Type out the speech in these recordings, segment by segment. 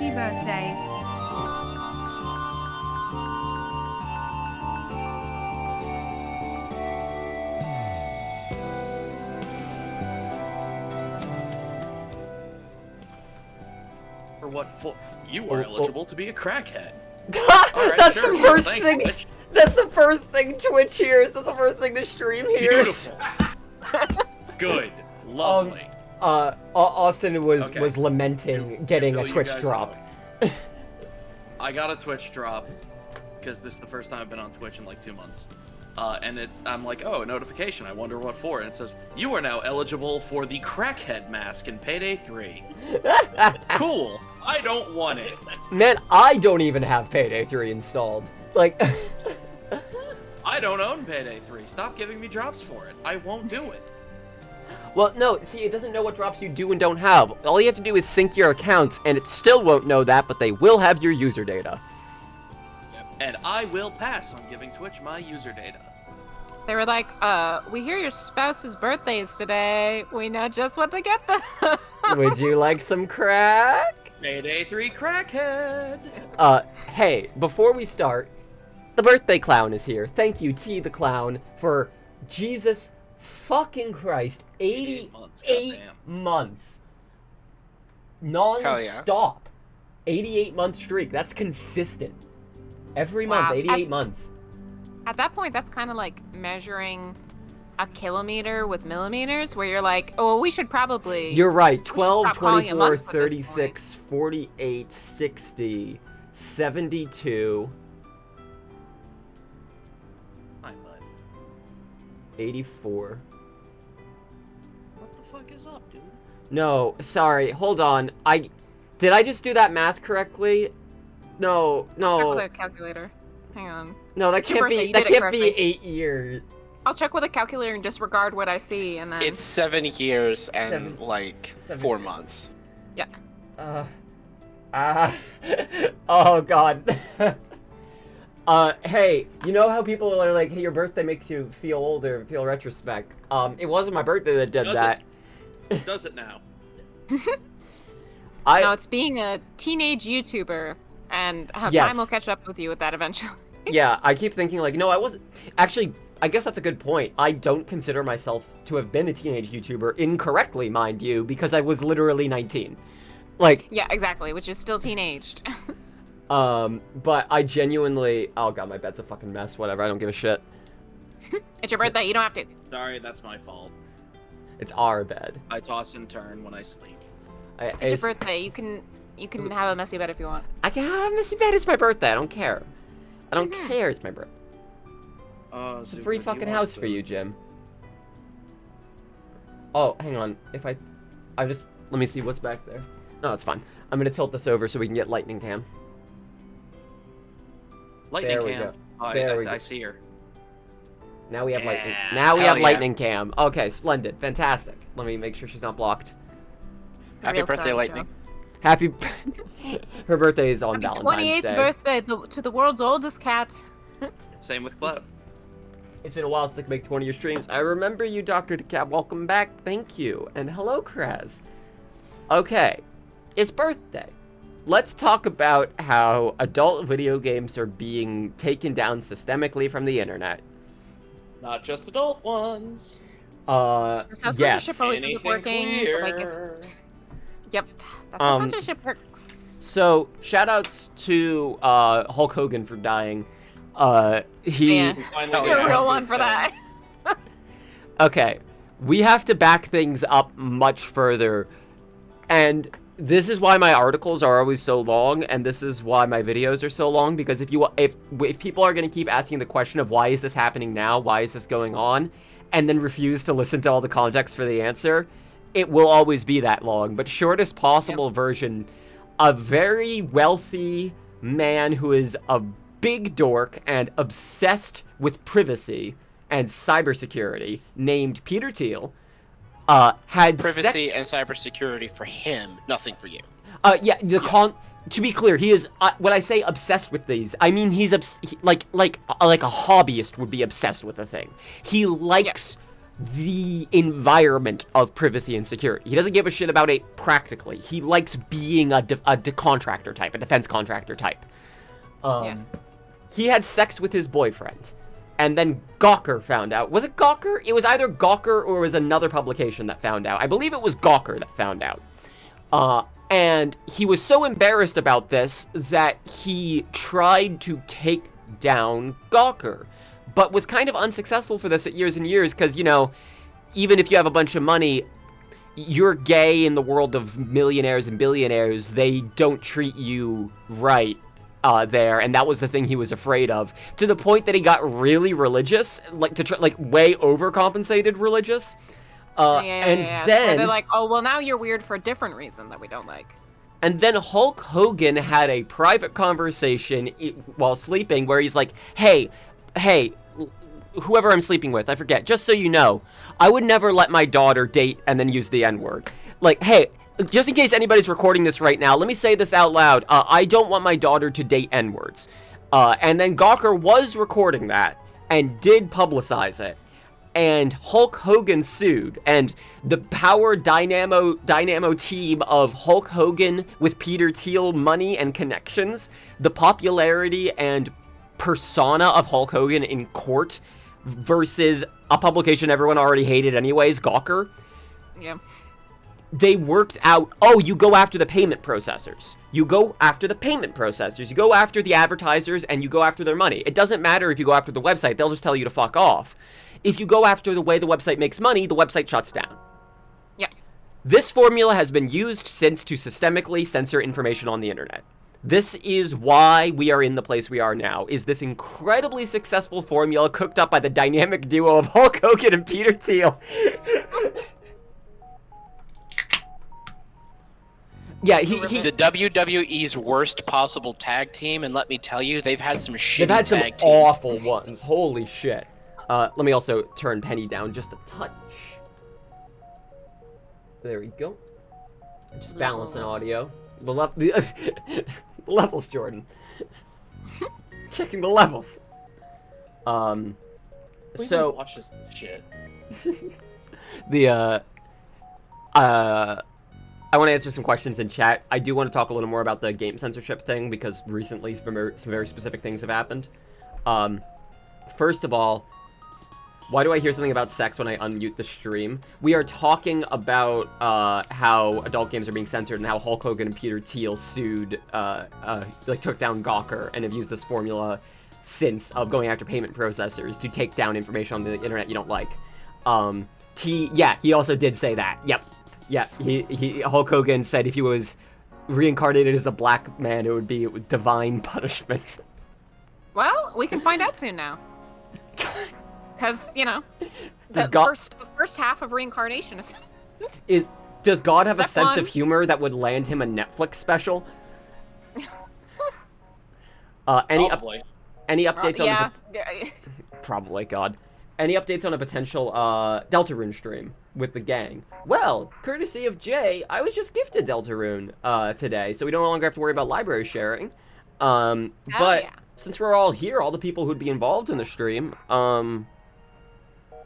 Happy birthday. For what for? You are eligible to be a crackhead. Right, That's sure. the first Thanks, thing. Twitch. That's the first thing Twitch hears. That's the first thing the stream hears. Beautiful. Good. Lovely. Austin was Okay. was lamenting getting fill a you Twitch guys drop. I got a Twitch drop because this is the first time I've been on Twitch in like 2 months. I'm like, oh, a notification. I wonder what for. And it says, you are now eligible for the crackhead mask in Payday 3. Cool. I don't want it. Man, I don't even have Payday 3 installed. Like, I don't own Payday 3. Stop giving me drops for it. I won't do it. well, no, see, it doesn't know what drops you do and don't have. All you have to do is sync your accounts, and it still won't know that, but they will have your user data. And I will pass on giving Twitch my user data. They were like, we hear your spouse's birthday is today. We know just what to get them. Would you like some crack? Payday 3 crackhead. Hey, before we start, the birthday clown is here. Thank you, T the Clown, for Jesus fucking Christ, 88 months. months. Hell yeah. Non-stop. 88-month streak. That's consistent. Every Wow. month, 88 months. At that point, that's kind of like measuring a kilometer with millimeters, where you're like, oh, well, we should probably... You're right. 12, stop calling it 24, months at this 36, 48, 60, 72, Hi, bud. 84. What the fuck is up, dude? No, sorry. Hold on. Did I just do that math correctly? No, Check no. with a calculator. Hang on. No, that It's your can't be. birthday, you That did it can't be correctly. 8 years. I'll check with a calculator and disregard what I see, and then... It's 7 years and Seven- like 7 4 years. months. Oh god. Hey, you know how people are like, hey, your birthday makes you feel older and feel retrospect? It wasn't my birthday that did Does that. Does it now? No, it's being a teenage YouTuber, and Yes. time will catch up with you with that eventually. Yeah, I keep thinking like, no, I wasn't. Actually, I guess that's a good point. I don't consider myself to have been a teenage YouTuber, incorrectly, mind you, because I was literally 19. Like, Yeah, exactly, which is still teenaged. but I genuinely, oh god, my bed's a fucking mess, whatever, I don't give a shit. It's your birthday, you don't have to. Sorry, that's my fault. It's our bed. I toss and turn when I sleep. It's your birthday, you can have a messy bed if you want. I can have a messy bed, it's my birthday, I don't care. I don't care, it's my birthday. It's a free fucking house for you, Jim. Oh, hang on, let me see what's back there. No, it's fine. I'm gonna tilt this over so we can get lightning cam. Lightning There we cam. go. Oh, There we I go. see her. Now we have lightning. Yeah, Now we hell have yeah. lightning cam. Okay, splendid, fantastic. Let me make sure she's not blocked. Happy Real birthday, star, Lightning. Happy. Her birthday is on Happy Valentine's 28th Day. birthday to the world's oldest cat. Same with Cloud. It's been a while since I could make 20 of your streams. I remember you, Dr. DeCap. Welcome back. Thank you. And hello, Kraz. Okay, it's birthday. Let's talk about how adult video games are being taken down systemically from the internet. Not just adult ones. That's how Yes. censorship always ends up Anything working. queer. Yep, that's how Um, censorship works. So, shoutouts to Hulk Hogan for dying. He... Yeah. Finally You're got a real a one good for that. thing. Okay, we have to back things up much further, and this is why my articles are always so long, and this is why my videos are so long, because if people are going to keep asking the question of why is this happening now, why is this going on, and then refuse to listen to all the context for the answer, it will always be that long. But shortest possible version, a very wealthy man who is a big dork and obsessed with privacy and cybersecurity named Peter Thiel had Privacy and cybersecurity for him, nothing for you. Yeah, to be clear, he is when I say obsessed with these, I mean he's like a hobbyist would be obsessed with the thing. He likes the environment of privacy and security. He doesn't give a shit about it practically. He likes being a contractor type, a defense contractor type. He had sex with his boyfriend, and then Gawker found out. Was it Gawker? It was either Gawker or it was another publication that found out. I believe it was Gawker that found out. And he was so embarrassed about this that he tried to take down Gawker, but was kind of unsuccessful for this at years and years, because, you know, even if you have a bunch of money, you're gay in the world of millionaires and billionaires. They don't treat you right there, and that was the thing he was afraid of, to the point that he got really religious, like way overcompensated religious. Then where they're like, oh, well, now you're weird for a different reason that we don't like. And then Hulk Hogan had a private conversation while sleeping where he's like, hey, whoever I'm sleeping with, I forget, just so you know, I would never let my daughter date and then use the N-word. Like, hey, just in case anybody's recording this right now, let me say this out loud. I don't want my daughter to date N-words. And then Gawker was recording that and did publicize it. And Hulk Hogan sued, and the power dynamo team of Hulk Hogan with Peter Thiel money and connections, the popularity and persona of Hulk Hogan in court versus a publication everyone already hated anyways, Gawker. Yeah. They worked out, oh, you go after the payment processors. You go after the payment processors. You go after the advertisers, and you go after their money. It doesn't matter if you go after the website. They'll just tell you to fuck off. If you go after the way the website makes money, the website shuts down. Yeah. This formula has been used since to systemically censor information on the internet. This is why we are in the place we are now, is this incredibly successful formula cooked up by the dynamic duo of Hulk Hogan and Peter Thiel. Yeah, he the WWE's worst possible tag team, and let me tell you, they've had some shitty they've had some tag teams. awful ones. Holy shit. Let me also turn Penny down just a touch. There we go. Just balancing audio. The levels, Jordan. Checking the levels. So watch this shit. I want to answer some questions in chat. I do want to talk a little more about the game censorship thing, because recently some very specific things have happened. First of all, why do I hear something about sex when I unmute the stream? We are talking about how adult games are being censored, and how Hulk Hogan and Peter Thiel sued, took down Gawker, and have used this formula since of going after payment processors to take down information on the internet you don't like. Yeah, he also did say that. Yep. Yeah, Hulk Hogan said if he was reincarnated as a black man, it would be divine punishment. Well, we can find out soon now. Because, you know, the first half of reincarnation is... Does God have a Step sense one. of humor that would land him a Netflix special? Any updates on probably, God. Any updates on a potential Deltarune stream with the gang? Well, courtesy of Jay, I was just gifted Deltarune today, so we no longer have to worry about library sharing. But since we're all here, all the people who'd be involved in the stream,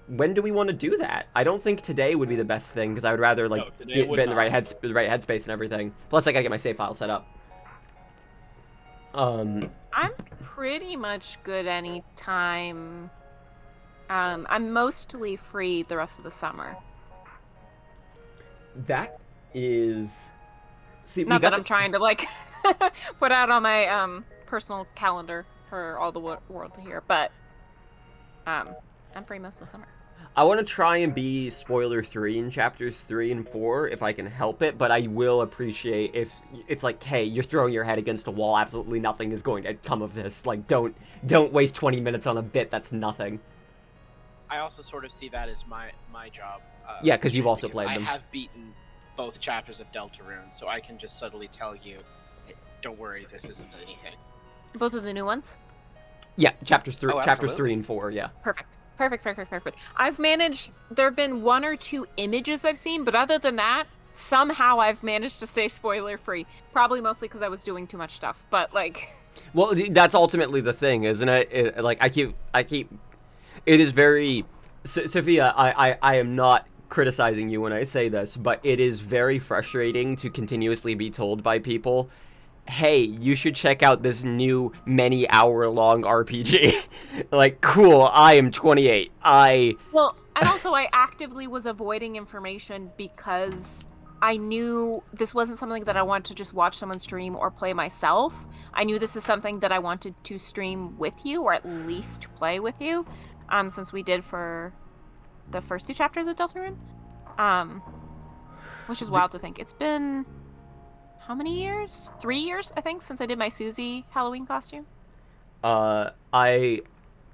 when do we want to do that? I don't think today would be the best thing, because I would rather be in the right headspace and everything. Plus, I gotta get my save file set up. I'm pretty much good any time. I'm mostly free the rest of the summer. That is... See, Not that I'm trying to, like, put out on my personal calendar for all the world to hear, but I'm free most of the summer. I want to try and be spoiler-free in chapters 3 and 4 if I can help it, but I will appreciate if it's like, hey, you're throwing your head against a wall, absolutely nothing is going to come of this. Like, don't waste 20 minutes on a bit that's nothing. I also sort of see that as my job. Yeah, because you've also played them. I have beaten both chapters of Deltarune, so I can just subtly tell you, don't worry, this isn't anything. Both of the new ones? Yeah, chapters 3 and 4, yeah. Perfect. I've managed, there have been 1 or 2 images I've seen, but other than that, somehow I've managed to stay spoiler-free. Probably mostly because I was doing too much stuff, but like... Well, that's ultimately the thing, isn't it? It is very Sophia, I am not criticizing you when I say this, but it is very frustrating to continuously be told by people, hey, you should check out this new many-hour-long RPG. Like, cool, I am 28. Well, and also I actively was avoiding information because I knew this wasn't something that I wanted to just watch someone stream or play myself. I knew this is something that I wanted to stream with you, or at least play with you, since we did for the first 2 chapters of Deltarune. Which is wild to think. It's been how many years? 3 years, I think, since I did my Susie Halloween costume. I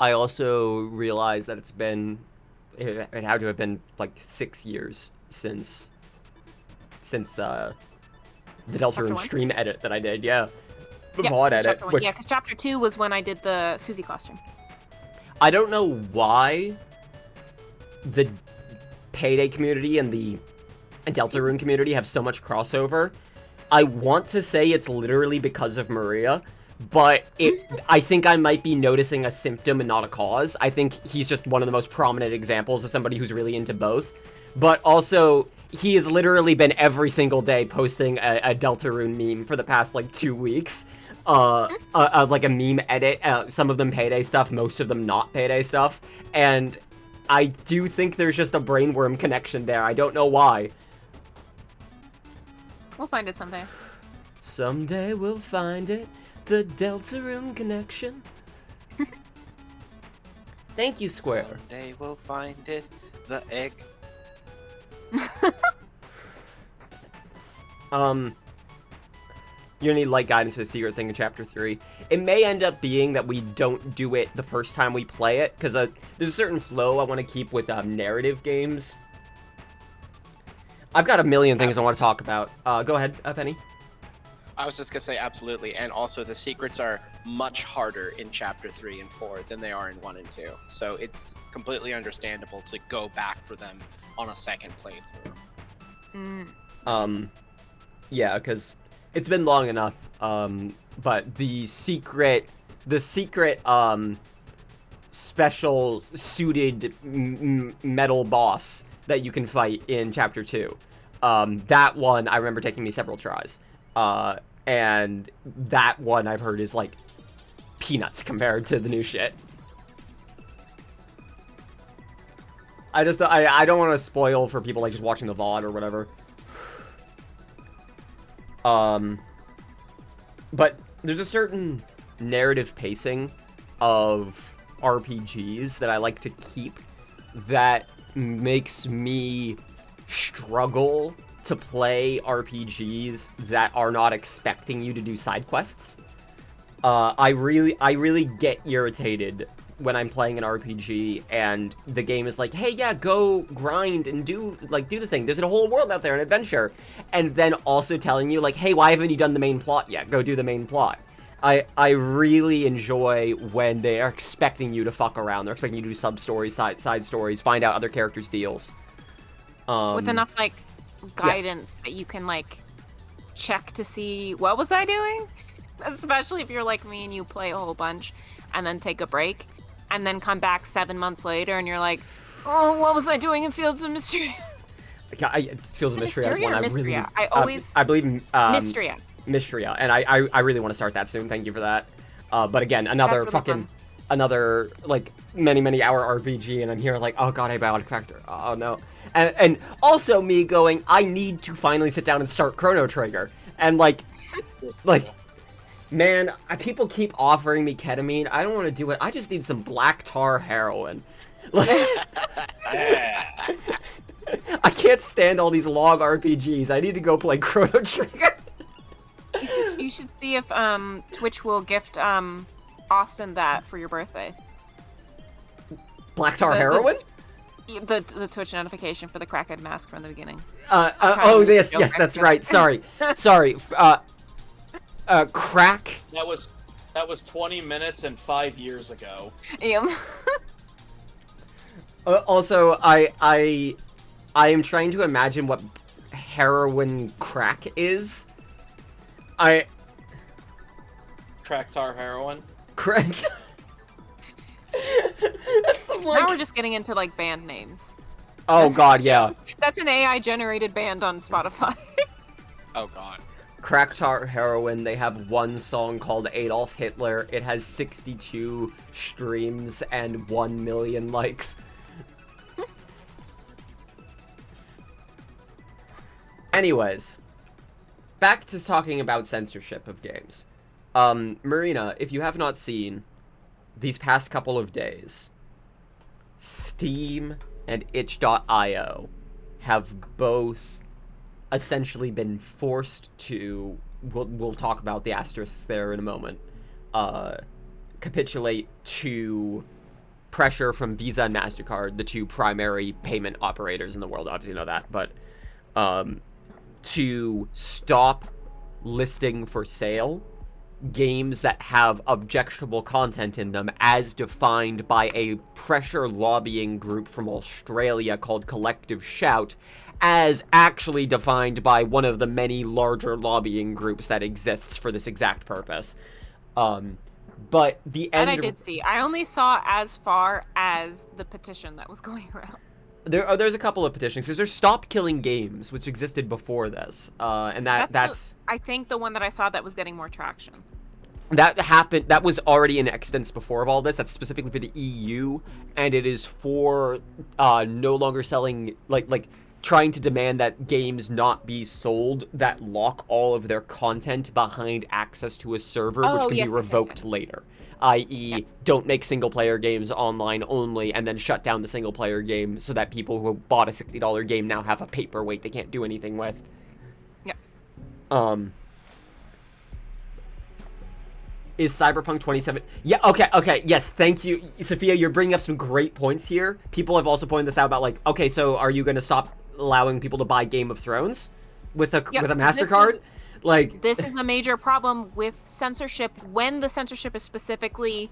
also realized that it had to have been like 6 years since the Deltarune stream edit that I did. Yeah, the VOD edit. Yeah, because chapter 2 was when I did the Susie costume. I don't know why the Payday community and the Deltarune community have so much crossover. I want to say it's literally because of Maria, but I think I might be noticing a symptom and not a cause. I think he's just one of the most prominent examples of somebody who's really into both. But also, he has literally been every single day posting a Deltarune meme for the past, like, 2 weeks. Like a meme edit, some of them Payday stuff, most of them not Payday stuff. And I do think there's just a brainworm connection there. I don't know why. We'll find it someday. Someday we'll find it. The Deltarune connection. Thank you, Square. Someday we'll find it. The egg. You need light guidance for the secret thing in chapter 3. It may end up being that we don't do it the first time we play it, because there's a certain flow I want to keep with narrative games. I've got a million things I want to talk about. Go ahead, Penny. I was just gonna say absolutely, and also the secrets are much harder in chapter 3 and 4 than they are in 1 and 2. So it's completely understandable to go back for them on a second playthrough. Yeah, because it's been long enough. But the secret, special suited metal boss that you can fight in chapter 2. That one I remember taking me several tries. And that one I've heard is like peanuts compared to the new shit. I don't want to spoil for people like just watching the VOD or whatever. But there's a certain narrative pacing of RPGs that I like to keep that makes me struggle to play RPGs that are not expecting you to do side quests. I really get irritated when I'm playing an RPG and the game is like, hey, yeah, go grind and do the thing. There's a whole world out there, an adventure. And then also telling you, like, hey, why haven't you done the main plot yet? Go do the main plot. I really enjoy when they are expecting you to fuck around. They're expecting you to do sub-stories, side stories, find out other characters' deals. With enough, like, guidance that you can, like, check to see, what was I doing? Especially if you're like me and you play a whole bunch and then take a break and then come back 7 months later and you're like, oh, what was I doing in Fields of Mystery? Fields of Mystery is one I really... I believe... Mystria. Mystria, and I really want to start that soon. Thank you for that. But again, another another, like, many hour RPG, and I'm here like, oh god, Abiotic Factor. Oh no. And also me going, I need to finally sit down and start Chrono Trigger. And like, man, people keep offering me ketamine. I don't want to do it. I just need some black tar heroin. Like, I can't stand all these long RPGs. I need to go play Chrono Trigger. You should see if Twitch will gift Austin that for your birthday. Black tar heroin? The Twitch notification for the crackhead mask from the beginning. Yes, that's right. Sorry. Crack. That was 20 minutes and 5 years ago. Yeah. Also, I am trying to imagine what heroin crack is. Crack tar heroin. Correct. That's I'm Now like, we're just getting into like band names. oh god, yeah. That's an AI generated band on Spotify. Oh god. Crack Tar Heroin, they have one song called Adolf Hitler. It has 62 streams and 1 million likes. Anyways, back to talking about censorship of games. Marina, if you have not seen, these past couple of days, Steam and itch.io have both essentially been forced to, we'll talk about the asterisks there in a moment, capitulate to pressure from Visa and MasterCard, the two primary payment operators in the world, obviously you know that, but to stop listing for sale games that have objectionable content in them as defined by a pressure lobbying group from Australia called Collective Shout, as actually defined by one of the many larger lobbying groups that exists for this exact purpose. But the end... And I did see. I only saw as far as the petition that was going around. There's a couple of petitions, because there's Stop Killing Games, which existed before this, and that's I think the one that I saw that was getting more traction. That happened. That was already in existence before of all this. That's specifically for the EU, and it is for no longer selling, like trying to demand that games not be sold that lock all of their content behind access to a server, which can be revoked later. I.e., don't make single-player games online only, and then shut down the single-player game so that people who bought a $60 game now have a paperweight they can't do anything with. Yeah. Is Cyberpunk 27... Yeah, okay, yes, thank you. Sophia, you're bringing up some great points here. People have also pointed this out about, like, okay, so are you going to stop allowing people to buy Game of Thrones with a MasterCard? This is a major problem with censorship when the censorship is specifically...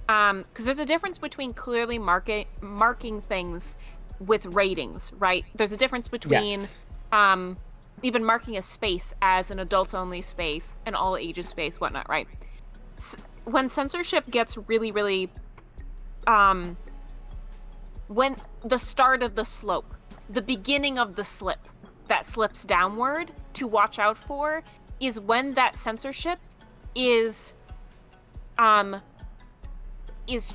because there's a difference between clearly marking things with ratings, right? There's a difference between... Yes. Even marking a space as an adults-only space, an all-ages space, whatnot, right? When censorship gets really, really, when the start of the slope, the beginning of the slip that slips downward to watch out for is when that censorship is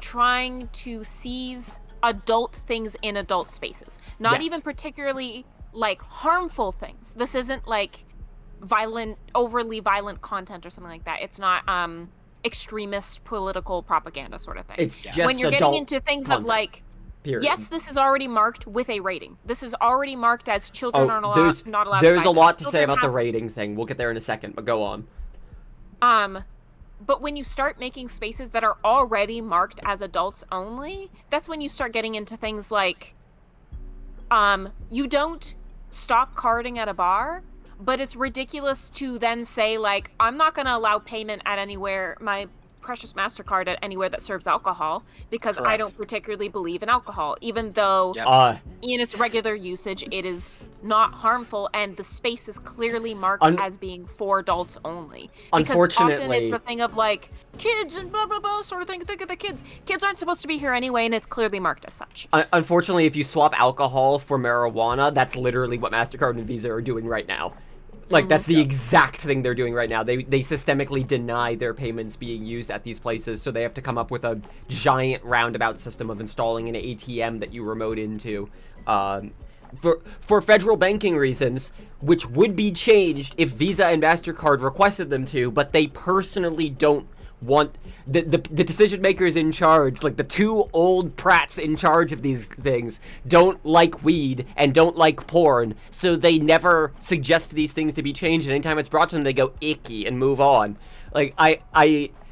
trying to seize adult things in adult spaces. Not even particularly like harmful things. This isn't like overly violent content or something like that. It's not extremist political propaganda sort of thing. It's just when you're getting into things content. of like, Period. yes, this is already marked with a rating. This is already marked as children are not allowed there's to buy a lot this. to say about the Children rating thing. We'll get there in a second, but go on. But when you start making spaces that are already marked as adults only, that's when you start getting into things like, you don't stop carding at a bar, but it's ridiculous to then say, like, I'm not going to allow payment at anywhere, my precious MasterCard at anywhere that serves alcohol, because I don't particularly believe in alcohol, even though in its regular usage, it is not harmful, and the space is clearly marked as being for adults only. Because Unfortunately, often it's the thing of, like, kids and blah, blah, blah, sort of thing. Think of the kids. Kids aren't supposed to be here anyway, and it's clearly marked as such. Unfortunately, if you swap alcohol for marijuana, that's literally what MasterCard and Visa are doing right now. Like, that's the exact thing they're doing right now. They systemically deny their payments being used at these places, so they have to come up with a giant roundabout system of installing an ATM that you remote into. For federal banking reasons, which would be changed if Visa and MasterCard requested them to, but they personally don't want... The decision makers in charge, like the two old prats in charge of these things, don't like weed and don't like porn, so they never suggest these things to be changed, and anytime it's brought to them, they go icky and move on. Like,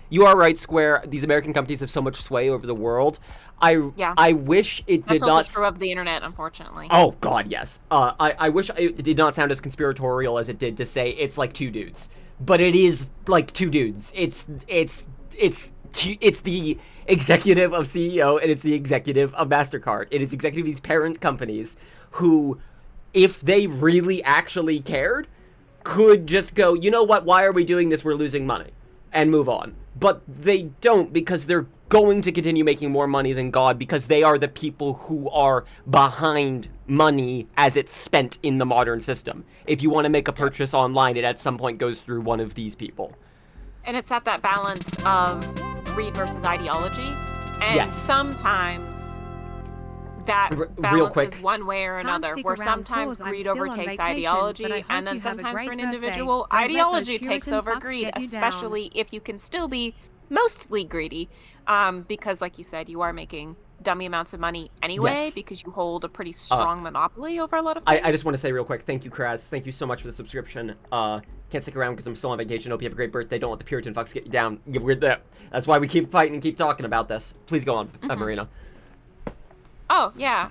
you are right, Square, these American companies have so much sway over the world. I wish it did not... That's also true of the internet, unfortunately. Oh, God, yes. I wish it did not sound as conspiratorial as it did to say it's like two dudes. But it is like two dudes. It's the executive of CEO and it's the executive of MasterCard. It is executive of these parent companies who, if they really actually cared, could just go, you know what, why are we doing this? We're losing money. And move on. But they don't, because they're going to continue making more money than God because they are the people who are behind money as it's spent in the modern system. If you want to make a purchase online, it at some point goes through one of these people. And it's at that balance of greed versus ideology. And Yes. sometimes that Real balance quick. is one way or another, stick where around, sometimes pause, I'm greed still on overtakes vacation, but I ideology, hope and then you have a sometimes great for an birthday. individual, Don't let those ideology takes Puritan over fucks greed, get you down. especially if you can still be mostly greedy, because like you said, you are making dummy amounts of money anyway, Yes. because you hold a pretty strong monopoly over a lot of I things. just want to say real quick, thank you, Kraz. Thank you so much for the subscription. Can't stick around because I'm still on vacation. Hope you have a great birthday. Don't let the Puritan fucks get you down. That's why we keep fighting and keep talking about this. Please go on, Marina. Oh, yeah,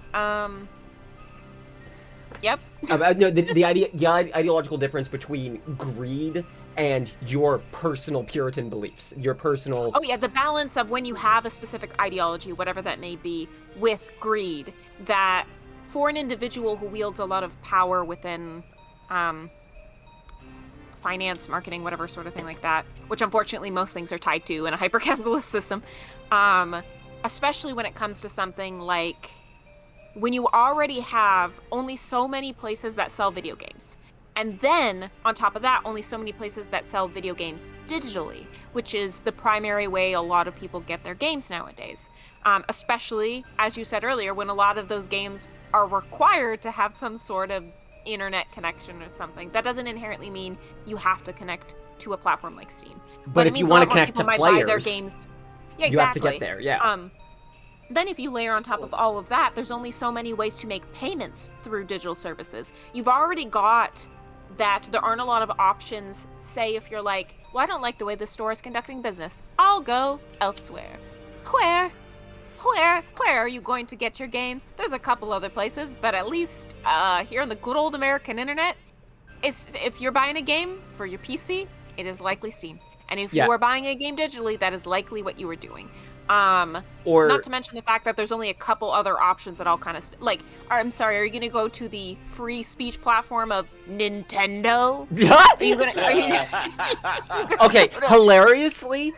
yep. No, the ideological difference between greed and your personal Puritan beliefs, your personal. Oh yeah, the balance of when you have a specific ideology, whatever that may be, with greed, that for an individual who wields a lot of power within finance, marketing, whatever sort of thing like that, which unfortunately most things are tied to in a hyper-capitalist system, especially when it comes to something like when you already have only so many places that sell video games. And then, on top of that, only so many places that sell video games digitally, which is the primary way a lot of people get their games nowadays. Especially, as you said earlier, when a lot of those games are required to have some sort of internet connection or something. That doesn't inherently mean you have to connect to a platform like Steam. But it if you means a want lot to more connect people to might buy their players, games. Yeah, exactly. you have to get there. Yeah. Then if you layer on top of all of that, there's only so many ways to make payments through digital services. You've already got that there aren't a lot of options. Say if you're like, well, I don't like the way this store is conducting business, I'll go elsewhere. Where are you going to get your games? There's a couple other places, but at least here on the good old American internet, if you're buying a game for your PC, it is likely Steam. And if you are buying a game digitally, that is likely what you were doing. Or not to mention the fact that there's only a couple other options that all kind of I'm sorry, are you gonna go to the free speech platform of Nintendo? Are you gonna Okay, hilariously,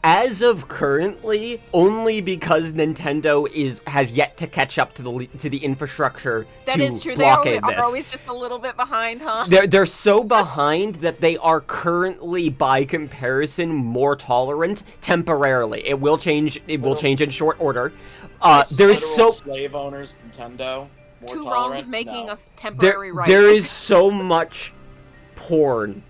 as of currently, only because Nintendo has yet to catch up to the infrastructure That to is true. They blockade are this. always just a little bit behind, huh? They're so behind that they are currently, by comparison, more tolerant temporarily. It will change. It will change in short order. There's Literal slave owners, Nintendo. More Two tolerant? wrongs making No. us temporary right. there is so much porn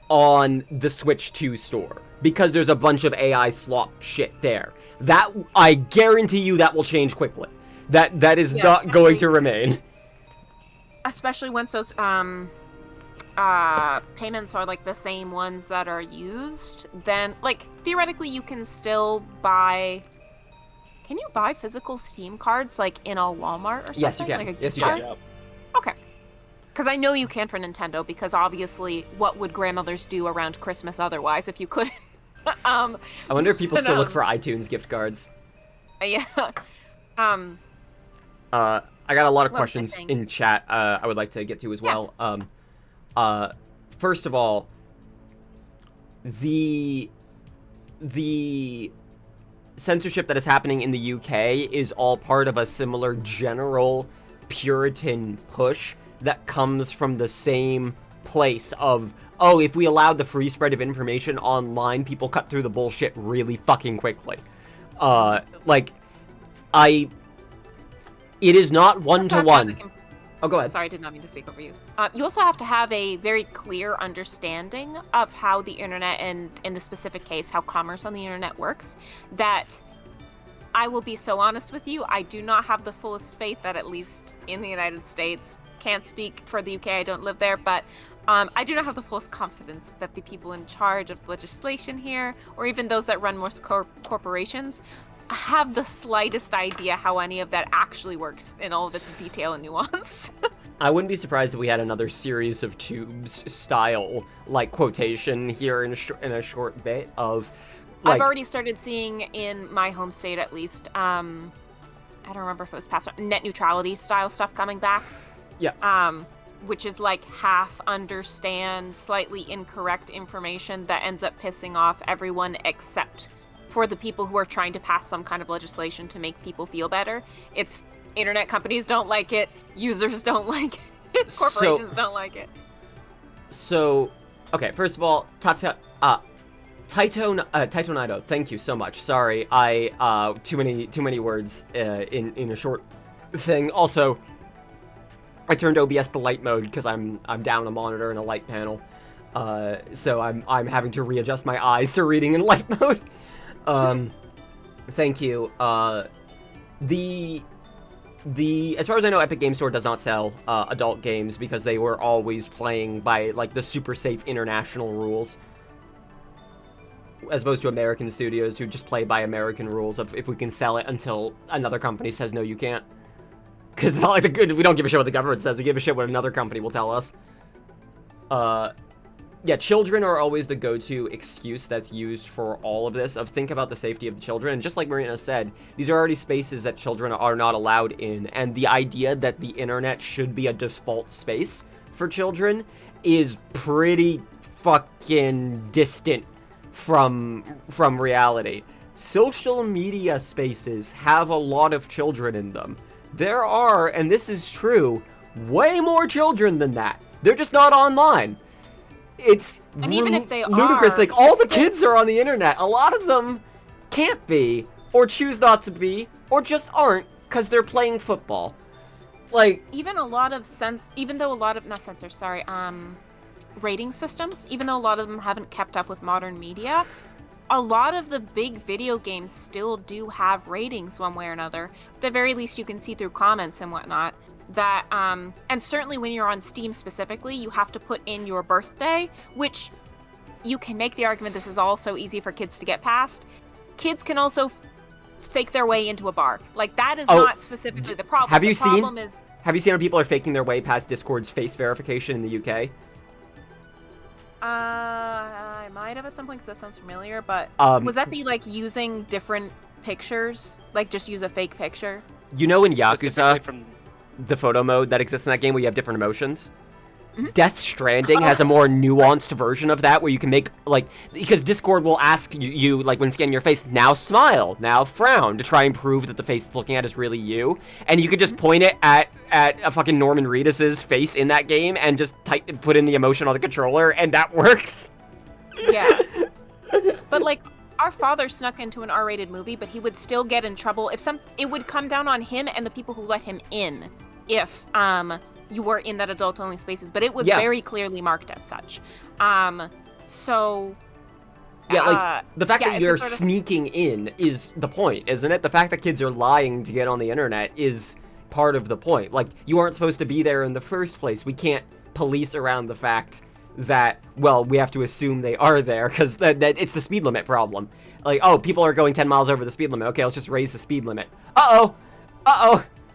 on the Switch 2 store because there's a bunch of AI slop shit there. That I guarantee you that will change quickly. That is not going to remain. Especially once those payments are like the same ones that are used, then like theoretically you can still buy. Can you buy physical Steam cards like in a Walmart or something? Yes, you can. Like a Yes, gift you card? can. Yep. Okay. Because I know you can for Nintendo, because obviously, what would grandmothers do around Christmas otherwise if you couldn't? I wonder if people still look No. for iTunes gift cards. Yeah. I got a lot of What was I questions saying? in chat I would like to get to as well. First of all, the censorship that is happening in the UK is all part of a similar general Puritan push that comes from the same place of, oh, if we allowed the free spread of information online, people cut through the bullshit really fucking quickly. It is not one-to-one. Oh, go ahead. Sorry, I did not mean to speak over you. You also have to have a very clear understanding of how the internet, and in the specific case, how commerce on the internet works. That I will be so honest with you, I do not have the fullest faith that, at least in the United States, can't speak for the UK, I don't live there, but I do not have the fullest confidence that the people in charge of legislation here, or even those that run most corporations, have the slightest idea how any of that actually works in all of its detail and nuance. I wouldn't be surprised if we had another series of tubes style like quotation here in a short bit of. Like, I've already started seeing in my home state, at least. I don't remember if it was past net neutrality style stuff coming back. Yeah. Which is like half understand, slightly incorrect information that ends up pissing off everyone except for the people who are trying to pass some kind of legislation to make people feel better. It's internet companies don't like it, users don't like it, corporations don't like it. So, okay, first of all, Taito Naito, thank you so much. Sorry, I too many words in a short thing. Also, I turned OBS to light mode because I'm down a monitor and a light panel. So I'm having to readjust my eyes to reading in light mode. Thank you. As far as I know, Epic Games Store does not sell adult games because they were always playing by like the super safe international rules, as opposed to American studios who just play by American rules of if we can sell it until another company says no, you can't. Because it's not like we don't give a shit what the government says. We give a shit what another company will tell us. Yeah, children are always the go-to excuse that's used for all of this, of think about the safety of the children. And just like Marina said, these are already spaces that children are not allowed in. And the idea that the internet should be a default space for children is pretty fucking distant from reality. Social media spaces have a lot of children in them. There are, and this is true, way more children than that. They're just not online. It's even if they ludicrous. are, Like, all the kids are on the internet. A lot of them can't be, or choose not to be, or just aren't, because they're playing football. Like, even a lot of rating systems, even though a lot of them haven't kept up with modern media, a lot of the big video games still do have ratings one way or another. At the very least, you can see through comments and whatnot that, and certainly when you're on Steam specifically, you have to put in your birthday, which you can make the argument this is also easy for kids to get past. Kids can also fake their way into a bar. Like, that is not specifically the problem. Have you seen how people are faking their way past Discord's face verification in the UK? I might have at some point because that sounds familiar, but was that the, like, using different pictures? Like, just use a fake picture? You know in Yakuza, From... the photo mode that exists in that game where you have different emotions? Death Stranding has a more nuanced version of that where you can make, like, because Discord will ask you like, when scanning your face, now smile, now frown, to try and prove that the face it's looking at is really you. And you could just point it at a fucking Norman Reedus's face in that game and just put in the emotion on the controller, and that works. Yeah. But, like, our father snuck into an R-rated movie, but he would still get in trouble if it would come down on him and the people who let him in if, you were in that adult-only spaces, but it was very clearly marked as such. So... Yeah, like, the fact that you're sneaking in is the point, isn't it? The fact that kids are lying to get on the internet is part of the point. Like, you aren't supposed to be there in the first place. We can't police around the fact that, well, we have to assume they are there, because that it's the speed limit problem. Like, oh, people are going 10 miles over the speed limit. Okay, let's just raise the speed limit. Uh-oh!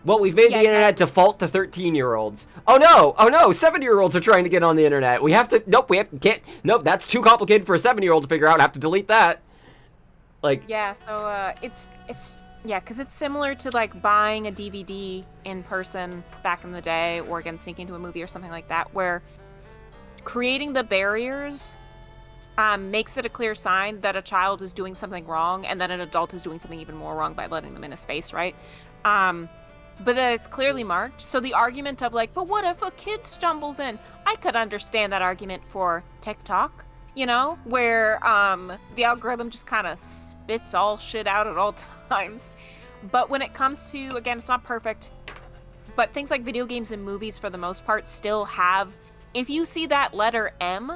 Well, we've made the internet default to 13-year-olds. Oh no, 7-year-olds are trying to get on the internet. We have to, nope, that's too complicated for a 7-year-old to figure out. I have to delete that. Like... Yeah, so, because it's similar to, like, buying a DVD in person back in the day, or again, sneaking into a movie or something like that, where creating the barriers makes it a clear sign that a child is doing something wrong, and that an adult is doing something even more wrong by letting them in a space, right? But that it's clearly marked. So the argument of, like, but what if a kid stumbles in? I could understand that argument for TikTok, you know, where the algorithm just kind of spits all shit out at all times. But when it comes to, again, it's not perfect, but things like video games and movies for the most part still have, if you see that letter M,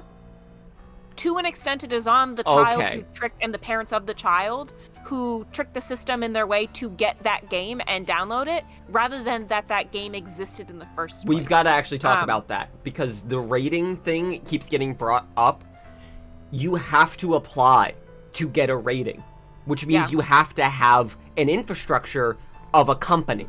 to an extent it is on the child who tricked, and the parents of the child who tricked the system in their way to get that game and download it, rather than that game existed in the first place. We've got to actually talk about that, because the rating thing keeps getting brought up. You have to apply to get a rating, which means you have to have an infrastructure of a company.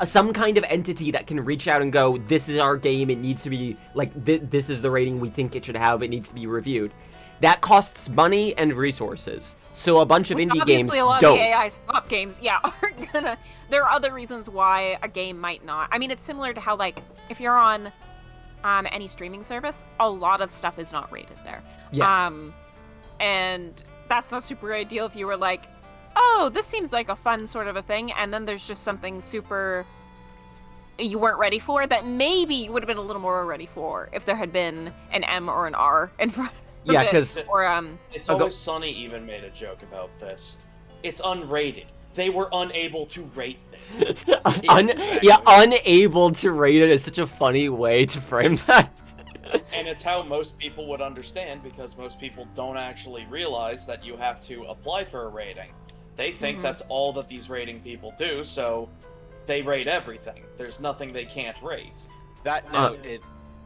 Some kind of entity that can reach out and go, this is our game, it needs to be, like, this is the rating we think it should have, it needs to be reviewed. That costs money and resources. So a bunch of indie games don't. Obviously, a lot of the AI swap games, aren't gonna... There are other reasons why a game might not. I mean, it's similar to how, like, if you're on any streaming service, a lot of stuff is not rated there. Yes. And that's not super ideal if you were like, oh, this seems like a fun sort of a thing, and then there's just something super you weren't ready for that maybe you would have been a little more ready for if there had been an M or an R in front of Yeah, it. 'cause- Or, It's I'll go- Always Sunny even made a joke about this. It's unrated. They were unable to rate this. Yeah, unable to rate it is such a funny way to frame that. And it's how most people would understand, because most people don't actually realize that you have to apply for a rating. They think Mhm. that's all that these rating people do, so they rate everything. There's nothing they can't rate. That noted,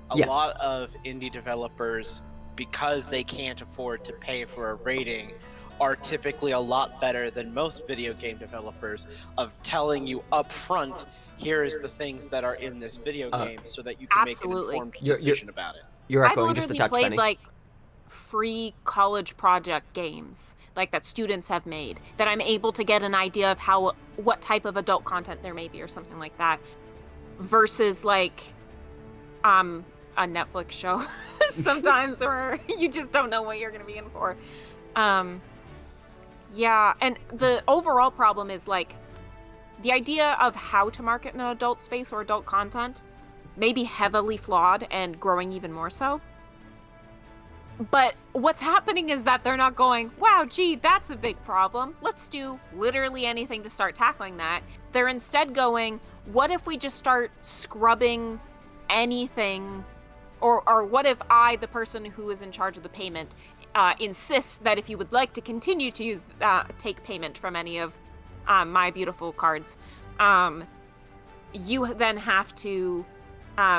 a yes. lot of indie developers, because they can't afford to pay for a rating, are typically a lot better than most video game developers of telling you up front, here is the things that are in this video game, so that you can Absolutely. make an informed You're- decision about it. You're I've echoing just a literally touch, played Penny. like free college project games, like that students have made, that I'm able to get an idea of what type of adult content there may be or something like that, versus like a Netflix show sometimes where you just don't know what you're gonna be in for. Yeah, and the overall problem is like the idea of how to market an adult space or adult content may be heavily flawed and growing even more so. But what's happening is that they're not going, wow, gee, that's a big problem. Let's do literally anything to start tackling that. They're instead going, what if we just start scrubbing anything? Or what if I, the person who is in charge of the payment, insists that if you would like to continue to use take payment from any of my beautiful cards, you then have to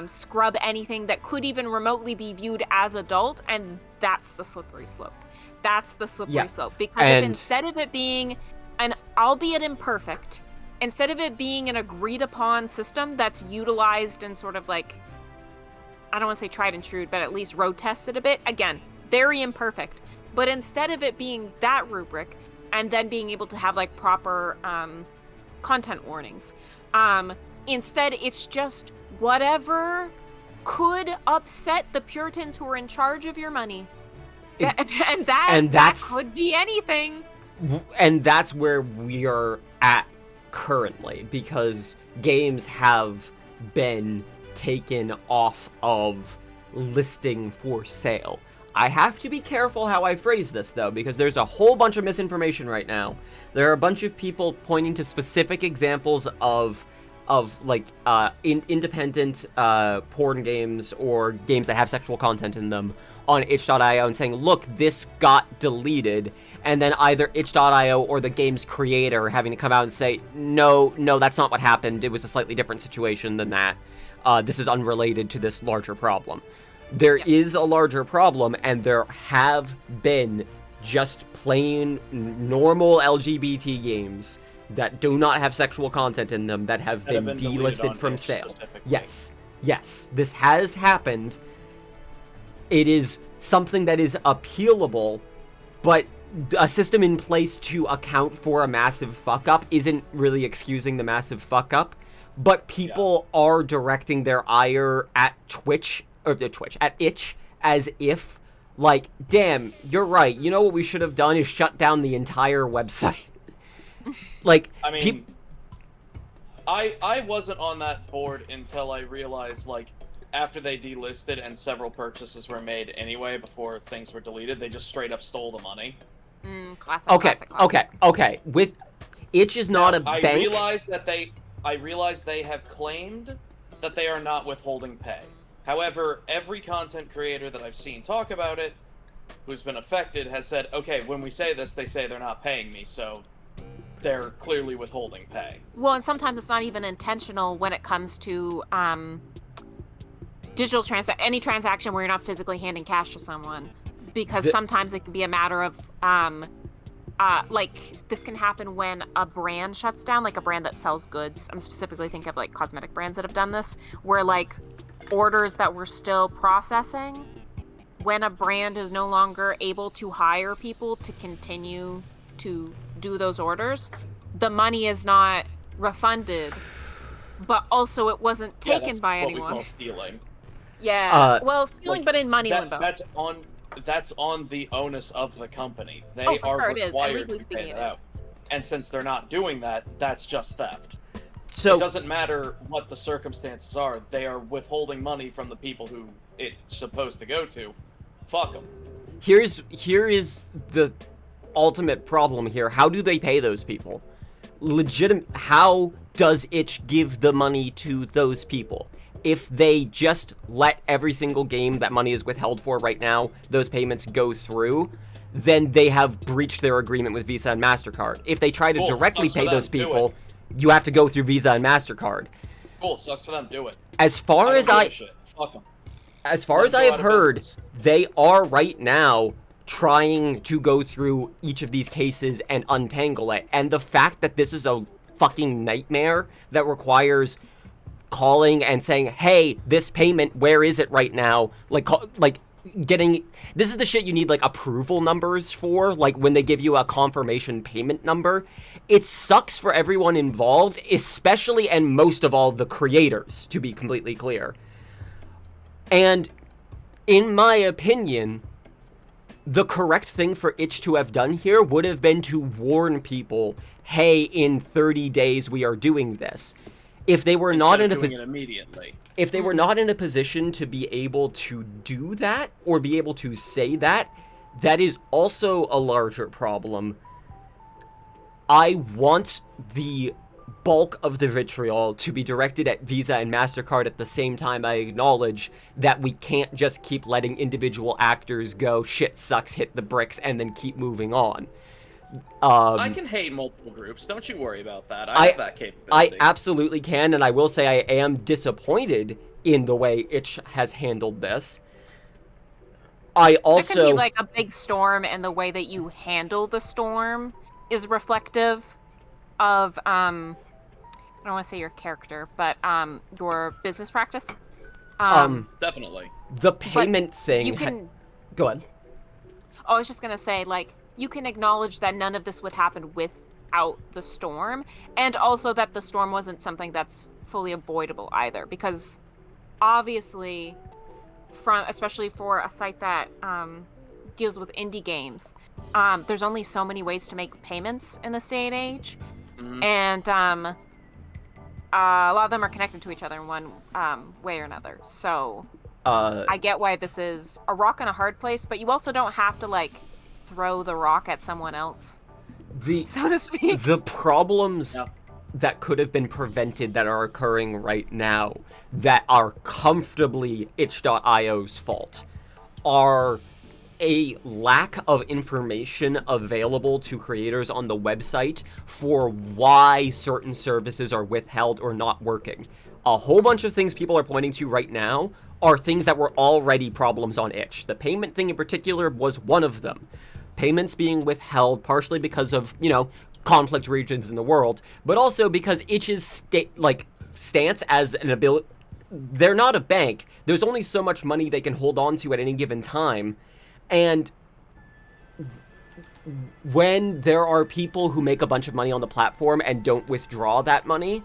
scrub anything that could even remotely be viewed as adult, and that's the slippery slope. That's the slippery slope. Because if instead of it being an, albeit imperfect, instead of it being an agreed upon system that's utilized and sort of like, I don't want to say tried and true, but at least road tested a bit, again, very imperfect. But instead of it being that rubric, and then being able to have like proper content warnings, instead it's just whatever could upset the Puritans who are in charge of your money. That could be anything. And that's where we are at currently, because games have been taken off of listing for sale. I have to be careful how I phrase this, though, because there's a whole bunch of misinformation right now. There are a bunch of people pointing to specific examples of like independent porn games or games that have sexual content in them on itch.io and saying, look, this got deleted, and then either itch.io or the game's creator having to come out and say, no, that's not what happened, it was a slightly different situation than that. This is unrelated to this larger problem. There is a larger problem, and there have been just plain normal LGBT games that do not have sexual content in them that have been delisted from sale. Yes, this has happened. It is something that is appealable, but a system in place to account for a massive fuck up isn't really excusing the massive fuck up. But people are directing their ire at at itch, as if, like, damn, you're right. You know what we should have done is shut down the entire website. Like, I mean, I wasn't on that board until I realized, like, after they delisted and several purchases were made anyway before things were deleted, they just straight up stole the money. Classic. Okay. With itch is not a bank. I realize they have claimed that they are not withholding pay. However, every content creator that I've seen talk about it, who's been affected, has said, okay, when we say this, they say they're not paying me, so they're clearly withholding pay. Well, and sometimes it's not even intentional when it comes to digital any transaction where you're not physically handing cash to someone, because sometimes it can be a matter of like, this can happen when a brand shuts down, like a brand that sells goods. I'm specifically thinking of like cosmetic brands that have done this, where like orders that were still processing, when a brand is no longer able to hire people to continue to do those orders, the money is not refunded, but also it wasn't taken by anyone. What we call stealing. Yeah, well, stealing, like, but in money limbo. That's that's on the onus of the company. They Oh, for are sure it is, and required legally to speaking pay it that is. out. And since they're not doing that, that's just theft. So It doesn't matter what the circumstances are. They are withholding money from the people who it's supposed to go to. Fuck them. here is the ultimate problem here. How do they pay those people? How does Itch give the money to those people? If they just let every single game that money is withheld for right now, those payments go through, then they have breached their agreement with Visa and MasterCard. If they try to Cool, directly sucks for pay them, those do people, you have to go through Visa and MasterCard. Cool, sucks for them. Do it. As far as don't give a shit. Fuck them. As far Let as them I go have out of heard, business. they are right now trying to go through each of these cases and untangle it. And the fact that this is a fucking nightmare that requires calling and saying, hey, this payment, where is it right now? Getting, this is the shit you need like approval numbers for, like when they give you a confirmation payment number. It sucks for everyone involved, especially and most of all the creators, to be completely clear. And in my opinion, the correct thing for Itch to have done here would have been to warn people, hey, in 30 days we are doing this. If they were not in a doing it immediately. if they were not in a position to be able to do that or be able to say that, that is also a larger problem. I want the bulk of the vitriol to be directed at Visa and MasterCard. At the same time, I acknowledge that we can't just keep letting individual actors go, shit sucks, hit the bricks, and then keep moving on. I can hate multiple groups. Don't you worry about that. I have that I capability. absolutely can, and I will say I am disappointed in the way Itch has handled this. I It also... could be like a big storm, and the way that you handle the storm is reflective of I don't want to say your character, but your business practice. Definitely. The payment thing... You can. Go ahead. I was just gonna say, like, you can acknowledge that none of this would happen without the storm, and also that the storm wasn't something that's fully avoidable either, because obviously, especially for a site that deals with indie games, there's only so many ways to make payments in this day and age, and a lot of them are connected to each other in one way or another. So I get why this is a rock in a hard place, but you also don't have to like throw the rock at someone else, so to speak. The problems that could have been prevented that are occurring right now that are comfortably itch.io's fault are a lack of information available to creators on the website for why certain services are withheld or not working. A whole bunch of things people are pointing to right now are things that were already problems on Itch. The payment thing in particular was one of them. Payments being withheld partially because of, conflict regions in the world, but also because Itch's stance as an ability... They're not a bank. There's only so much money they can hold on to at any given time. And when there are people who make a bunch of money on the platform and don't withdraw that money,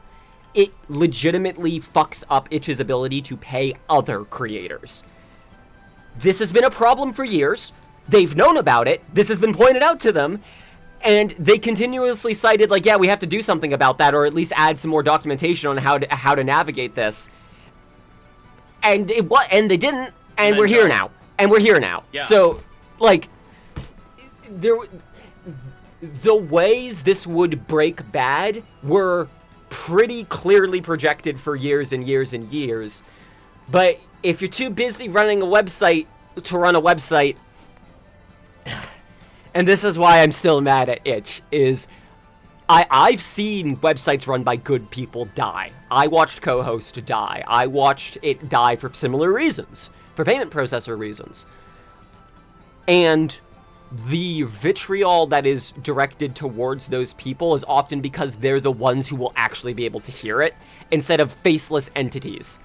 it legitimately fucks up Itch's ability to pay other creators. This has been a problem for years. They've known about it. This has been pointed out to them. And they continuously cited, yeah, we have to do something about that, or at least add some more documentation on how to navigate this. And they didn't, and we're here now. Yeah. So, the ways this would break bad were pretty clearly projected for years and years and years. But if you're too busy running a website to run a website, and this is why I'm still mad at Itch, is I've seen websites run by good people die. I watched Co-Host die. I watched it die for similar reasons, for payment processor reasons. And the vitriol that is directed towards those people is often because they're the ones who will actually be able to hear it, instead of faceless entities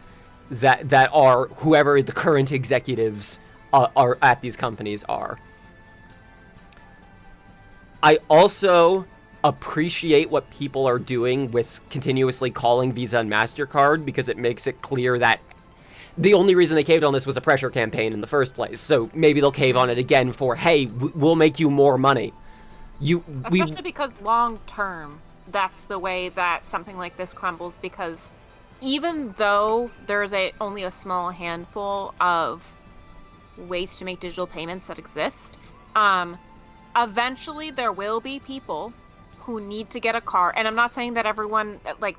that are whoever the current executives are at these companies are. I also appreciate what people are doing with continuously calling Visa and MasterCard, because it makes it clear that the only reason they caved on this was a pressure campaign in the first place. So maybe they'll cave on it again for, hey, we'll make you more money. Especially because long term, that's the way that something like this crumbles, because even though there's only a small handful of ways to make digital payments that exist, eventually there will be people who need to get a car. And I'm not saying that everyone, like,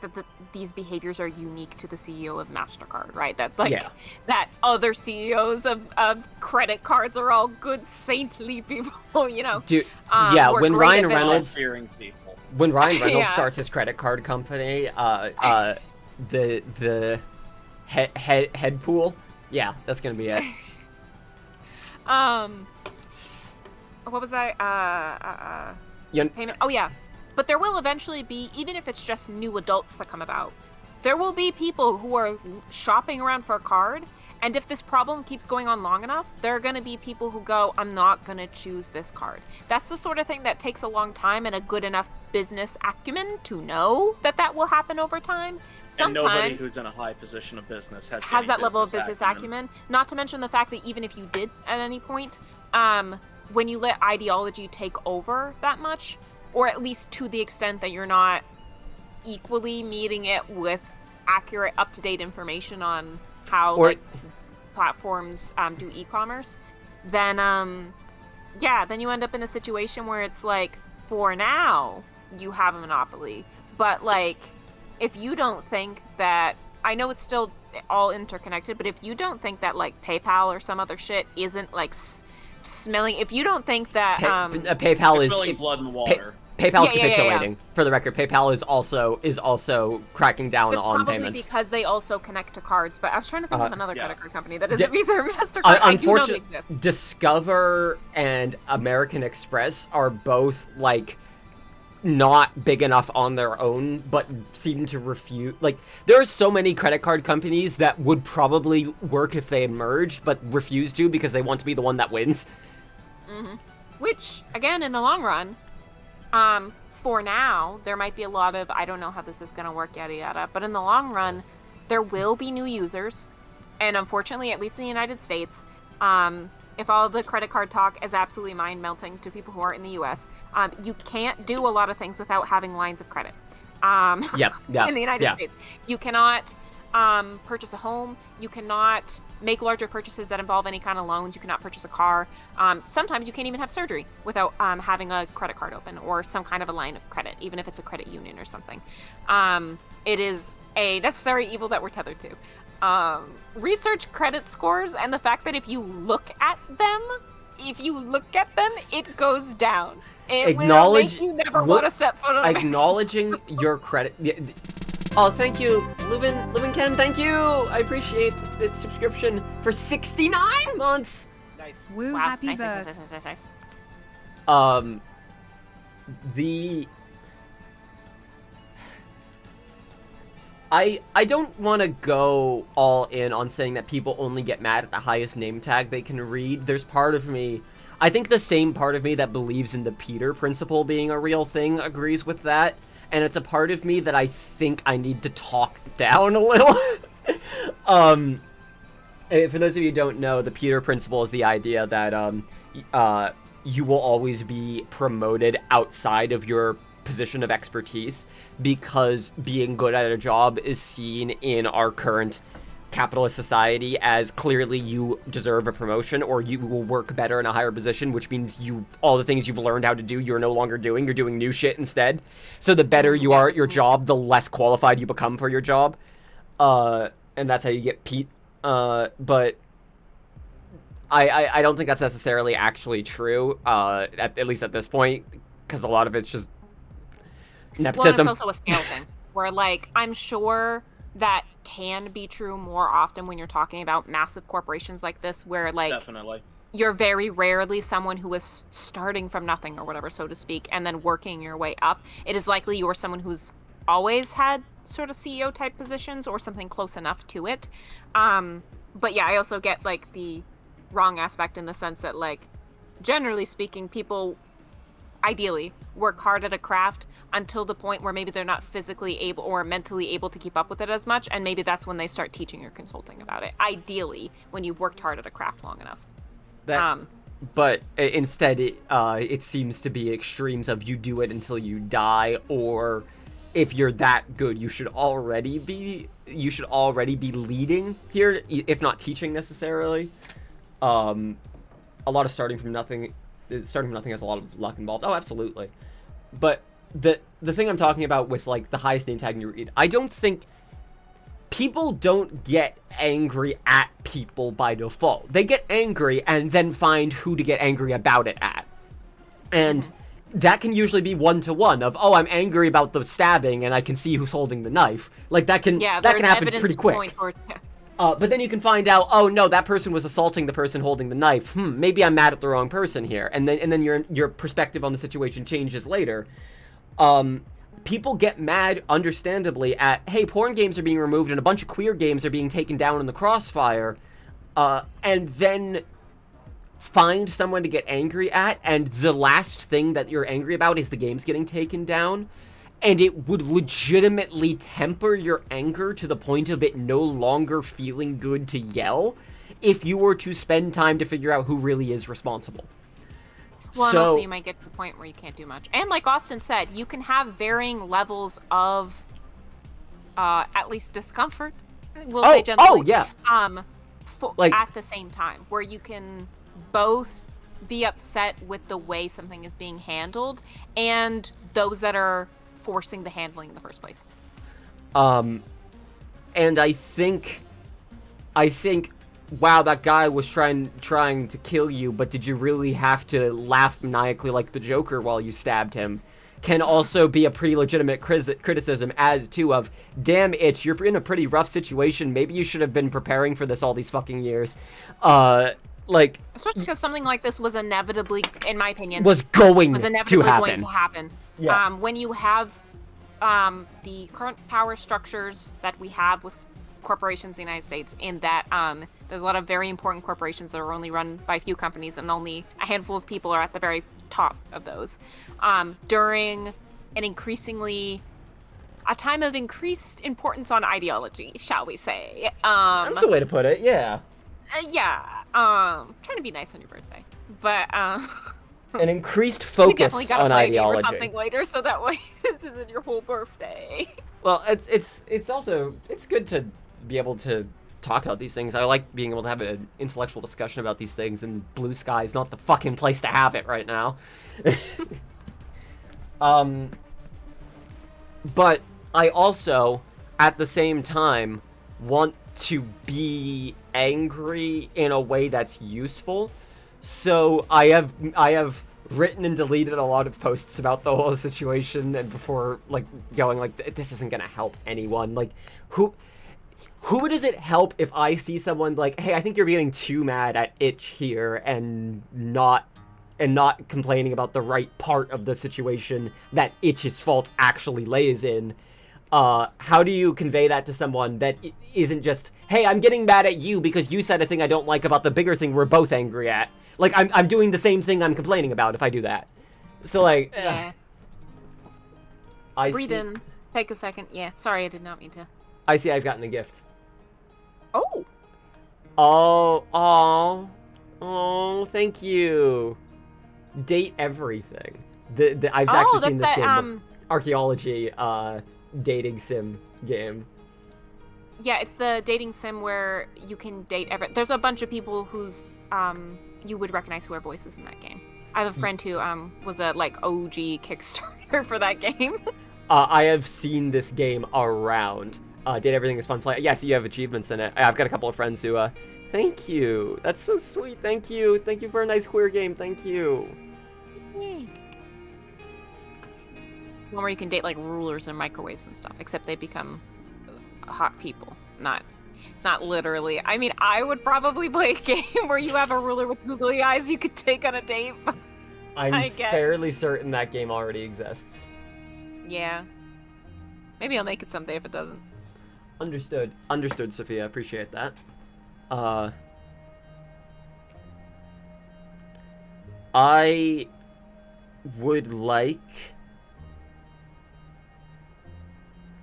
these behaviors are unique to the CEO of MasterCard, right? That, like, that other CEOs of credit cards are all good, saintly people, you know? Dude, when Ryan Reynolds... fearing people. When Ryan Reynolds starts his credit card company, the head pool, yeah, that's gonna be it. What was I? Yeah. Payment. Oh yeah, but there will eventually be, even if it's just new adults that come about, there will be people who are shopping around for a card. And if this problem keeps going on long enough, there are going to be people who go, I'm not going to choose this card. That's the sort of thing that takes a long time and a good enough business acumen to know that that will happen over time. Sometimes, and nobody who's in a high position of business has that level of business acumen. Not to mention the fact that even if you did at any point, when you let ideology take over that much, or at least to the extent that you're not equally meeting it with accurate, up-to-date information on how platforms do e-commerce, then then you end up in a situation where it's like, for now you have a monopoly, but like, if you don't think that, I know it's still all interconnected, but if you don't think that like PayPal or some other shit isn't like smelling, if you don't think that PayPal is smelling blood in the water. PayPal's capitulating. For the record, PayPal is also cracking down on probably payments. Because they also connect to cards. But I was trying to think of another credit card company that isn't Visa or MasterCard. Unfortunately, Discover and American Express are both like not big enough on their own, but seem to refuse. Like, there are so many credit card companies that would probably work if they merged, but refuse to because they want to be the one that wins. Mm-hmm. Which, again, in the long run, for now, there might be a lot of, I don't know how this is going to work, yada yada, but in the long run, there will be new users, and unfortunately, at least in the United States, if all the credit card talk is absolutely mind-melting to people who aren't in the US, you can't do a lot of things without having lines of credit. In the United States. You cannot purchase a home, you cannot make larger purchases that involve any kind of loans, you cannot purchase a car. Sometimes you can't even have surgery without having a credit card open or some kind of a line of credit, even if it's a credit union or something. It is a necessary evil that we're tethered to. Research credit scores and the fact that if you look at them, it goes down. It will make you never want to set foot on acknowledging your credit. Oh, thank you, Lubin Ken, thank you. I appreciate the subscription for 69 months. Nice. Woo, Wow, happy nice. I don't want to go all in on saying that people only get mad at the highest name tag they can read. There's part of me, I think the same part of me that believes in the Peter principle being a real thing agrees with that. And it's a part of me that I think I need to talk down a little. For those of you who don't know, the Peter principle is the idea that you will always be promoted outside of your position of expertise because being good at a job is seen in our current capitalist society as clearly you deserve a promotion or you will work better in a higher position, which means all the things you've learned how to do, you're no longer doing. You're doing new shit instead. So the better you are at your job, the less qualified you become for your job. And that's how you get Pete. But I don't think that's necessarily actually true, at least at this point, because a lot of it's just nepotism. Well, it's also a scale thing, where, like, I'm sure that can be true more often when you're talking about massive corporations like this, where, like, Definitely. You're very rarely someone who is starting from nothing or whatever, so to speak, and then working your way up. It is likely you're someone who's always had sort of CEO type positions or something close enough to it. But yeah, I also get, like, the wrong aspect in the sense that, like, generally speaking, people, ideally work hard at a craft until the point where maybe they're not physically able or mentally able to keep up with it as much, and maybe that's when they start teaching or consulting about it. Ideally, when you've worked hard at a craft long enough. But instead, it seems to be extremes of you do it until you die, or if you're that good, you should already be leading here, if not teaching necessarily. A lot of starting from nothing has a lot of luck involved. Oh, absolutely. But the thing I'm talking about with like the highest name tag in your read, I don't think people don't get angry at people by default. They get angry and then find who to get angry about it at. And that can usually be one-to-one of, oh, I'm angry about the stabbing and I can see who's holding the knife. Like that can happen pretty quick. But then you can find out, oh no, that person was assaulting the person holding the knife. Maybe I'm mad at the wrong person here. And then your perspective on the situation changes later. People get mad, understandably, at, hey, porn games are being removed and a bunch of queer games are being taken down in the crossfire, and then find someone to get angry at, and the last thing that you're angry about is the games getting taken down, and it would legitimately temper your anger to the point of it no longer feeling good to yell if you were to spend time to figure out who really is responsible. Well, and also you might get to the point where you can't do much. And like Austin said, you can have varying levels of, at least discomfort, we'll say gently. Oh, yeah. At the same time, where you can both be upset with the way something is being handled and those that are forcing the handling in the first place. And I think, wow, that guy was trying to kill you, but did you really have to laugh maniacally like the Joker while you stabbed him? Can also be a pretty legitimate criticism as to of, damn Itch, you're in a pretty rough situation. Maybe you should have been preparing for this all these fucking years. Especially because something like this was inevitably, in my opinion, was going to happen. Yeah. When you have the current power structures that we have with corporations in the United States, in that there's a lot of very important corporations that are only run by a few companies and only a handful of people are at the very top of those. During a time of increased importance on ideology, shall we say. That's a way to put it, yeah. Trying to be nice on your birthday. But, an increased focus on ideology. Or something later, so that way this isn't your whole birthday. Well, it's also good to be able to talk about these things. I like being able to have an intellectual discussion about these things, and Blue Sky is not the fucking place to have it right now. But I also, at the same time, want to be angry in a way that's useful. So I have written and deleted a lot of posts about the whole situation, and before going this isn't gonna help anyone. Like who does it help if I see someone like, hey, I think you're getting too mad at Itch here and not complaining about the right part of the situation that Itch's fault actually lays in. How do you convey that to someone that isn't just, hey, I'm getting mad at you because you said a thing I don't like about the bigger thing we're both angry at. Like, I'm doing the same thing I'm complaining about if I do that. So, like, yeah. Breathe in. Take a second. Yeah, sorry, I did not mean to. I see I've gotten a gift. Oh, thank you. Date everything. I've actually seen this game. Archaeology, dating sim game. Yeah, it's the dating sim where you can date there's a bunch of people whose you would recognize who are voices in that game. I have a friend who was a OG Kickstarter for that game. I have seen this game around. Date everything is fun play. Yes, you have achievements in it. I've got a couple of friends who thank you. That's so sweet. Thank you. Thank you for a nice queer game. Thank you. Yay. One where you can date rulers and microwaves and stuff, except they become hot people. It's not literally. I mean, I would probably play a game where you have a ruler with googly eyes you could take on a date. I'm fairly certain that game already exists. Yeah. Maybe I'll make it someday if it doesn't. Understood, Sophia. Appreciate that. would like...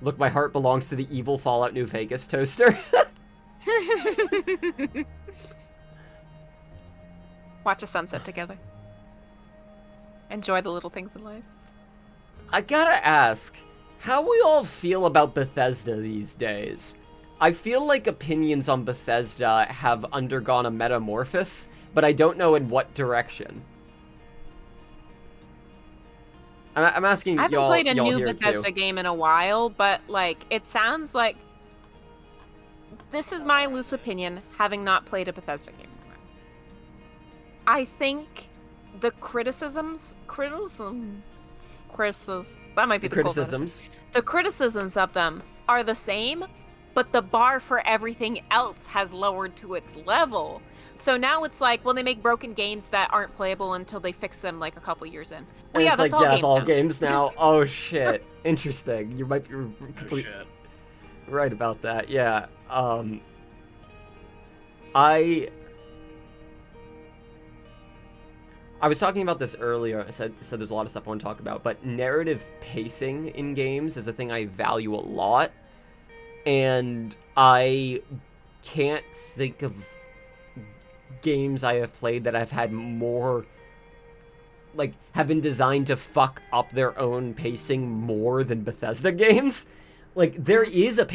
Look, my heart belongs to the evil Fallout New Vegas toaster. Watch a sunset together. Enjoy the little things in life. I gotta ask, how we all feel about Bethesda these days? I feel like opinions on Bethesda have undergone a metamorphosis, but I don't know in what direction. I'm asking I haven't y'all, played a y'all new here Bethesda too. game in a while, but like it sounds like this is my loose opinion, having not played a Bethesda game. I think the criticisms, that might be The the cold criticisms. medicine. The criticisms of them are the same, but the bar for everything else has lowered to its level. So now it's like, well, they make broken games that aren't playable until they fix them like a couple years in. Well, And yeah, it's that's like, all yeah, games it's all now. games now. Oh shit. Interesting. You might be Oh, completely shit. right about that. Yeah. I was talking about this earlier. I said there's a lot of stuff I want to talk about, but narrative pacing in games is a thing I value a lot, and I can't think of games I have played that I've had more, like, have been designed to fuck up their own pacing more than Bethesda games. Like, there is a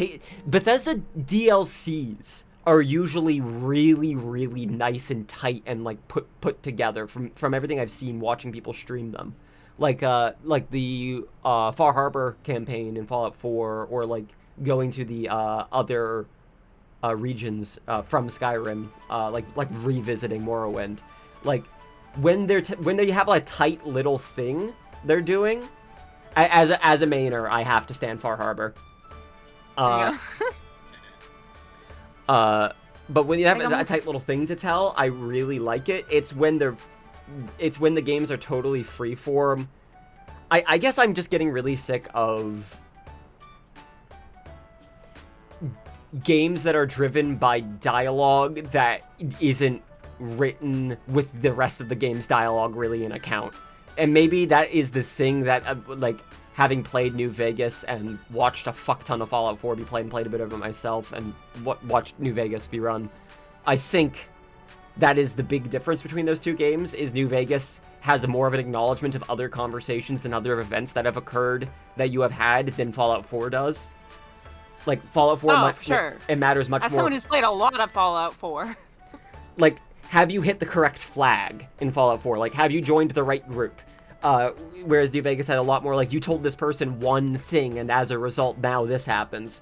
Bethesda DLCs are usually really, really nice and tight and like put together from everything I've seen watching people stream them. Like the Far Harbor campaign in Fallout 4, or like going to the other regions from Skyrim, like revisiting Morrowind. Like when they have a tight little thing they're doing, as a mainer, I have to stand Far Harbor. But when you have a tight little thing to tell, I really like it. It's when the games are totally freeform. I guess I'm just getting really sick of games that are driven by dialogue that isn't written with the rest of the game's dialogue really in account. And maybe that is the thing that, like, having played New Vegas and watched a fuck ton of Fallout 4 be played and played a bit of it myself and watched New Vegas be run, I think that is the big difference between those two games, is New Vegas has more of an acknowledgement of other conversations and other events that have occurred that you have had than Fallout 4 does. Like, Fallout 4, for sure. It matters much As more. someone who's played a lot of Fallout 4. Like, have you hit the correct flag in Fallout 4? Like, have you joined the right group? Whereas New Vegas had a lot more, like, you told this person one thing, and as a result, now this happens.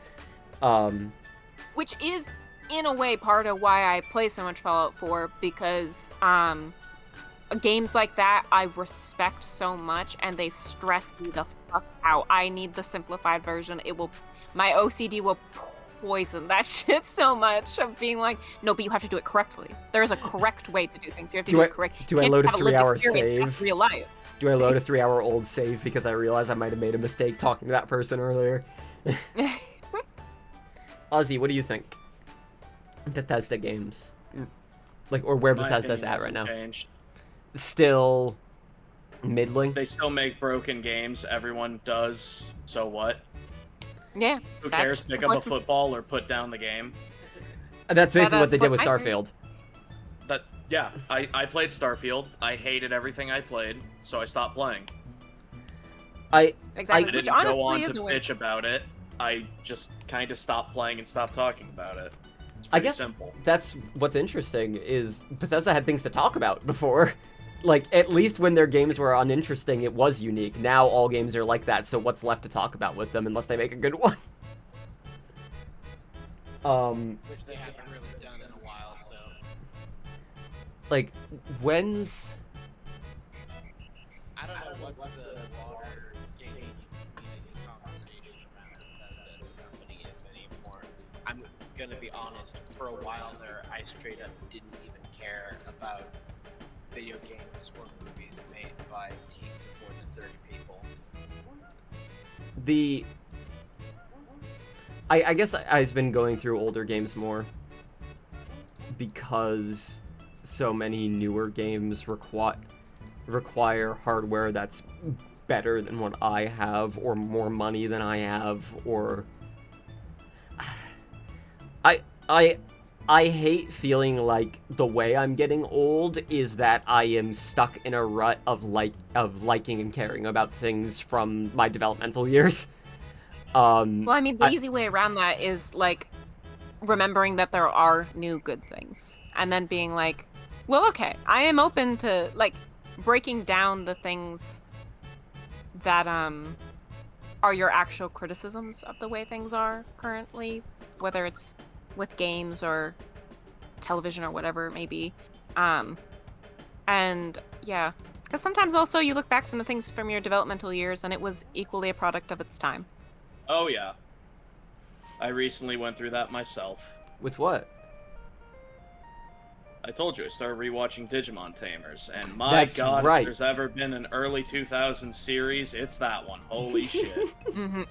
Which is, in a way, part of why I play so much Fallout 4, because games like that I respect so much, and they stress me the fuck out. I need the simplified version. My OCD will poison that shit so much of being like, no, but you have to do it correctly. There is a correct way to do things. You have to do it correct. Do I You load a can't have lived 3-hour experience. That's save? real life. Do I load a 3-hour-old save because I realize I might have made a mistake talking to that person earlier? Ozzy, what do you think? Bethesda games. Like, or where My Bethesda's opinion at right now. hasn't changed. Still middling? They still make broken games. Everyone does. So what? Yeah. Who that's cares? the Pick up a point. football or put down the game. That's basically what is they did with what I agree. Starfield. Yeah, I played Starfield. I hated everything I played, so I stopped playing. I Exactly. I Which didn't honestly go on is to a win. bitch about it. I just kind of stopped playing and stopped talking about it. It's I pretty guess simple. that's what's interesting, is Bethesda had things to talk about before. Like, at least when their games were uninteresting, it was unique. Now all games are like that, so what's left to talk about with them unless they make a good one? Which they haven't really done in a while, so. Like, when's... I don't know what the broader gaming community conversation around Bethesda as a company is anymore. I'm gonna be honest, for a while there, I straight up didn't even care about video games or movies made by teams of more than 30 people. I guess I've been going through older games more because so many newer games require... require hardware that's better than what I have, or more money than I have, or I hate feeling like the way I'm getting old is that I am stuck in a rut of liking and caring about things from my developmental years. Well, I mean, the easy way around that is, like, remembering that there are new good things. And then being like, well, okay, I am open to, like, breaking down the things that, are your actual criticisms of the way things are currently, whether it's with games or television or whatever it may be. And, yeah. Because sometimes also you look back from the things from your developmental years and it was equally a product of its time. Oh yeah. I recently went through that myself. With what? I told you, I started rewatching Digimon Tamers, and my That's god, right. if there's ever been an early 2000s series, it's that one. Holy shit.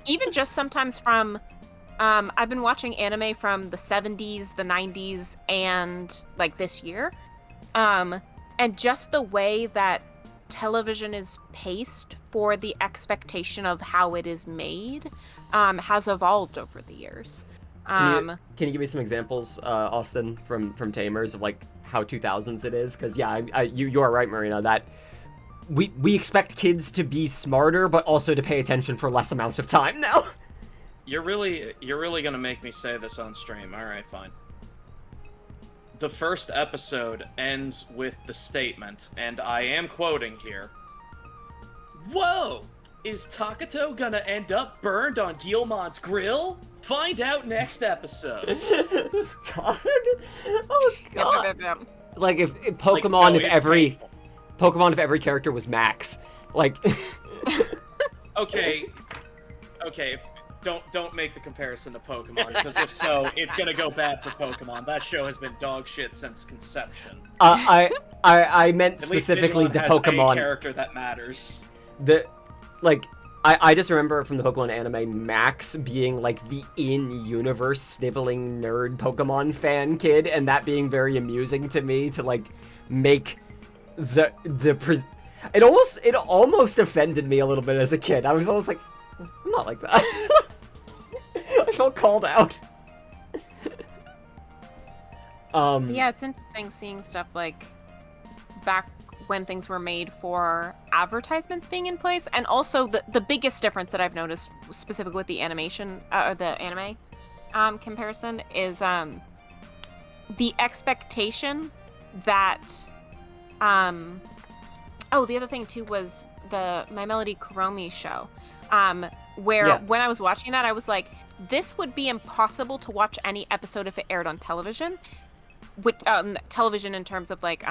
Even just sometimes from, I've been watching anime from the 70s, the 90s, and, like, this year. And just the way that television is paced for the expectation of how it is made has evolved over the years. Can you give me some examples, Austin, from Tamers of like how 2000s it is? Because yeah, you are right, Marina, that we expect kids to be smarter, but also to pay attention for less amount of time now. You're really gonna make me say this on stream. All right, fine. The first episode ends with the statement, and I am quoting here. Whoa! Is Takato gonna end up burned on Guilmon's grill? Find out next episode. God. Oh god. Yep. Like if Like, Pokemon, no, if it's every painful. Pokemon, if every character was Max, like. Okay, don't make the comparison to Pokemon, because if so, it's gonna go bad for Pokemon. That show has been dog shit since conception. I meant At least specifically Digimon the has a Pokemon. character that matters. I just remember from the Pokemon anime, Max being like the in-universe sniveling nerd Pokemon fan kid, and that being very amusing to me to like make it almost offended me a little bit as a kid. I was almost like, I'm not like that. I felt called out. Yeah, it's interesting seeing stuff like back when things were made for advertisements being in place, and also the biggest difference that I've noticed specifically with the animation or the anime comparison is the expectation that the other thing too was the My Melody Kuromi show, where when I was watching that I was like, this would be impossible to watch any episode if it aired on television, with television in terms of like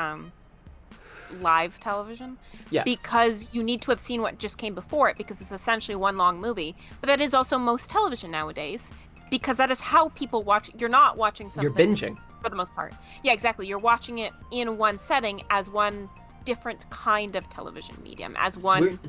live television, because you need to have seen what just came before it, because it's essentially one long movie. But that is also most television nowadays, because that is how people watch. You're not watching something, You're binging for the most part. Yeah, exactly. You're watching it in one setting as one different kind of television medium, as one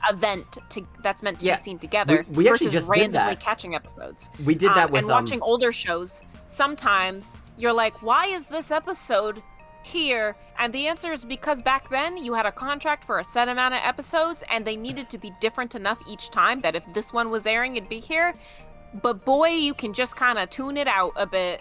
event that's meant to be seen together, we actually versus just did randomly that. catching episodes. We did that with and watching older shows. Sometimes you're like, why is this episode here? And the answer is because back then you had a contract for a set amount of episodes, and they needed to be different enough each time that if this one was airing, it'd be here. But boy, you can just kind of tune it out a bit,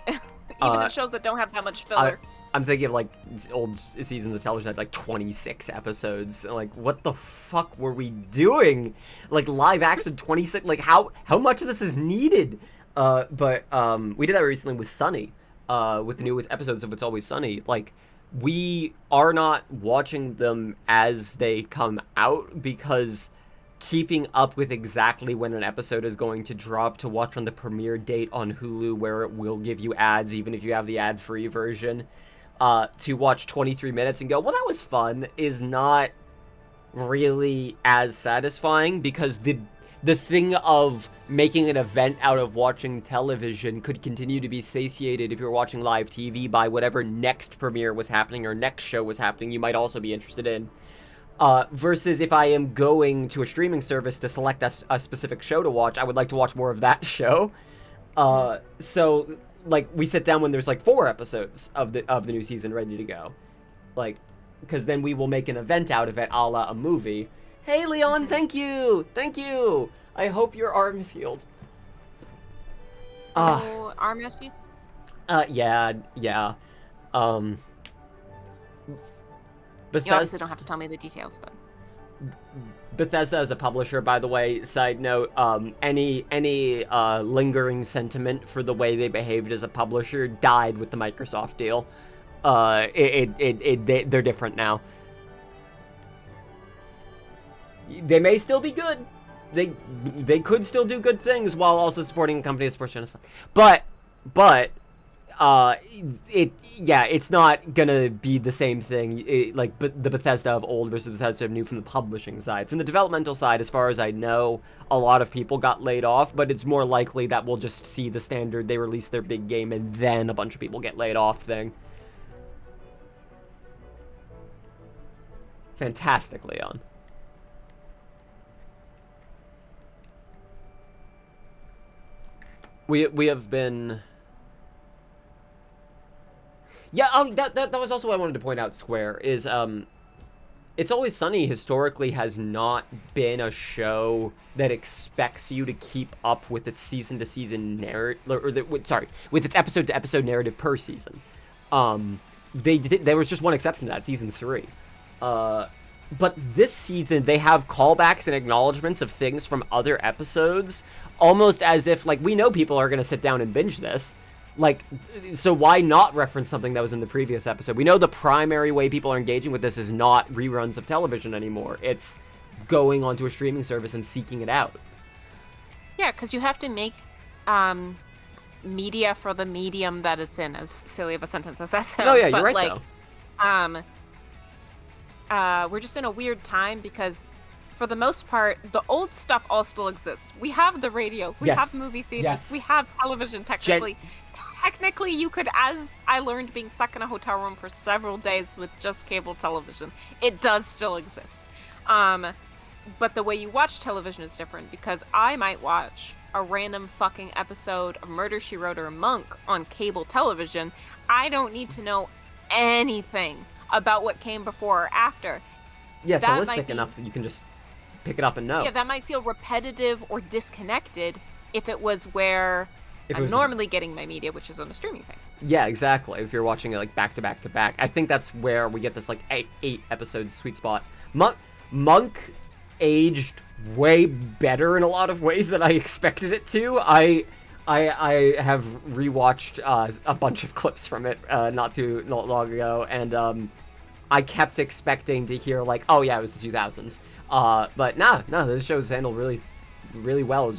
even in shows that don't have that much filler. I'm thinking of like old seasons of television had like 26 episodes. Like, what the fuck were we doing? Like live action 26. Like how much of this is needed? But we did that recently with Sunny, with the newest episodes of It's Always Sunny. Like, we are not watching them as they come out, because keeping up with exactly when an episode is going to drop to watch on the premiere date on Hulu, where it will give you ads even if you have the ad-free version, to watch 23 minutes and go, well, that was fun, is not really as satisfying, because the thing of making an event out of watching television could continue to be satiated if you're watching live TV by whatever next premiere was happening or next show was happening you might also be interested in. Versus if I am going to a streaming service to select a specific show to watch, I would like to watch more of that show. So, like, we sit down when there's like 4 episodes of the new season ready to go. Like, because then we will make an event out of it, a la a movie. Hey, Leon, thank you! Thank you! I hope your arm is healed. Oh, arm issues? Yeah. You Bethesda, obviously don't have to tell me the details, but... Bethesda as a publisher, by the way, side note, any lingering sentiment for the way they behaved as a publisher died with the Microsoft deal. They're different now. They may still be good. They could still do good things while also supporting a company that supports genocide. But it's not gonna be the same thing. But the Bethesda of old versus Bethesda of new from the publishing side. From the developmental side, as far as I know, a lot of people got laid off, but it's more likely that we'll just see the standard they release their big game and then a bunch of people get laid off thing. Fantastic, Leon. We have been... Yeah, that was also what I wanted to point out, Square, is, It's Always Sunny historically has not been a show that expects you to keep up with its season-to-season narrative, with its episode-to-episode narrative per season. There was just one exception to that, season 3. But this season, they have callbacks and acknowledgments of things from other episodes, almost as if, like, we know people are going to sit down and binge this. Like, so why not reference something that was in the previous episode? We know the primary way people are engaging with this is not reruns of television anymore. It's going onto a streaming service and seeking it out. Yeah, because you have to make media for the medium that it's in, as silly of a sentence as that sounds. Oh, yeah, but you're right, though. We're just in a weird time because, for the most part, the old stuff all still exists. We have the radio, we have movie theaters, we have television, technically. Technically, you could, as I learned being stuck in a hotel room for several days with just cable television, it does still exist. But the way you watch television is different, because I might watch a random fucking episode of Murder, She Wrote or Monk on cable television. I don't need to know anything about what came before or after. Yeah, it's holistic enough that you can just pick it up and know. Yeah, that might feel repetitive or disconnected if it was where I'm normally getting my media, which is on a streaming thing. Yeah, exactly. If you're watching it like back to back to back, I think that's where we get this like eight episodes sweet spot. Monk aged way better in a lot of ways than I expected it to. I have rewatched a bunch of clips from it not long ago, and I kept expecting to hear like, oh yeah, it was the 2000s. But no, this show's handled really, really well.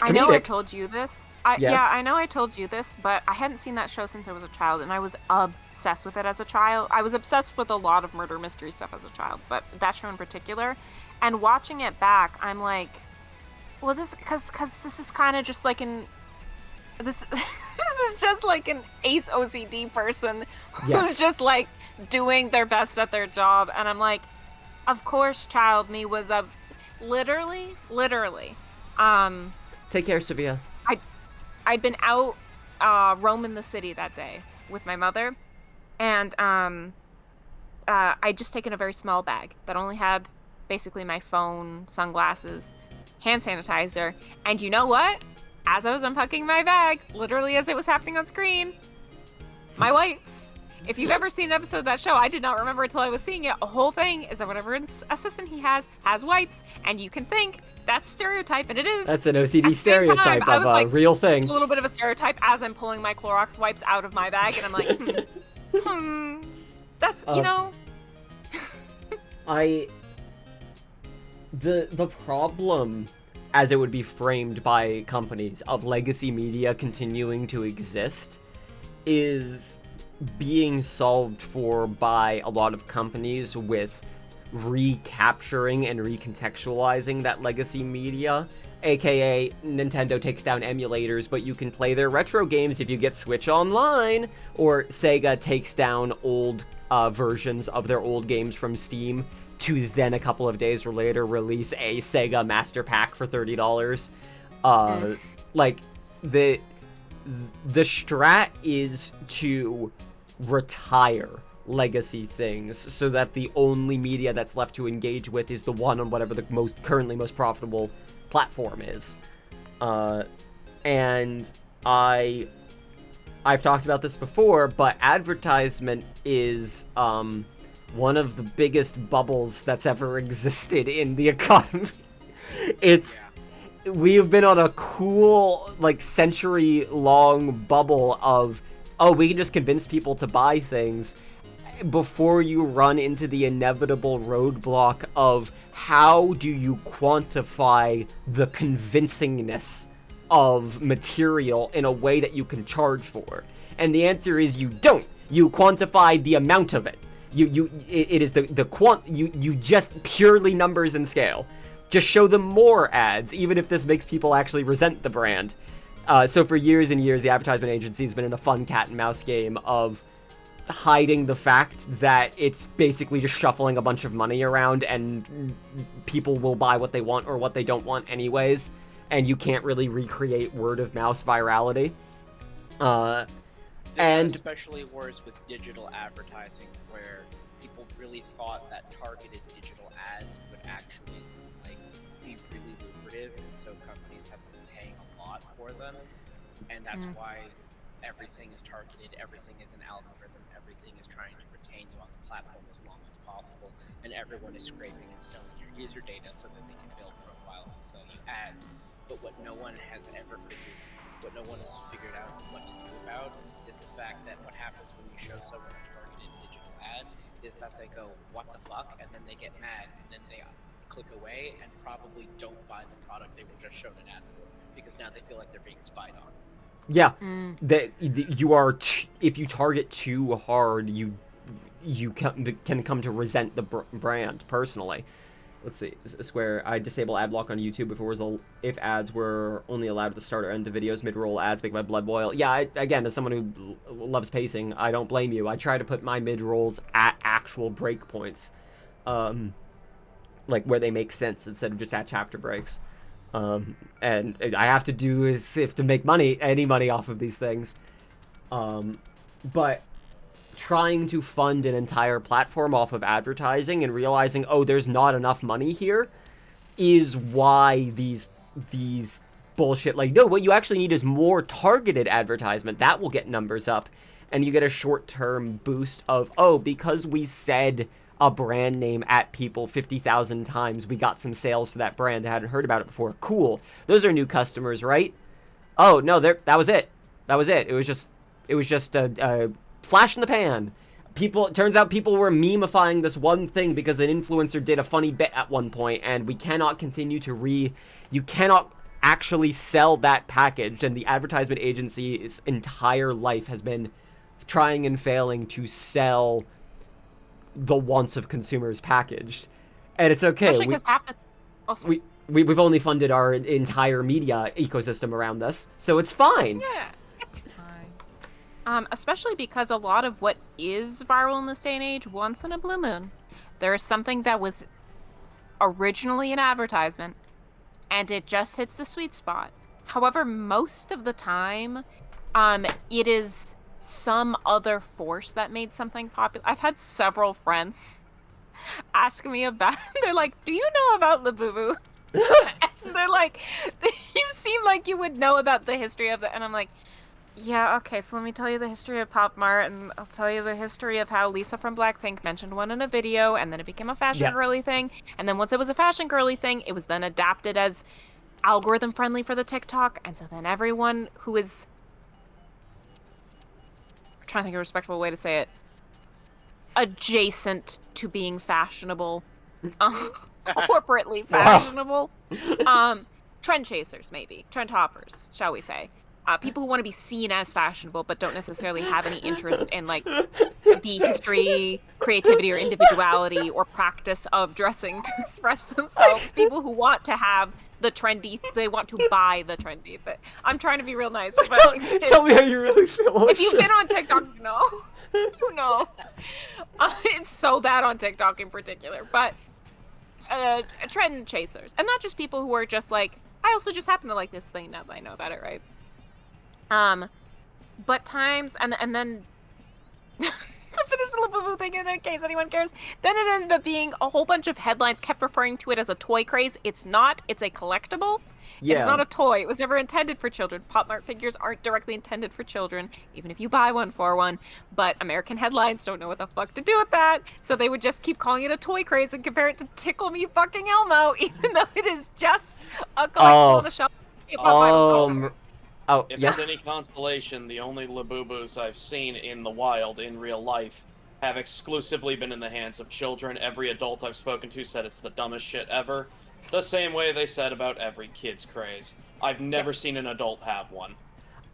I know I told you this. Yeah, I know I told you this, but I hadn't seen that show since I was a child, and I was obsessed with it as a child. I was obsessed with a lot of murder mystery stuff as a child, but that show in particular. And watching it back, I'm like, well, this because this is kind of just like this is just like an ace OCD person who's just like doing their best at their job, and I'm like, of course, child me was literally. Take care, Sevilla. I'd been out roaming the city that day with my mother, and I'd just taken a very small bag that only had basically my phone, sunglasses, hand sanitizer, and you know what? As I was unpacking my bag, literally as it was happening on screen, my wipes. If you've ever seen an episode of that show, I did not remember until I was seeing it. The whole thing is that whatever assistant he has wipes, and you can think that's stereotype, and it is. That's an OCD stereotype of a real thing. A little bit of a stereotype as I'm pulling my Clorox wipes out of my bag, and I'm like, that's, you know. The problem, as it would be framed by companies, of legacy media continuing to exist is being solved for by a lot of companies with recapturing and recontextualizing that legacy media, aka Nintendo takes down emulators, but you can play their retro games if you get Switch Online, or Sega takes down old versions of their old games from Steam to then a couple of days later release a Sega Master Pack for $30. Like, the strat is to retire legacy things, so that the only media that's left to engage with is the one on whatever the currently most profitable platform is. And I've talked about this before, but advertisement is one of the biggest bubbles that's ever existed in the economy. We've been on a cool, like, century-long bubble of, oh, we can just convince people to buy things, before you run into the inevitable roadblock of how do you quantify the convincingness of material in a way that you can charge for. And the answer is you don't. You quantify the amount of it. It is you just purely numbers and scale. Just show them more ads, even if this makes people actually resent the brand. So for years and years, the advertisement agency has been in a fun cat and mouse game of hiding the fact that it's basically just shuffling a bunch of money around and people will buy what they want or what they don't want anyways, and you can't really recreate word of mouth virality. And especially worse with digital advertising, where people really thought that targeted digital ads would actually be really lucrative, and so companies have been paying a lot for them, and that's why everything is targeted, everything is an algorithm, everything is trying to retain you on the platform as long as possible, and everyone is scraping and selling your user data so that they can build profiles and sell you ads. But what no one has figured out what to do about is the fact that what happens when you show someone a targeted digital ad is that they go, what the fuck, and then they get mad, and then they click away and probably don't buy the product they were just shown an ad for, because now they feel like they're being spied on. yeah, you are. If you target too hard, you can come to resent the brand personally. Let's see. Square. I disable ad block on YouTube if ads were only allowed at the start or end of videos. Mid-roll ads make my blood boil. Yeah, again, as someone who loves pacing, I don't blame you. I try to put my mid-rolls at actual breakpoints, like where they make sense instead of just at chapter breaks. And I have to do is if to make any money off of these things. But trying to fund an entire platform off of advertising and realizing, oh, there's not enough money here, is why these bullshit, like, no, what you actually need is more targeted advertisement. That will get numbers up, and you get a short-term boost of, oh, because we said a brand name at people 50,000 times, we got some sales to that brand that hadn't heard about it before. Cool. Those are new customers, right? Oh, no, that was it. That was it. It was just a flash in the pan. It turns out people were memifying this one thing because an influencer did a funny bit at one point, and we cannot continue to you cannot actually sell that package, and the advertisement agency's entire life has been trying and failing to sell the wants of consumers packaged. And it's okay. Especially because half the... We've only funded our entire media ecosystem around this, so it's fine. Yeah, it's fine. Especially because a lot of what is viral in this day and age, once in a blue moon, there is something that was originally an advertisement, and it just hits the sweet spot. However, most of the time, it is some other force that made something popular. I've had several friends ask me about, they're like, do you know about Labubu? And they're like, you seem like you would know about the history of it. And I'm like, yeah, okay, so let me tell you the history of Pop Mart, and I'll tell you the history of how Lisa from Blackpink mentioned one in a video, and then it became a fashion girly thing. And then once it was a fashion girly thing, it was then adapted as algorithm friendly for the TikTok. And so then everyone who is, I'm trying to think of a respectful way to say it, adjacent to being fashionable, corporately fashionable, trend chasers, maybe trend hoppers, shall we say, people who want to be seen as fashionable but don't necessarily have any interest in like the history, creativity, or individuality or practice of dressing to express themselves. People who want to have the trendy, they want to buy the trendy. But I'm trying to be real nice. But tell me how you really feel. If you've been on TikTok, you know. You know. It's so bad on TikTok in particular. But trend chasers. And not just people who are just like, I also just happen to like this thing now that I know about it, right? But times, and then to finish the Labubu thing in case anyone cares. Then it ended up being a whole bunch of headlines kept referring to it as a toy craze. It's not. It's a collectible. Yeah. It's not a toy. It was never intended for children. Pop Mart figures aren't directly intended for children, even if you buy one for one. But American headlines don't know what the fuck to do with that, so they would just keep calling it a toy craze and compare it to Tickle Me Fucking Elmo, even though it is just a collectible on the shelf. Oh, If yes. it's any consolation, the only Labubus I've seen in the wild, in real life, have exclusively been in the hands of children. Every adult I've spoken to said it's the dumbest shit ever. The same way they said about every kid's craze. I've never seen an adult have one.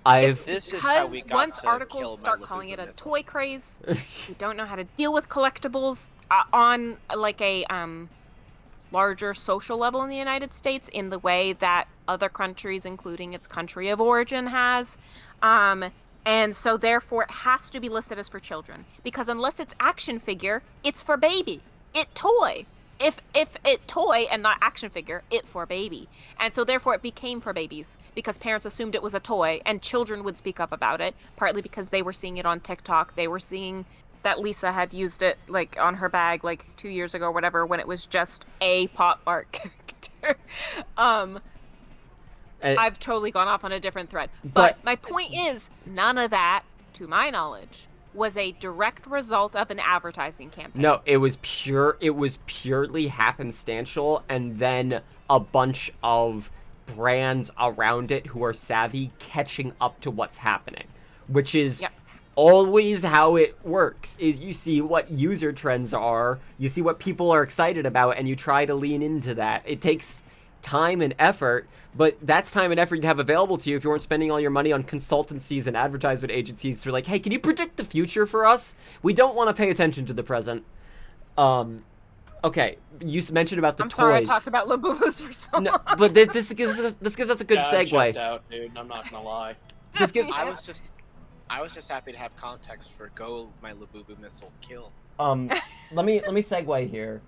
This is how we Because got once to kill articles my start Labubu calling it a missile. toy craze, we don't know how to deal with collectibles on like a larger social level in the United States in the way that other countries, including its country of origin, has. And so therefore it has to be listed as for children. Because unless it's action figure, it's for baby. It toy. If it toy and not action figure, it for baby. And so therefore it became for babies because parents assumed it was a toy and children would speak up about it, partly because they were seeing it on TikTok. They were seeing that Lisa had used it like on her bag like 2 years ago or whatever when it was just a Pop Mart character. I've totally gone off on a different thread. But my point is, none of that, to my knowledge, was a direct result of an advertising campaign. No, it was purely happenstantial, and then a bunch of brands around it who are savvy catching up to what's happening, which is always how it works. Is you see what user trends are, you see what people are excited about, and you try to lean into that. It takes time and effort, but that's time and effort you'd have available to you if you weren't spending all your money on consultancies and advertisement agencies who are like, hey, can you predict the future for us? We don't want to pay attention to the present. Okay, you mentioned about the I'm toys. sorry I talked about Labubus for so No, long. but this gives us a good I segue. checked out, dude. I'm not gonna lie. This gives, I was just happy to have context for Go My Labubu Missile Kill. let me segue here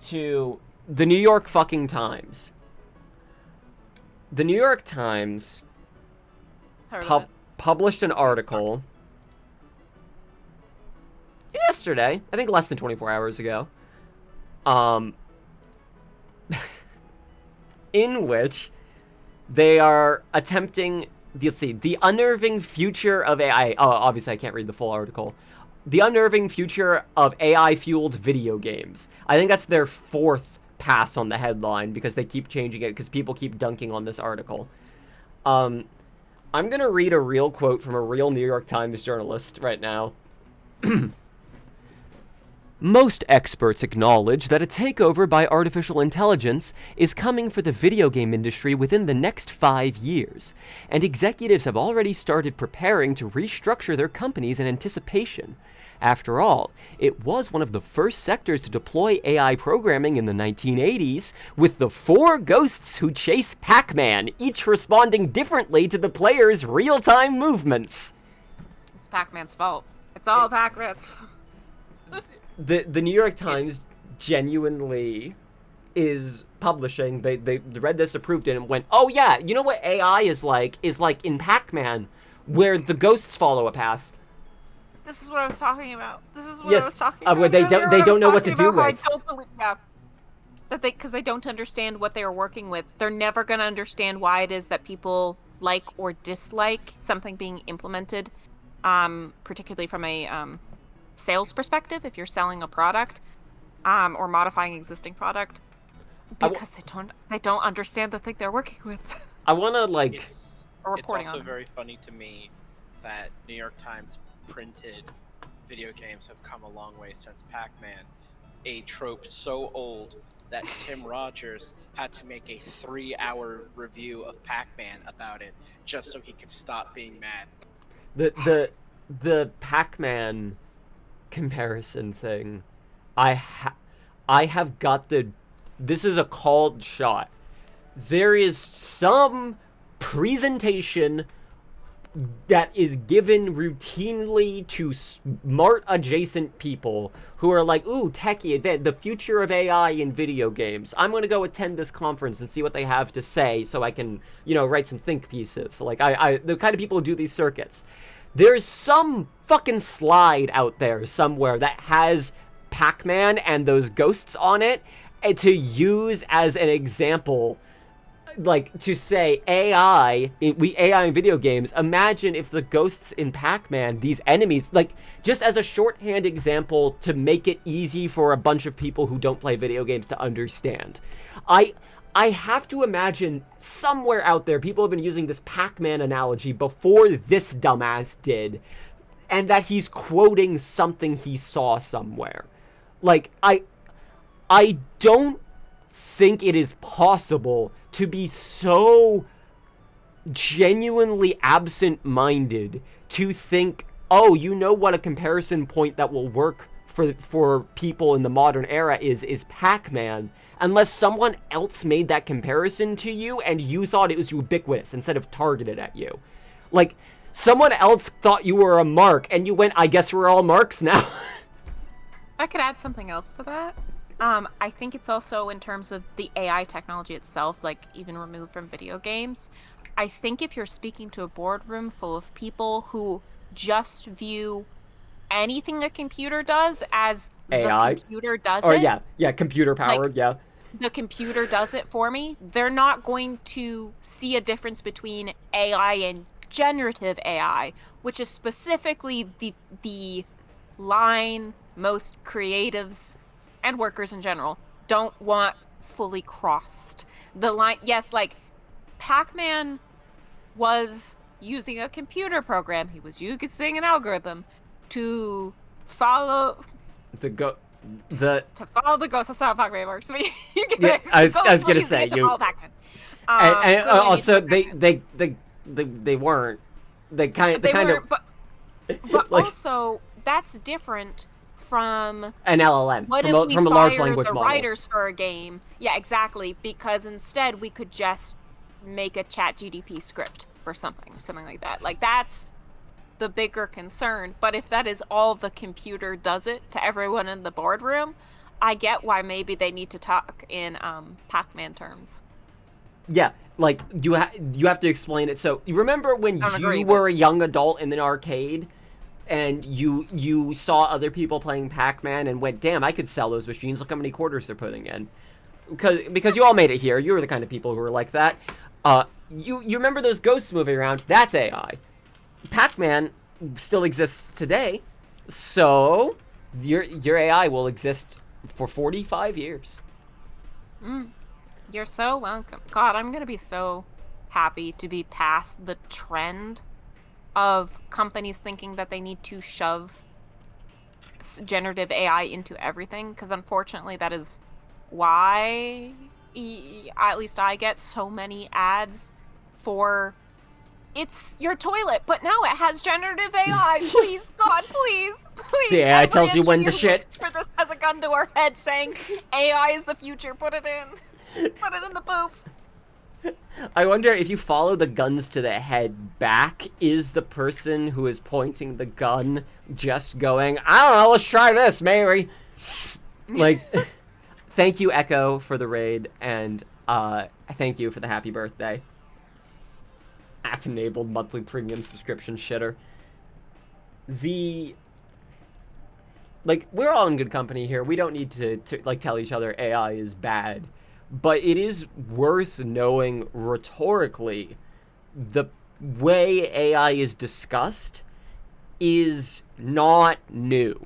to the New York fucking Times. The New York Times Heard of it. published an article yesterday, I think less than 24 hours ago, in which they are attempting, let's see, the unnerving future of AI. Oh, obviously I can't read the full article. The unnerving future of AI-fueled video games. I think that's their fourth pass on the headline because they keep changing it because people keep dunking on this article. I'm going to read a real quote from a real New York Times journalist right now. Most experts acknowledge that a takeover by artificial intelligence is coming for the video game industry within the next 5 years, and executives have already started preparing to restructure their companies in anticipation. After all, it was one of the first sectors to deploy AI programming in the 1980s, with the 4 ghosts who chase Pac-Man, each responding differently to the player's real-time movements. It's Pac-Man's fault. It's all Pac-Man's fault. The New York Times genuinely is publishing, they read this, approved it, and went, oh yeah, you know what AI is like in Pac-Man, where the ghosts follow a path. This is what I was talking about. This is what Yes, I was talking where about. they earlier don't when I was know what to talking do about how with. I don't believe, that because they don't understand what they are working with. They're never going to understand why it is that people like or dislike something being implemented, particularly from a sales perspective. If you're selling a product, or modifying existing product, because they don't understand the thing they're working with. I want to It's or reporting also on. very funny to me that New York Times printed video games have come a long way since Pac-Man, a trope so old that Tim Rogers had to make a 3-hour review of Pac-Man about it just so he could stop being mad. the Pac-Man comparison thing. I have got this is a called shot. There is some presentation that is given routinely to smart adjacent people who are like, ooh, techie event, the future of AI in video games. I'm going to go attend this conference and see what they have to say so I can, write some think pieces. Like, I the kind of people who do these circuits. there's some fucking slide out there somewhere that has Pac-Man and those ghosts on it, and to use as an example, like, to say AI in video games, imagine if the ghosts in Pac-Man, these enemies, like, just as a shorthand example to make it easy for a bunch of people who don't play video games to understand. I have to imagine somewhere out there people have been using this Pac-Man analogy before this dumbass did, and that he's quoting something he saw somewhere. Like, I don't think it is possible to be so genuinely absent-minded to think, oh, you know what a comparison point that will work for people in the modern era is Pac-Man, unless someone else made that comparison to you and you thought it was ubiquitous instead of targeted at you. Like, someone else thought you were a mark and you went, I guess we're all marks now. I could add something else to that. I think it's also in terms of the AI technology itself, like even removed from video games. I think if you're speaking to a boardroom full of people who just view anything a computer does as AI? the computer does Or it. yeah, computer powered, yeah. The computer does it for me. They're not going to see a difference between AI and generative AI, which is specifically the line most creatives and workers in general don't want fully crossed. The line, yes, like Pac-Man was using a computer program. He was using an algorithm to follow To follow the ghost. That's how Pac-Man works. But you get Yeah, it. I was gonna Using say, it to you- follow Pac-Man. and clearly also Pac-Man. they weren't. They kind of But like also that's different from an LLM what from if a, we from a fire large language the model. writers for a game? Yeah, exactly. Because instead we could just make a ChatGPT script for something like that. Like that's the bigger concern. But if that is all the computer does it to everyone in the boardroom, I get why maybe they need to talk in Pac-Man terms. Yeah, like you have to explain it. So you remember when I don't you agree, were a young adult in an arcade, and you saw other people playing Pac-Man and went, "Damn, I could sell those machines. Look how many quarters they're putting in." Because you all made it here. You were the kind of people who were like that. You remember those ghosts moving around? That's AI. Pac-Man still exists today, so your AI will exist for 45 years. You're so welcome. God, I'm gonna be so happy to be past the trend of companies thinking that they need to shove generative AI into everything, because unfortunately that is why at least I get so many ads for it's your toilet, but no, it has generative AI. Please, God, please. The AI Every tells you when to engineer shit. who works for this has a gun to our head saying AI is the future. Put it in. Put it in the poop. I wonder if you follow the guns to the head back, is the person who is pointing the gun just going, I don't know, let's try this, Mary. Like, thank you, Echo, for the raid, and thank you for the happy birthday. App-enabled monthly premium subscription shitter. Like, we're all in good company here. We don't need to like, tell each other AI is bad. But it is worth knowing rhetorically the way AI is discussed is not new.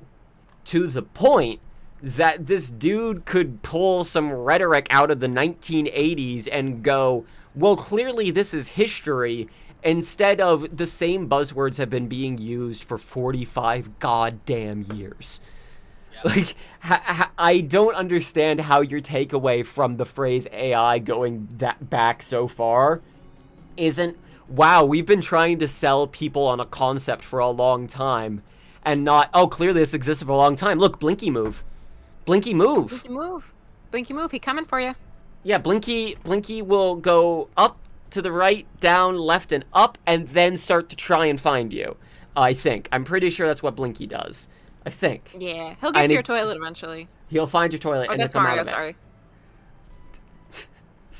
To the point that this dude could pull some rhetoric out of the 1980s and go, well, clearly this is history, instead of the same buzzwords have been being used for 45 goddamn years. Like, I don't understand how your takeaway from the phrase AI going that back so far isn't, wow, we've been trying to sell people on a concept for a long time, and not, oh, clearly this existed for a long time. Look, Blinky move. Blinky move. Blinky move. Blinky move. He coming for you. Yeah, Blinky will go up to the right, down, left, and up, and then start to try and find you. I think. I'm pretty sure that's what Blinky does. I think. Yeah, he'll get to your toilet eventually. He'll find your toilet Oh, and that's then come Mario, out of it. sorry.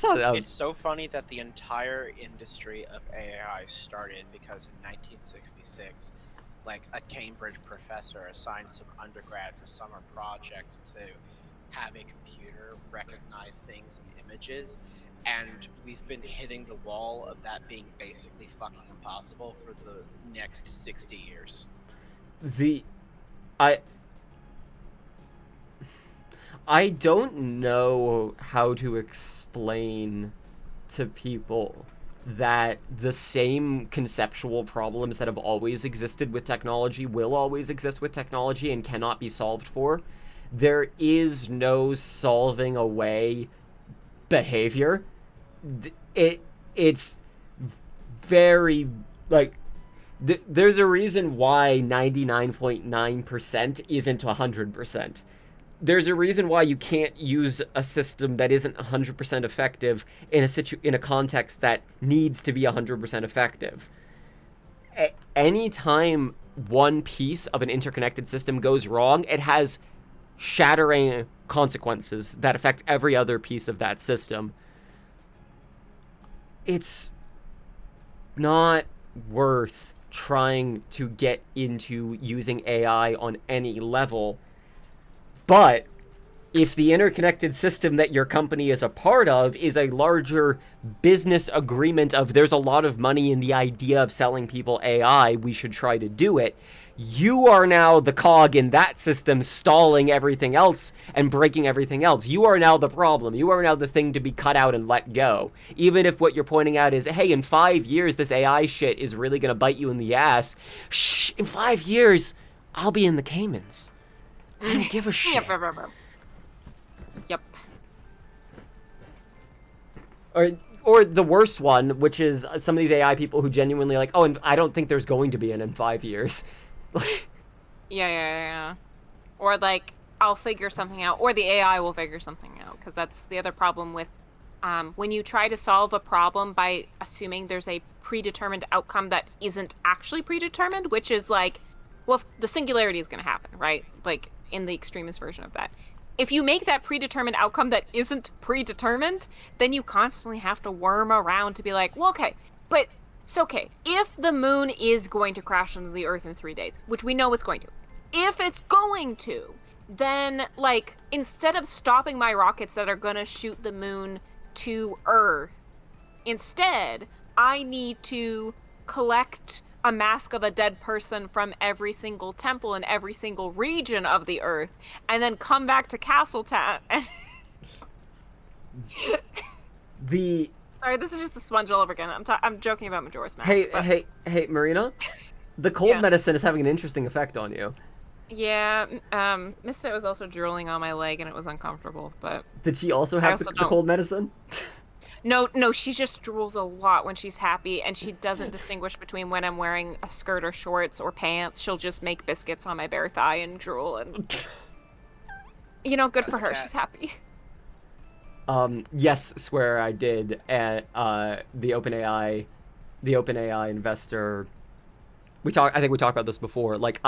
It's so funny that the entire industry of AI started because in 1966, like a Cambridge professor assigned some undergrads a summer project to have a computer recognize things in images, and we've been hitting the wall of that being basically fucking impossible for the next 60 years. I don't know how to explain to people that the same conceptual problems that have always existed with technology will always exist with technology and cannot be solved for. There is no solving away behavior. It's very, like, there's a reason why 99.9% isn't 100%. There's a reason why you can't use a system that isn't 100% effective in a context that needs to be 100% effective. Anytime one piece of an interconnected system goes wrong, it has shattering consequences that affect every other piece of that system. It's not worth trying to get into using AI on any level. But if the interconnected system that your company is a part of is a larger business agreement of there's a lot of money in the idea of selling people AI, we should try to do it, you are now the cog in that system stalling everything else and breaking everything else. You are now the problem. You are now the thing to be cut out and let go. Even if what you're pointing out is, hey, in 5 years, this AI shit is really going to bite you in the ass. Shh, in 5 years, I'll be in the Caymans. I don't give a shit. Yep. Or the worst one, which is some of these AI people who genuinely like, oh, and I don't think there's going to be an in 5 years. Yeah. Or like, I'll figure something out, or the AI will figure something out, because that's the other problem with when you try to solve a problem by assuming there's a predetermined outcome that isn't actually predetermined, which is like, well, the singularity is going to happen, right? Like, in the extremist version of that. If you make that predetermined outcome that isn't predetermined, then you constantly have to worm around to be like, well, okay, but it's okay. If the moon is going to crash into the Earth in 3 days, which we know it's going to, if it's going to, then, like, instead of stopping my rockets that are going to shoot the moon to Earth, instead, I need to collect a mask of a dead person from every single temple in every single region of the Earth, and then come back to Castletown. Sorry, this is just the sponge all over again. I'm joking about Majora's Mask. Hey, Marina. The cold medicine is having an interesting effect on you. Yeah, Misfit was also drooling on my leg, and it was uncomfortable. But did she also have the cold medicine? No, she just drools a lot when she's happy, and she doesn't distinguish between when I'm wearing a skirt or shorts or pants. She'll just make biscuits on my bare thigh and drool, and good for her. She's happy. Yes, swear I did. At the OpenAI investor. I think we talked about this before. Like,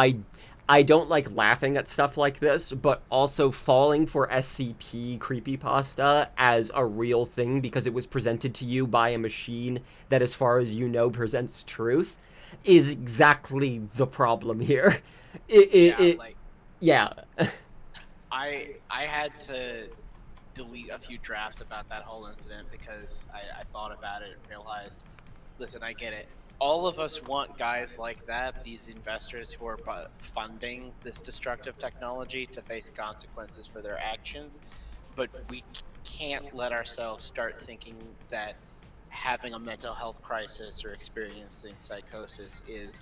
I don't like laughing at stuff like this, but also falling for SCP creepypasta as a real thing because it was presented to you by a machine that, as far as you know, presents truth, is exactly the problem here. Yeah. I had to delete a few drafts about that whole incident because I thought about it and realized, listen, I get it. All of us want guys like that, these investors who are funding this destructive technology, to face consequences for their actions, but we can't let ourselves start thinking that having a mental health crisis or experiencing psychosis is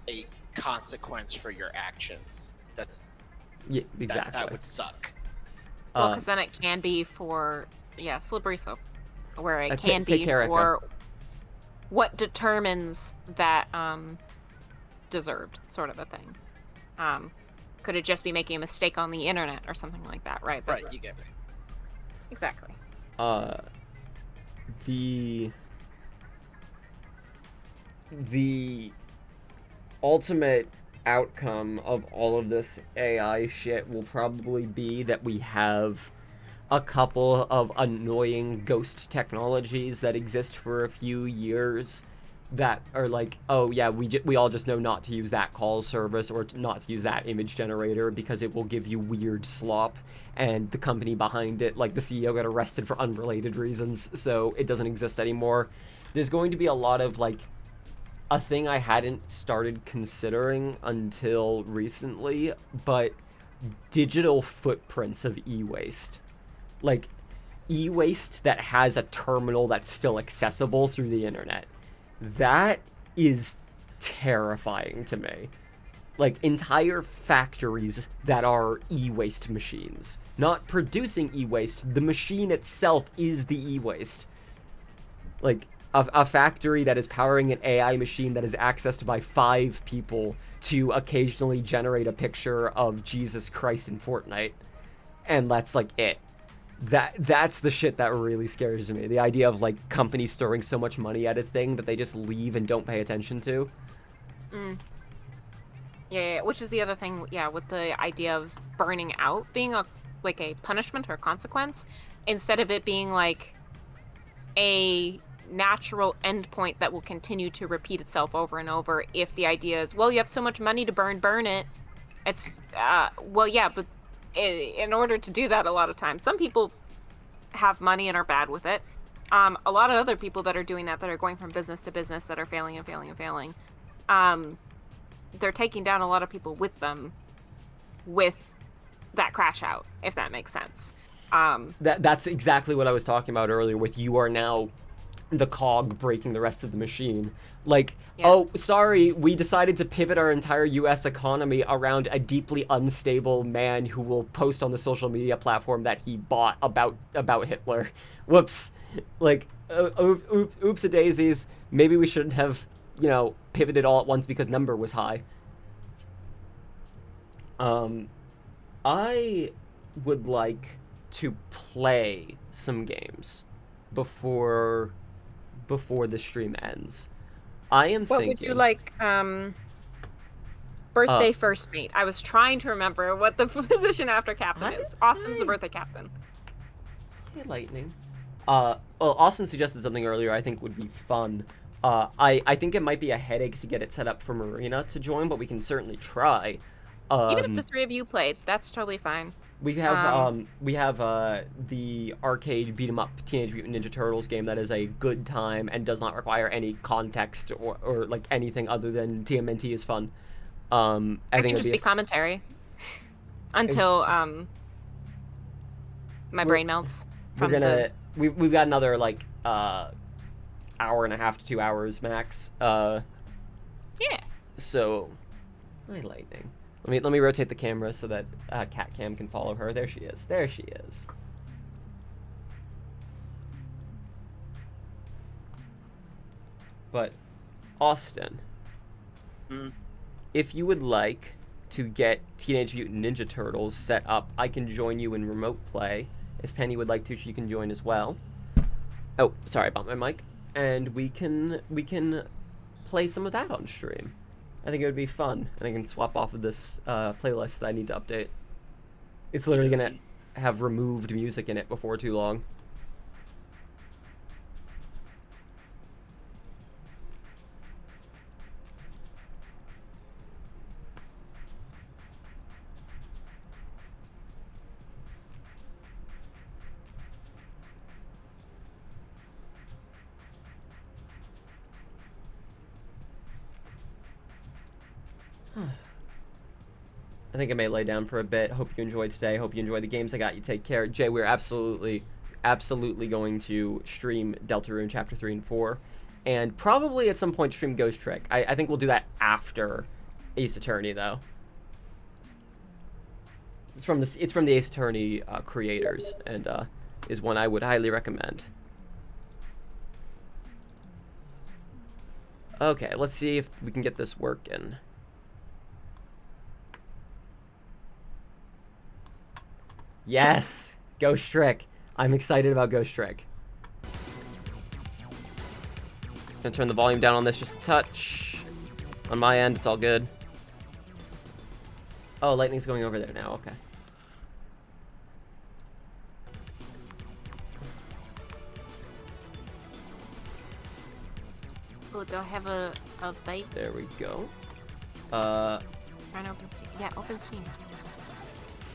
a consequence for your actions. Exactly. That would suck. Well, because then it can be for, slippery slope, where it can be for what determines that deserved, sort of a thing. Could it just be making a mistake on the internet or something like that, right? Right, you get me. Exactly. The ultimate outcome of all of this AI shit will probably be that we have a couple of annoying ghost technologies that exist for a few years that are like, oh yeah, we all just know not to use that call service or not to use that image generator because it will give you weird slop, and the company behind it, like the CEO, got arrested for unrelated reasons, so it doesn't exist anymore. There's going to be a lot of like a thing I hadn't started considering until recently, but digital footprints of e-waste. Like, e-waste that has a terminal that's still accessible through the internet. That is terrifying to me. Like, entire factories that are e-waste machines. Not producing e-waste, the machine itself is the e-waste. Like, a factory that is powering an AI machine that is accessed by 5 people to occasionally generate a picture of Jesus Christ in Fortnite. And that's like it. That's the shit that really scares me. The idea of like companies throwing so much money at a thing that they just leave and don't pay attention to. Yeah, which is the other thing, yeah, with the idea of burning out being a punishment or consequence, instead of it being like a natural endpoint that will continue to repeat itself over and over. If the idea is, well, you have so much money to burn it. It's well, yeah, but in order to do that, a lot of times, some people have money and are bad with it. A lot of other people that are doing that are going from business to business, that are failing and failing and failing. They're taking down a lot of people with them, with that crash out, if that makes sense. That's exactly what I was talking about earlier with you are now the cog breaking the rest of the machine. Like, yeah. Oh, sorry, we decided to pivot our entire US economy around a deeply unstable man who will post on the social media platform that he bought about Hitler. Whoops. Like, oops-a-daisies. Maybe we shouldn't have, pivoted all at once because number was high. I would like to play some games before the stream ends. I am thinking... What would you like, birthday first mate? I was trying to remember what the position after captain is. Austin's the birthday captain. Hey, Lightning. Well, Austin suggested something earlier I think would be fun. I think it might be a headache to get it set up for Marina to join, but we can certainly try. Even if the 3 of you played, that's totally fine. We have the arcade beat 'em up Teenage Mutant Ninja Turtles game that is a good time and does not require any context or like anything other than TMNT is fun. I think can just be commentary until my brain melts. We've got another like hour and a half to 2 hours max. Yeah. So, hi Lightning. Let me rotate the camera so that Cat Cam can follow her. There she is. There she is. But, Austin, if you would like to get Teenage Mutant Ninja Turtles set up, I can join you in remote play. If Penny would like to, she can join as well. Oh, sorry about my mic. And we can play some of that on stream. I think it would be fun, and I can swap off of this playlist that I need to update. It's literally gonna have removed music in it before too long. I think I may lay down for a bit. Hope you enjoyed today. Hope you enjoyed the games I got you. Take care. Jay, we're absolutely going to stream Deltarune Chapter 3 and 4. And probably at some point stream Ghost Trick. I think we'll do that after Ace Attorney, though. It's from the Ace Attorney creators, and is one I would highly recommend. Okay, let's see if we can get this working. Yes! Ghost Trick. I'm excited about Ghost Trick. Gonna turn the volume down on this just a touch. On my end, it's all good. Oh, Lightning's going over there now, okay. Oh, do I have a bite? There we go. Trying to open Steam. Yeah, open Steam.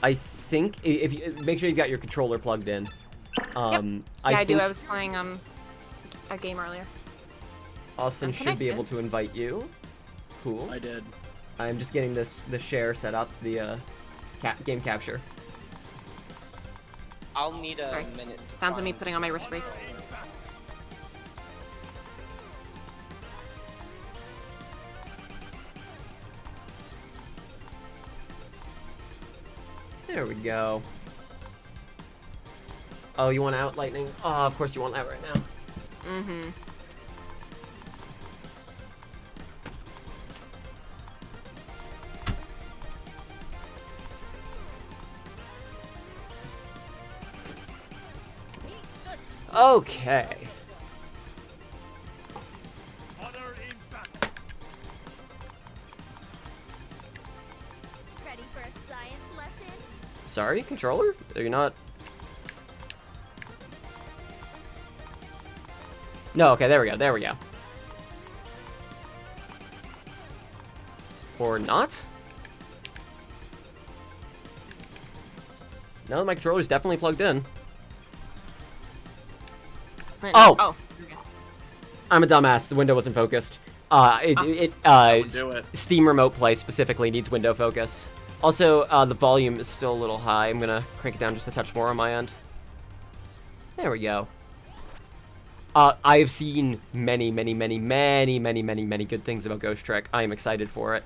I think if you make sure you've got your controller plugged in. Yeah, I do. think I was playing a game earlier. Austin I'm should be connected. able to invite you. Cool. I did. I'm just getting the share set up, the game capture. I'll need a Sorry. minute. To Sounds of me find- putting on my wrist brace. There we go. Oh, you want out, Lightning? Oh, of course you want that right now. Mm-hmm. Okay. Ready for a science lesson? Sorry, controller? Are you not? No, okay, there we go, there we go. Or not? No, my controller's definitely plugged in. Oh! Oh. here we go. I'm a dumbass, the window wasn't focused. would do it. Steam Remote Play specifically needs window focus. Also, the volume is still a little high. I'm gonna crank it down just a touch more on my end. There we go. I have seen many good things about Ghost Trick. I am excited for it.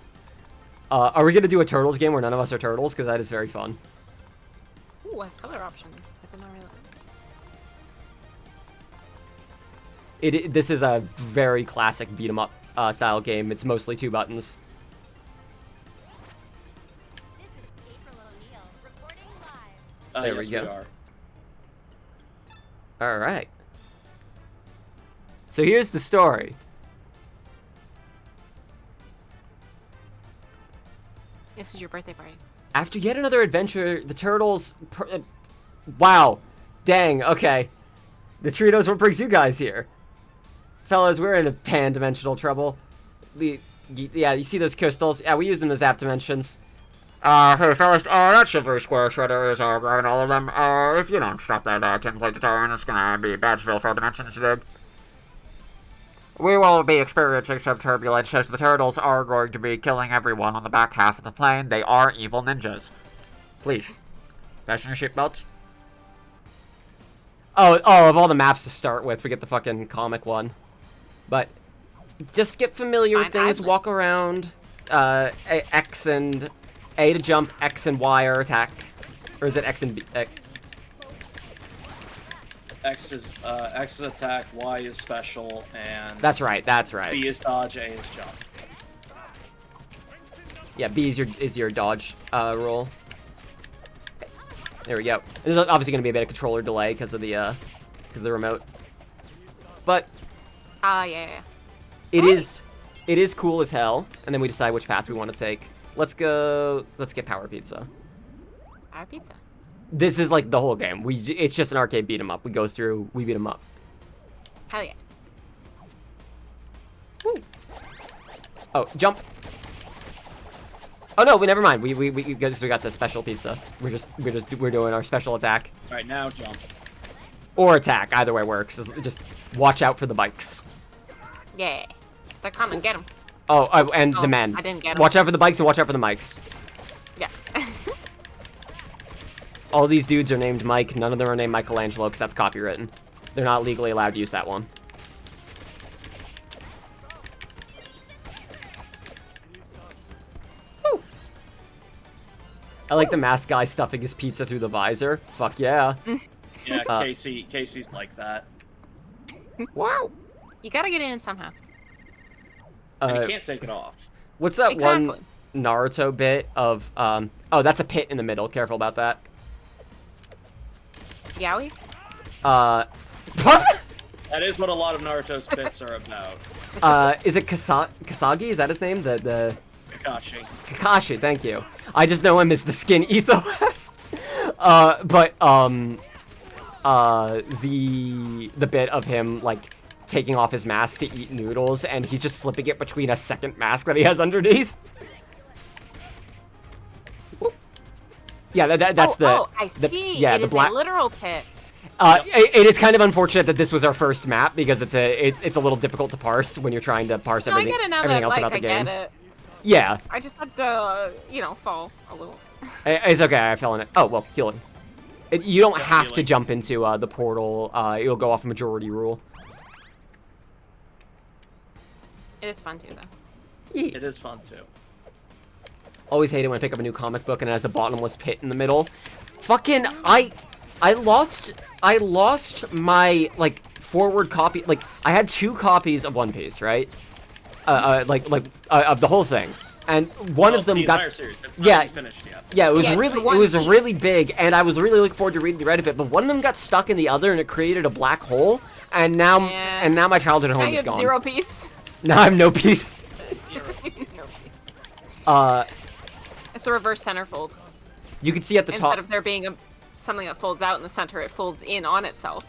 Are we gonna do a Turtles game where none of us are turtles? Because that is very fun. Ooh, I have color options. I did not realize. This is a very classic beat 'em up style game. It's mostly 2 buttons. This is April O'Neil, reporting live. There we Yes, go. are. All right. So here's the story. This is your birthday party. After yet another adventure, the turtles... wow. Dang, okay. Detritos, what brings you guys here? Fellas, we're in a pan-dimensional trouble. Yeah, you see those crystals? Yeah, we use them as zap dimensions. Hey fellas, that silver square shredder is grabbing all of them. If you don't stop that template deterrent, it's gonna be bad for all dimensions, you dig? We will be experiencing some turbulence as the turtles are going to be killing everyone on the back half of the plane. They are evil ninjas. Please, fasten your seatbelts. Oh, of all the maps to start with, we get the fucking comic one. But just get familiar with Fine, things, I'd- walk around. X and A to jump, X and Y are attack. Or is it X and B? X is attack, Y is special, and That's right, that's right. B is dodge, A is jump. Yeah, B is your dodge roll. There we go. There's obviously gonna be a bit of controller delay because of the remote. But Yeah. it is cool as hell, and then we decide which path we want to take. Let's get Power Pizza. Our pizza. This is like the whole game. It's just an arcade beat 'em up. We go through, we beat 'em up. Hell yeah. Woo. Oh, jump. Oh no, never mind. We got the special pizza. We're doing our special attack All right, now jump. or attack. Either way works. Just watch out for the bikes. Yeah. They're coming. Get them. Oh, and Oh, the men. I didn't get 'em. Watch out for the bikes and watch out for the mics. Yeah. All these dudes are named Mike. None of them are named Michelangelo because that's copywritten. They're not legally allowed to use that one. Woo. I like the masked guy stuffing his pizza through the visor. Fuck yeah. Yeah, Uh, Casey's like that. Wow. You gotta get in somehow. And he can't take it off. What's that Exactly. one Naruto bit of, oh, that's a pit in the middle. Careful about that. Yowie? That is what a lot of Naruto's bits are about. Is it Kasagi? Is that his name? The Kakashi. Kakashi, thank you. I just know him as the skin ethos. the bit of him like taking off his mask to eat noodles, and he's just slipping it between a second mask that he has underneath. Yeah, that's I see. yeah, it the is black. a literal pit. It is kind of unfortunate that this was our first map because it's a little difficult to parse when you're trying to parse No, I everything, get it now everything that else like about the I game. get it. Yeah, I just had to, fall a little. it's okay. I fell in it. Oh well, healing. You don't have to healing. jump into the portal. It'll go off majority rule. It is fun too, though. Yeah. It is fun too. Always hate it when I pick up a new comic book and it has a bottomless pit in the middle. Fucking I lost my like forward copy. Like I had 2 copies of One Piece, right? Of the whole thing, and one of them the got entire series. It's not yeah. even finished yet. Yeah, it was Yeah, really the One Piece. really big, and I was really looking forward to reading the rest of it. But one of them got stuck in the other, and it created a black hole. And now my childhood Now home you is have gone. 0 piece. Now I have no peace. It's a reverse centerfold. You can see at the Instead top. of there being something that folds out in the center, it folds in on itself.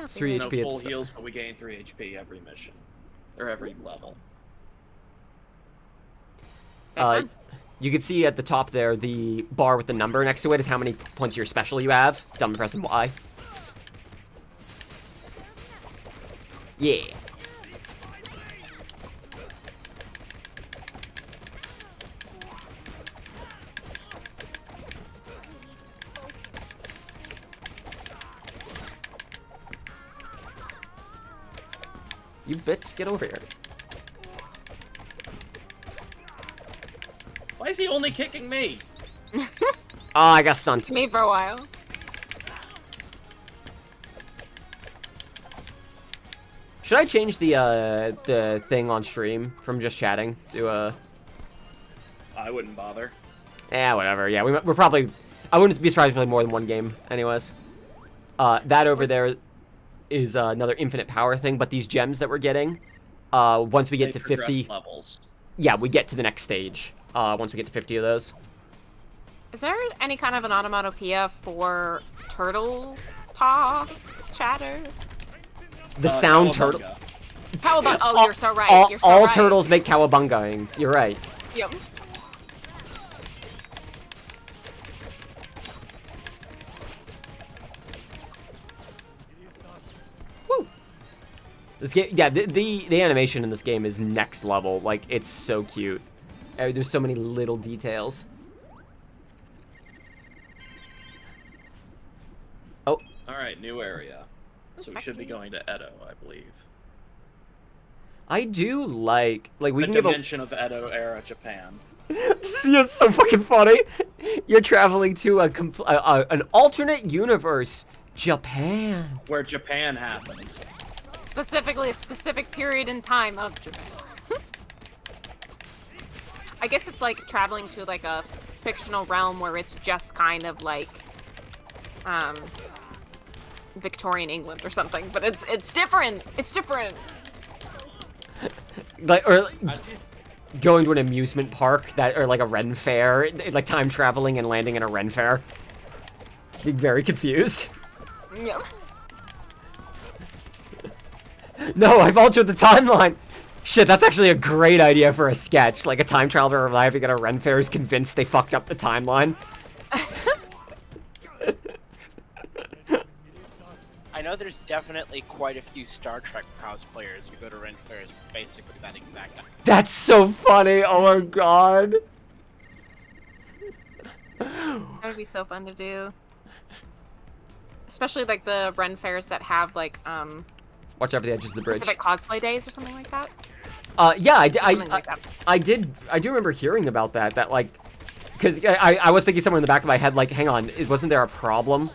3 No HP at full the heals, but we gain 3 HP every mission. Or every level. You can see at the top there, the bar with the number next to it is how many points of your special you have. Dumb pressing Y. Yeah. You bitch, get over here. Why is he only kicking me? Oh, I got stunned. Me for a while. Should I change the thing on stream from just chatting to I wouldn't bother. whatever. Yeah, we're probably. I wouldn't be surprised if we play more than one game, anyways. That over there is another infinite power thing, but these gems that we're getting, once we get They to progress 50, levels. yeah, we get to the next stage. Once we get to 50 of those. Is there any kind of an onomatopoeia for turtle talk chatter? The sound turtle. Cowabunga. Cowabunga. Oh, you're so right. You're so all right. turtles make cowabungaings. You're right. Yep. This game, yeah, the animation in this game is next level. Like, it's so cute. There's so many little details. Oh, Alright, new area. So we should be Respecting. going to Edo, I believe. I do like we The can give a. dimension of Edo era Japan. See, it's so fucking funny. You're traveling to an alternate universe, Japan. Where Japan happened. Specifically, a specific period in time of Japan. I guess it's like traveling to like a fictional realm where it's just kind of like, Victorian England or something. But it's different. It's different. Or going to an amusement park or like a Ren fair, like time traveling and landing in a Ren fair. Being very confused. Yeah. No, I've altered the timeline. Shit, that's actually a great idea for a sketch. Like a time traveler arriving at a Ren fair is convinced they fucked up the timeline. I know there's definitely quite a few Star Trek cosplayers who go to Ren fairs basically that exact time. That's so funny. Oh my god. That would be so fun to do. Especially like the Ren fairs that have like Watch out for the edges of the bridge. specific cosplay days or something like that. Yeah, Something like that. I do remember hearing about that. That like, because I was thinking somewhere in the back of my head, like, hang on, wasn't there a problem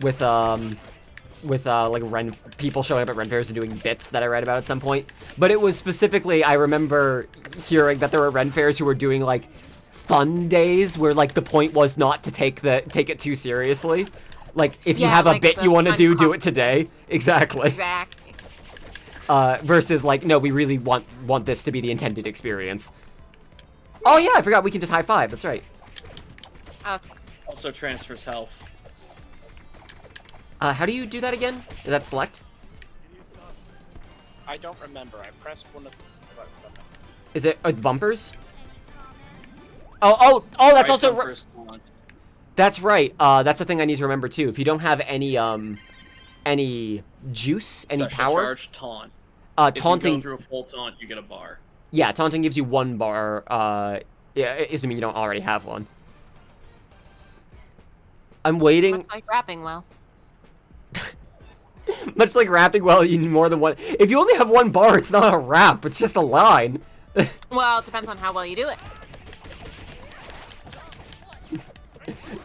with like Ren people showing up at Ren fairs and doing bits that I read about at some point? But it was specifically, I remember hearing that there were Ren fairs who were doing like fun days where like the point was not to take it too seriously. Like if you Yeah, have a like bit the you want to fun do it today. Exactly. Exactly. Versus like, no, we really want this to be the intended experience. Oh yeah, I forgot we can just high five. That's right. Oh, that's fine. Also transfers health. How do you do that again? Is that select? I don't remember. I pressed one of the buttons on my... Is it bumpers? Oh, that's Right also bumpers, taunt. that's right. That's the thing I need to remember too. If you don't have any juice, any Special power, charge taunt. If you taunting. go through a full taunt, you get a bar. Yeah, taunting gives you 1 bar. Yeah, assuming you don't already have one. I'm waiting. Much like rapping well. Much like rapping, well, you need more than one. If you only have 1 bar, it's not a rap. It's just a line. Well, it depends on how well you do it.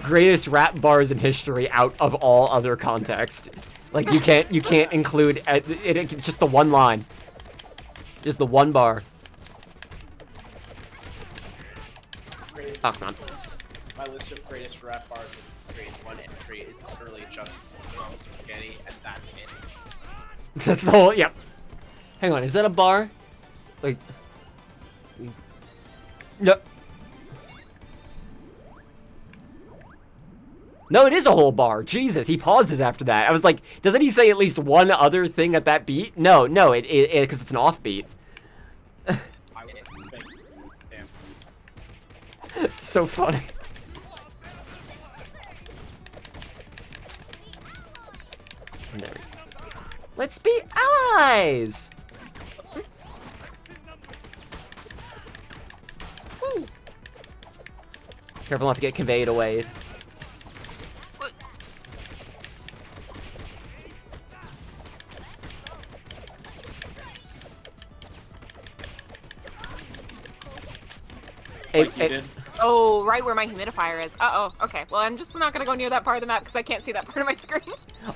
Greatest rap bars in history out of all other context. Like you can't include it's just the 1 line. Just the 1 bar. Oh, come on. My list of greatest rap bars in grade 1 entry is literally just Mom's Spaghetti, and that's it. That's the whole, yep. Hang on, is that a bar? Like, no. No, it is a whole bar. Jesus, he pauses after that. I was like, doesn't he say at least one other thing at that beat? No, because it's an offbeat. I would think. Damn. It's so funny. There we go. Let's be allies! Woo. Careful not to get conveyed away. Like you did. Oh, right where my humidifier is. Uh-oh. Okay. Well, I'm just not gonna go near that part of the map because I can't see that part of my screen.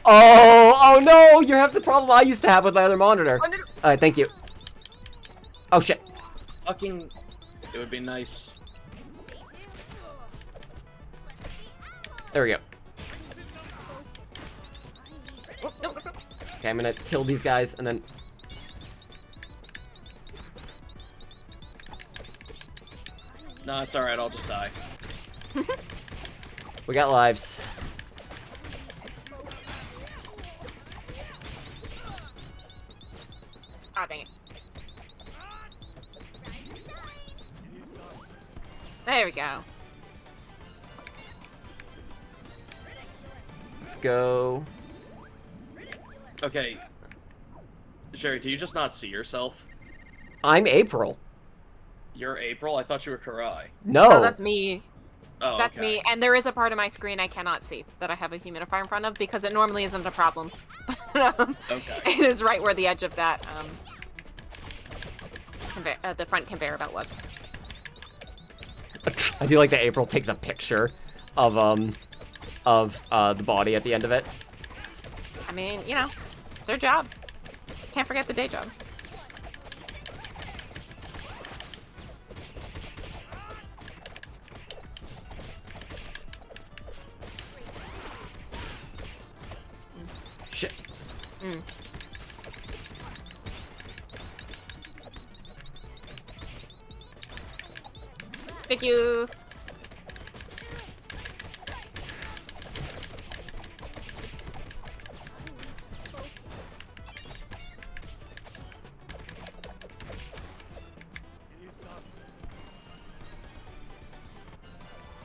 Oh no! You have the problem I used to have with my other monitor. Oh, no. Alright, thank you. Oh shit. Fucking. It would be nice. There we go. Oh, no, no, no. Okay, I'm gonna kill these guys and then. No, it's alright, I'll just die. We got lives. Ah, dang it. There we go. Let's go. Okay. Sherry, do you just not see yourself? I'm April. You're April? I thought you were Karai. No. Oh, that's me. Oh, That's okay. me. And there is a part of my screen I cannot see that I have a humidifier in front of because it normally isn't a problem. Okay. It is right where the edge of that the front conveyor belt was. I do like that April takes a picture of the body at the end of it. I mean, you know, it's her job. Can't forget the day job. Shit. Mm. Thank you.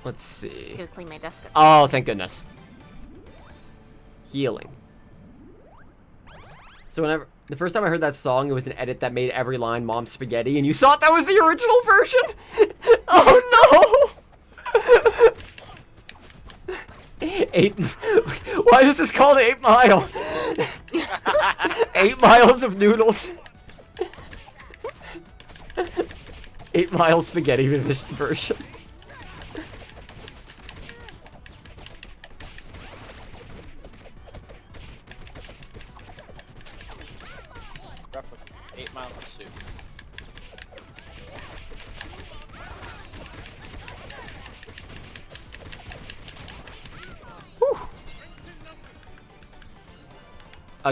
Let's see. Gotta clean my desk. Oh, thank goodness. Healing. So whenever the first time I heard that song, it was an edit that made every line Mom's Spaghetti, and you thought that was the original version? Oh no! 8. Why is this called 8 Mile? 8 miles of noodles. 8 Mile Spaghetti version. Roughly 8 miles of soup.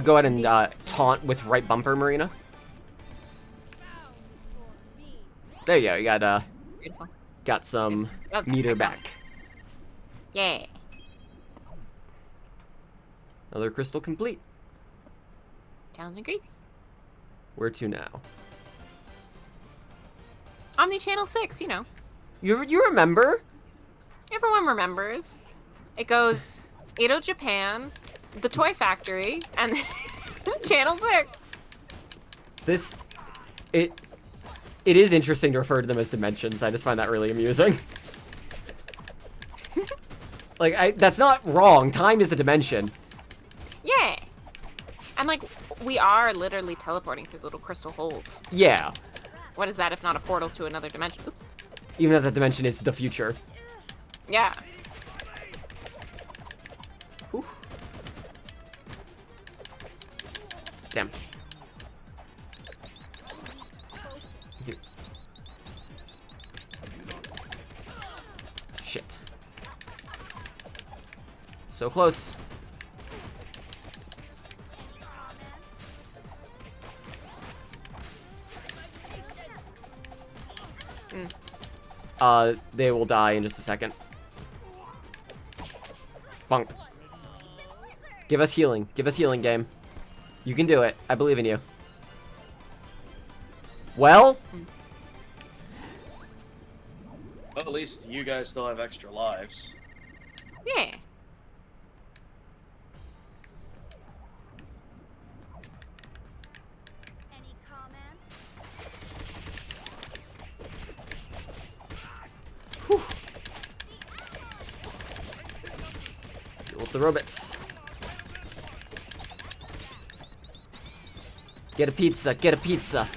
Go ahead and taunt with right bumper, Marina. There you go. You Beautiful. got some Okay, meter I got back. Yeah. Another crystal complete. Challenge increase. Where to now? Omni Channel 6, you know. You remember? Everyone remembers. It goes Edo Japan, the Toy Factory, and Channel 6. It is interesting to refer to them as dimensions. I just find that really amusing. Like, that's not wrong. Time is a dimension. Yeah. And like, we are literally teleporting through little crystal holes. Yeah. What is that if not a portal to another dimension? Oops. Even if that dimension is the future. Yeah. Whew. Damn. Thank you. Shit. So close. They will die in just a second. Bonk. Give us healing. Give us healing, game. You can do it. I believe in you. Well? Well, at least you guys still have extra lives. Yeah. Any comments? Deal with the robots. Get a pizza. Get a pizza.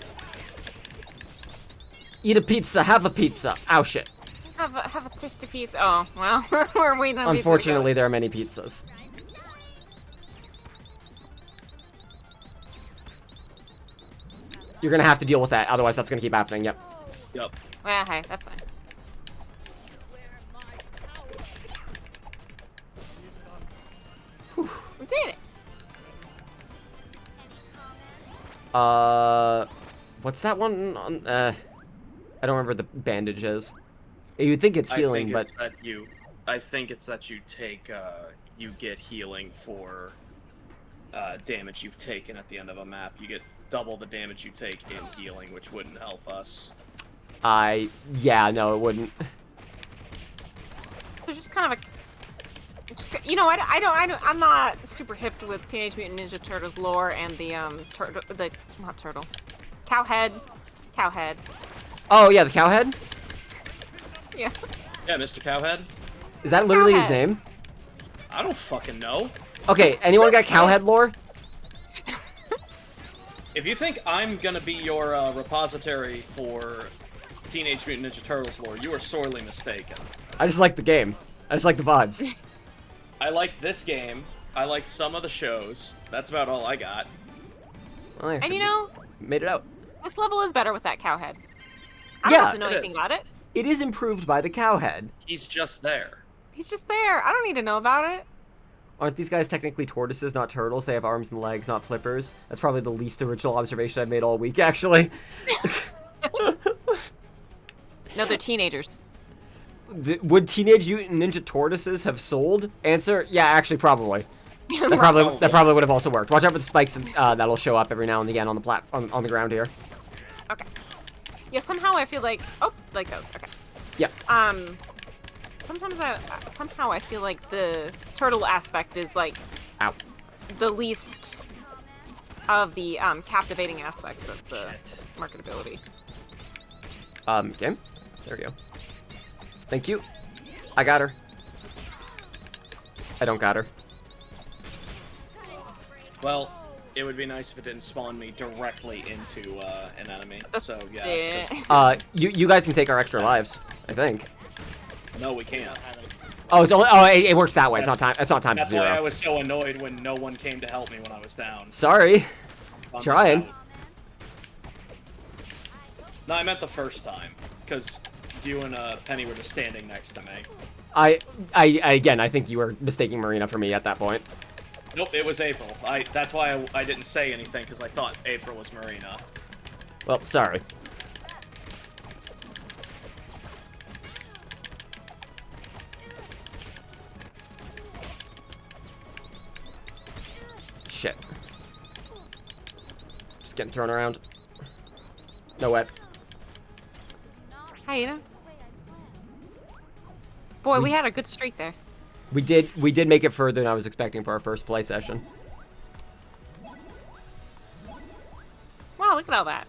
Eat a pizza. Have a pizza. Ow, shit. Have a tasty piece. Oh, well, we're waiting on pizza to go. Unfortunately, there are many pizzas. You're gonna have to deal with that, otherwise that's gonna keep happening, yep. Yep. Well, hey, that's fine. We did it. What's that one on, I don't remember the bandages. You'd think it's healing, but... I think it's that you take, you get healing for, damage you've taken at the end of a map. You get double the damage you take in healing, which wouldn't help us. Yeah, no, it wouldn't. There's just kind of a, just, you know, I'm not super hip with Teenage Mutant Ninja Turtles lore and the cowhead. Oh, yeah, the cowhead? Yeah. Yeah, Mr. Cowhead? Is that literally his Cowhead. name? I don't fucking know. Okay, anyone got cowhead lore? If you think I'm gonna be your repository for Teenage Mutant Ninja Turtles lore, you are sorely mistaken. I just like the game. I just like the vibes. I like this game. I like some of the shows. That's about all I got. Well, I And you know, made it out. this level is better with that cowhead. I Yeah, don't have to know it anything is. about it. It is improved by the cowhead. He's just there. He's just there. I don't need to know about it. Aren't these guys technically tortoises, not turtles? They have arms and legs, not flippers. That's probably the least original observation I've made all week, actually. No, they're teenagers. Would Teenage Mutant Ninja Tortoises have sold? Answer: yeah, actually, probably. That probably would have also worked. Watch out for the spikes that'll show up every now and again on the on the ground here. Okay. Yeah, somehow I feel like, oh, like those. Okay. Yeah. Somehow I feel like the turtle aspect is like Ow. the least of the captivating aspects of the Shit. marketability. Game. There we go. Thank you. I got her. I don't got her. Well, it would be nice if it didn't spawn me directly into an enemy. So yeah, Yeah. it's just, You guys can take our extra lives. I think. no, we can't. Oh, it works that way. It's not time. It's not time to That's why I zero. was so annoyed when no one came to help me when I was down. Sorry. I'm just Trying. out. No, I meant the first time, because you and Penny were just standing next to me. Again, I think you were mistaking Marina for me at that point. Nope, it was April. That's why I didn't say anything, because I thought April was Marina. Well, sorry. Shit. Just getting thrown around. No way. Hi, Ina. Boy, we had a good streak there. We did make it further than I was expecting for our first play session. Wow, look at all that.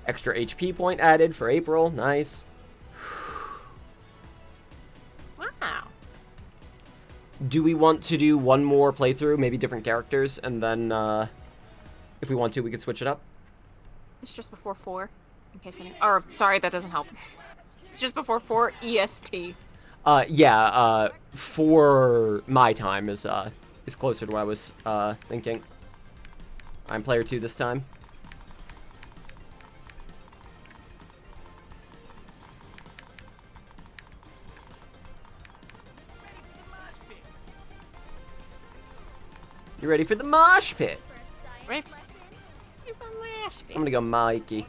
Extra HP point added for April. Nice. Wow. Do we want to do one more playthrough, maybe different characters, and then if we want to, we could switch it up? It's just before 4, in case any. Or sorry, that doesn't help. It's just before 4 EST. Yeah. For my time is closer to what I was thinking. I'm player 2 this time. You ready for the mosh pit? Right? You're from Nashville. I'm gonna go Mikey.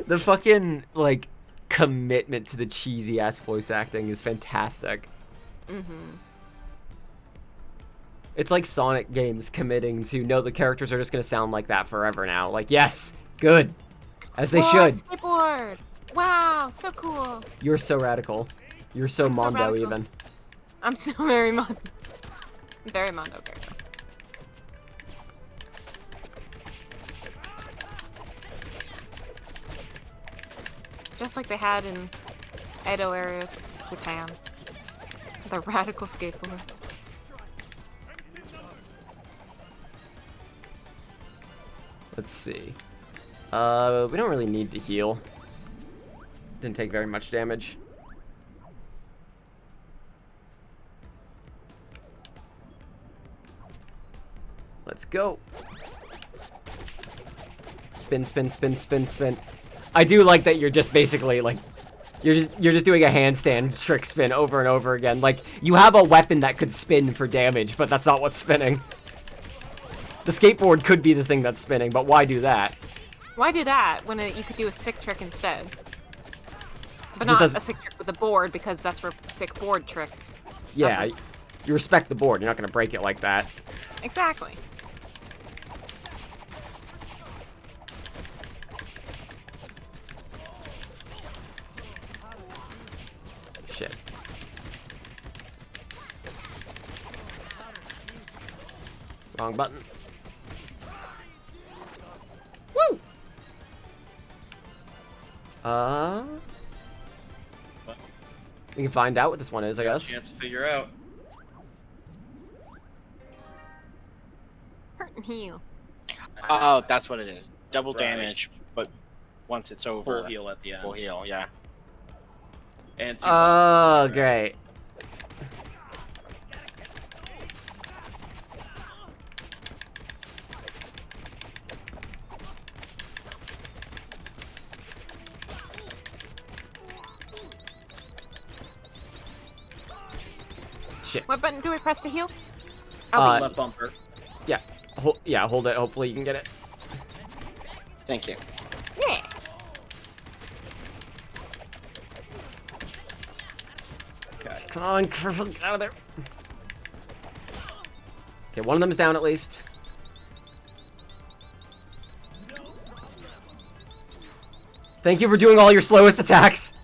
The fucking, like, commitment to the cheesy ass voice acting is fantastic. It's like Sonic games committing to, no, the characters are just gonna sound like that forever now. Like, yes, good. As they should. Skateboard. Wow, so cool. You're so radical. You're so I'm so Mondo radical. even. I'm so very Mondo. Very Mondo character. Just like they had in Edo area of Japan. The radical skateboards. Let's see. We don't really need to heal. Didn't take very much damage. Let's go. Spin, spin, spin, spin, spin. I do like that you're just basically like you're just doing a handstand trick spin over and over again. Like you have a weapon that could spin for damage, but that's not what's spinning. The skateboard could be the thing that's spinning, but why do that? Why do that when you could do a sick trick instead? But Just not doesn't- a sick trick with a board, because that's for sick board tricks. Yeah, you respect the board. You're not gonna break it like that. Exactly. Shit. Wrong button. Woo! We can find out what this one is, I guess. Chance to figure out. Hurt and heal. Oh, that's what it is. Double Right. damage, but once it's over, Full heal at the end. full heal, yeah. And 2 Oh, bonuses. great. Shit. What button do we press to heal? Left bumper. Yeah. Yeah, hold it. Hopefully you can get it. Thank you. Yeah. Okay, come on, Kerful, get out of there. Okay, one of them's down at least. Thank you for doing all your slowest attacks.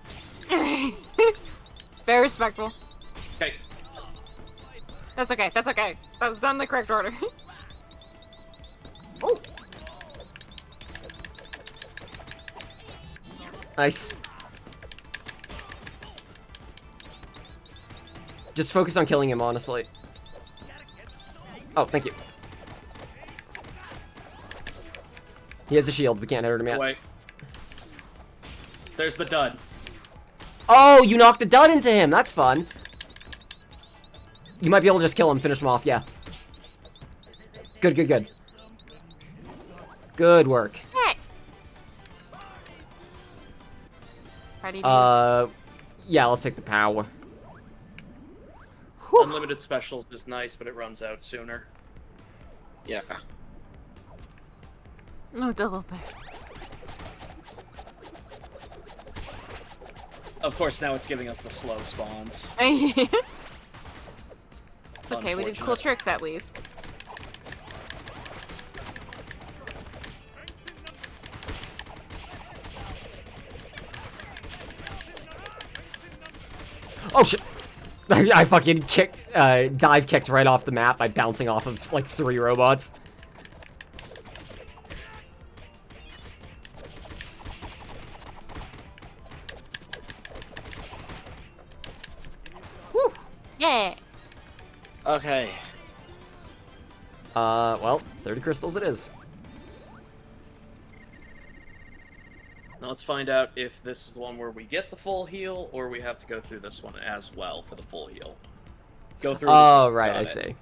Very respectful. Okay. That's okay. That's okay. That was done in the correct order. Oh. Nice. Just focus on killing him, honestly. Oh, thank you. He has a shield. We can't hurt him yet. Wait. There's the dud. Oh, you knocked the dud into him. That's fun. You might be able to just kill him, finish him off. Yeah. Good, good, good. Good work. Hey. Ready to Yeah, let's take the power. Unlimited specials is nice, but it runs out sooner. Yeah. No, double bears. Of course, now it's giving us the slow spawns. It's okay, we did cool Unfortunate. tricks at least. Oh shit! I fucking dive kicked right off the map by bouncing off of like 3 robots. Yeah. Okay. Well, 30 crystals it is. Now let's find out if this is the one where we get the full heal, or we have to go through this one as well for the full heal. Go through. this Oh, one. right, Got I it. see.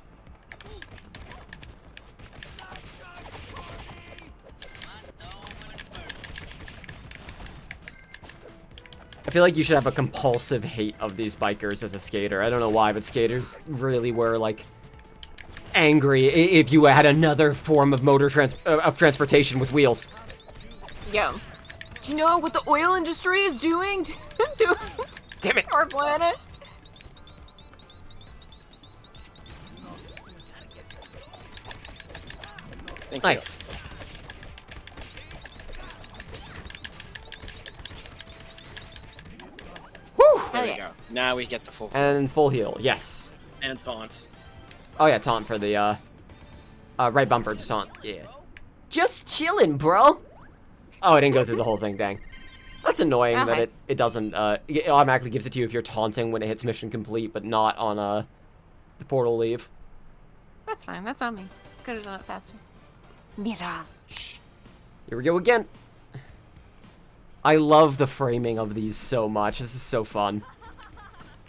I feel like you should have a compulsive hate of these bikers as a skater. I don't know why, but skaters really were, like, angry if you had another form of transportation with wheels. Yeah. Do you know what the oil industry is doing to Damn it! our planet? Thank Nice. Whew! you. There we yeah. go. Now we get the full. And full heal, yes. And taunt. Oh yeah, taunt for the, right bumper to taunt, yeah. Just chillin', bro! Oh, I didn't go through the whole thing, dang. That's annoying that Okay. it doesn't, it automatically gives it to you if you're taunting when it hits mission complete, but not on, the portal leave. That's fine. That's on me. Could have done it faster. Mirage. Here we go again. I love the framing of these so much. This is so fun.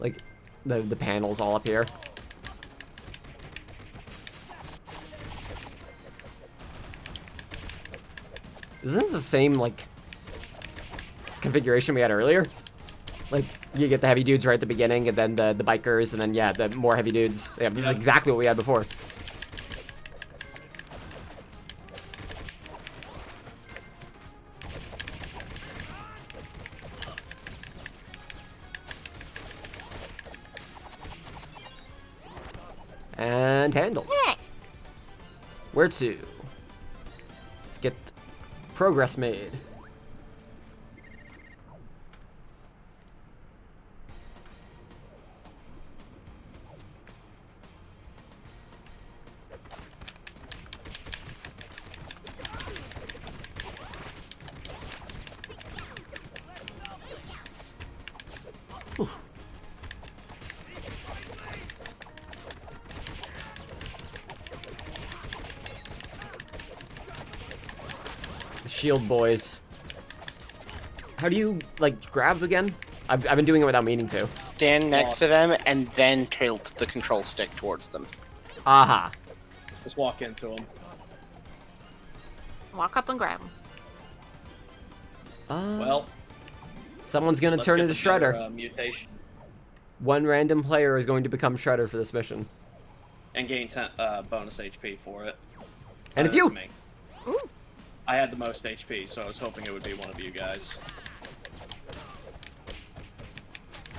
Like, the panels all up here. Is this the same, like, configuration we had earlier? Like, you get the heavy dudes right at the beginning, and then the bikers, and then, yeah, the more heavy dudes. Yeah, this is exactly what we had before. And handle. Yeah. Where to? Let's get progress made. Whew. The shield boys. How do you, like, grab again? I've been doing it without meaning to. Stand next to them and then tilt the control stick towards them. Aha. Just walk into him. Walk up and grab him. Well, Someone's gonna let's turn get into another, Shredder. mutation One random player is going to become Shredder for this mission. and gain 10 bonus HP for it. And it's That's you! Me. Ooh. I had the most HP, so I was hoping it would be one of you guys.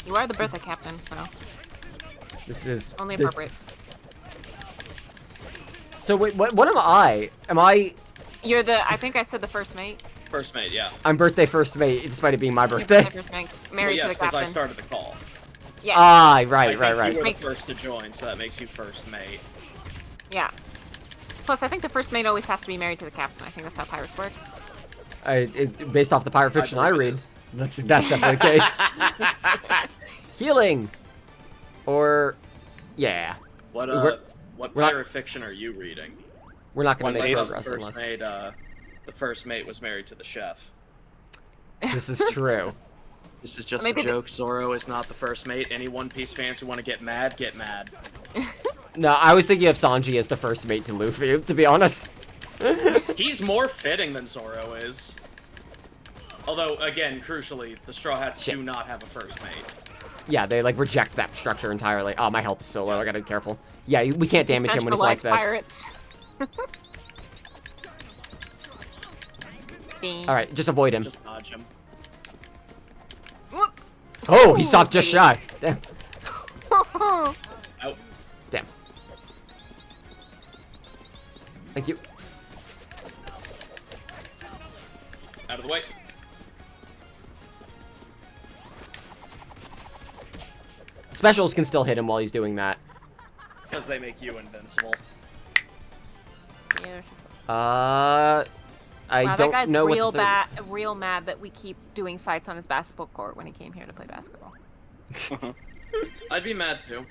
You are the Bertha captain, so This is... only this- appropriate. So wait, what am I? Am I... You're the. I think I said the first mate. First mate, yeah. I'm birthday first mate, despite it being my You're birthday. the first mate. Well, Married yes, to the because I captain. started the call. Yeah. Ah, I right, think right, You right. were the Make- first to join, so that makes you first mate. Yeah. Plus, I think the first mate always has to be married to the captain. I think that's how pirates work. Based off the pirate fiction I believe it read, is. that's definitely the case. Healing! Or... Yeah. What We're- what we're not- pirate fiction are you reading? We're not gonna Because make I thought progress unless... the first mate was married to the chef. This is true. This is just Maybe a joke. Zoro is not the first mate. Any One Piece fans who want to get mad, get mad. No, I was thinking of Sanji as the first mate to Luffy, to be honest. He's more fitting than Zoro is. Although, again, crucially, the Straw Hats Shit. do not have a first mate. Yeah, they, like, reject that structure entirely. Oh, my health is so low, I gotta be careful. Yeah, we can't damage him when he's like Specialized this. pirates. Ding. Alright, just avoid him. Just dodge him. Whoop. Oh, he stopped just shy. Damn. Out. Damn. Thank you. Out of the way. Specials can still hit him while he's doing that. Because they make you invincible. I Wow, don't that guy's know real what the third... real mad that we keep doing fights on his basketball court when he came here to play basketball. I'd be mad too.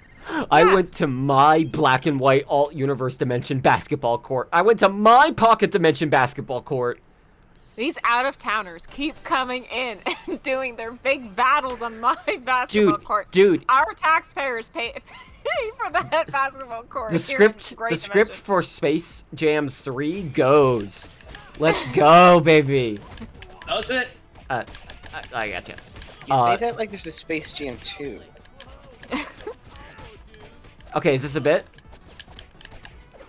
I Yeah. went to my black and white alt universe dimension basketball court. I went to my pocket dimension basketball court. These out-of-towners keep coming in and doing their big battles on my basketball court. Dude, Our taxpayers pay for that basketball court. the here in script Great the script Dimension. for Space Jam 3 goes. Let's go, baby. Does it? I gotcha. You say that like there's a Space Jam 2. Okay, is this a bit?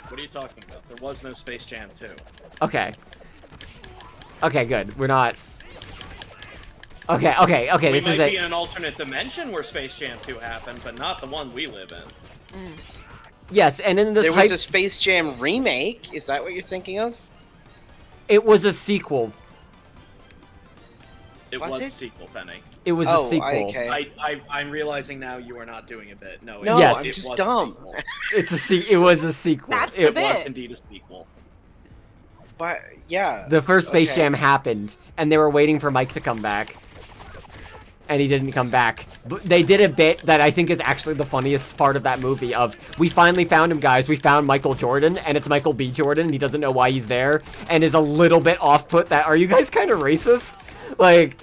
What are you talking about? There was no Space Jam 2. Okay. Okay, good. We're not... Okay, We this is might be it. in an alternate dimension where Space Jam 2 happened, but not the one we live in. Yes, and in this There hype... was a Space Jam remake. Is that what you're thinking of? It was a sequel. It Was was it? a sequel, Penny. It was a sequel. Okay. I'm realizing now you are not doing a bit. No, No, Yes. I'm it just was dumb. A sequel. It was a sequel. That's the It, bit. It was indeed a sequel. But yeah. the first Space Okay. Jam happened, and they were waiting for Mike to come back. And he didn't come back. But they did a bit that I think is actually the funniest part of that movie of, we finally found him, guys. We found Michael Jordan, and it's Michael B. Jordan, and he doesn't know why he's there, and is a little bit off-put that, are you guys kind of racist? Like...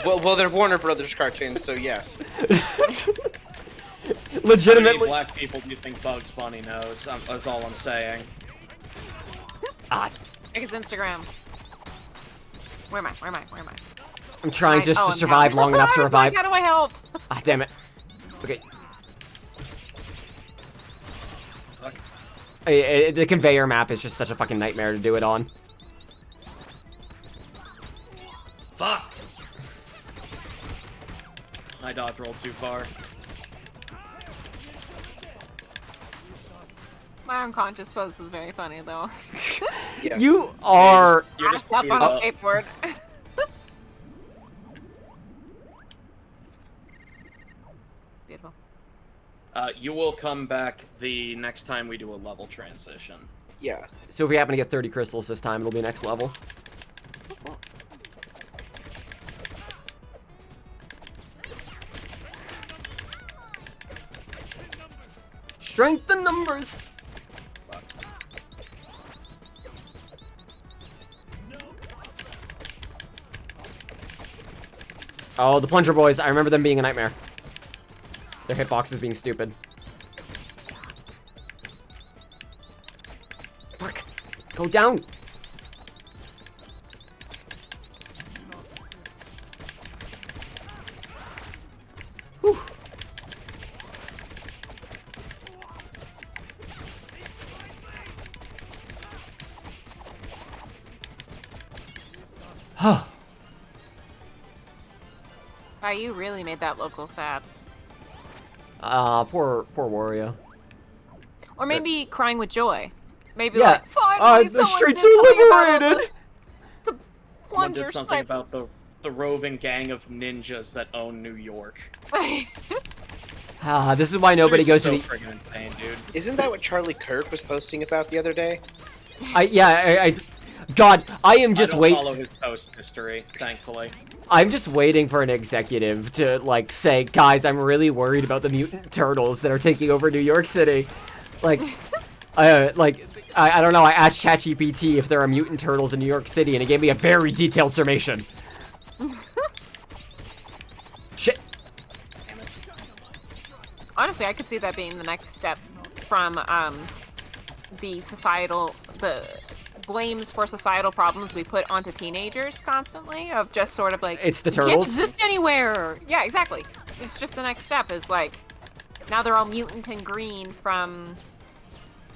Well, they're Warner Brothers cartoons, so yes. How many Legitimately... black people do you think Bugs Bunny knows? That's all I'm saying. Ah, Check his Instagram. Where am I? I'm trying just Oh, to I'm survive down. long enough to I was like, revive. how do I help? Ah, damn it. Okay. Fuck. The conveyor map is just such a fucking nightmare to do it on. Fuck! I dodge rolled too far. My unconscious pose is very funny though. Yes. You are... You're just Up on a skateboard. Beautiful. You will come back the next time we do a level transition. Yeah. So if we happen to get 30 crystals this time, it'll be next level. Strength in numbers. Oh, the Plunger Boys. I remember them being a nightmare. Their hitboxes being stupid. Fuck. Go down. Whew. Wow, you really made that local sad. Poor Wario. Or maybe crying with joy. Maybe Yeah. like, finally, The someone streets did are something about liberated. The Someone plunger did something about the roving gang of ninjas that own New York. This is why nobody goes so to the... friggin' insane, dude. Isn't that what Charlie Kirk was posting about the other day? God, I am just I don't wait. follow his post history, thankfully. I'm just waiting for an executive to like say, guys, I'm really worried about the mutant turtles that are taking over New York City. Like, I don't know. I asked ChatGPT if there are mutant turtles in New York City, and it gave me a very detailed summation. Shit. Honestly, I could see that being the next step from the blames for societal problems we put onto teenagers constantly of just sort of like, It's the "You can't turtles. exist anywhere." Yeah, exactly. It's just the next step is like, now they're all mutant and green from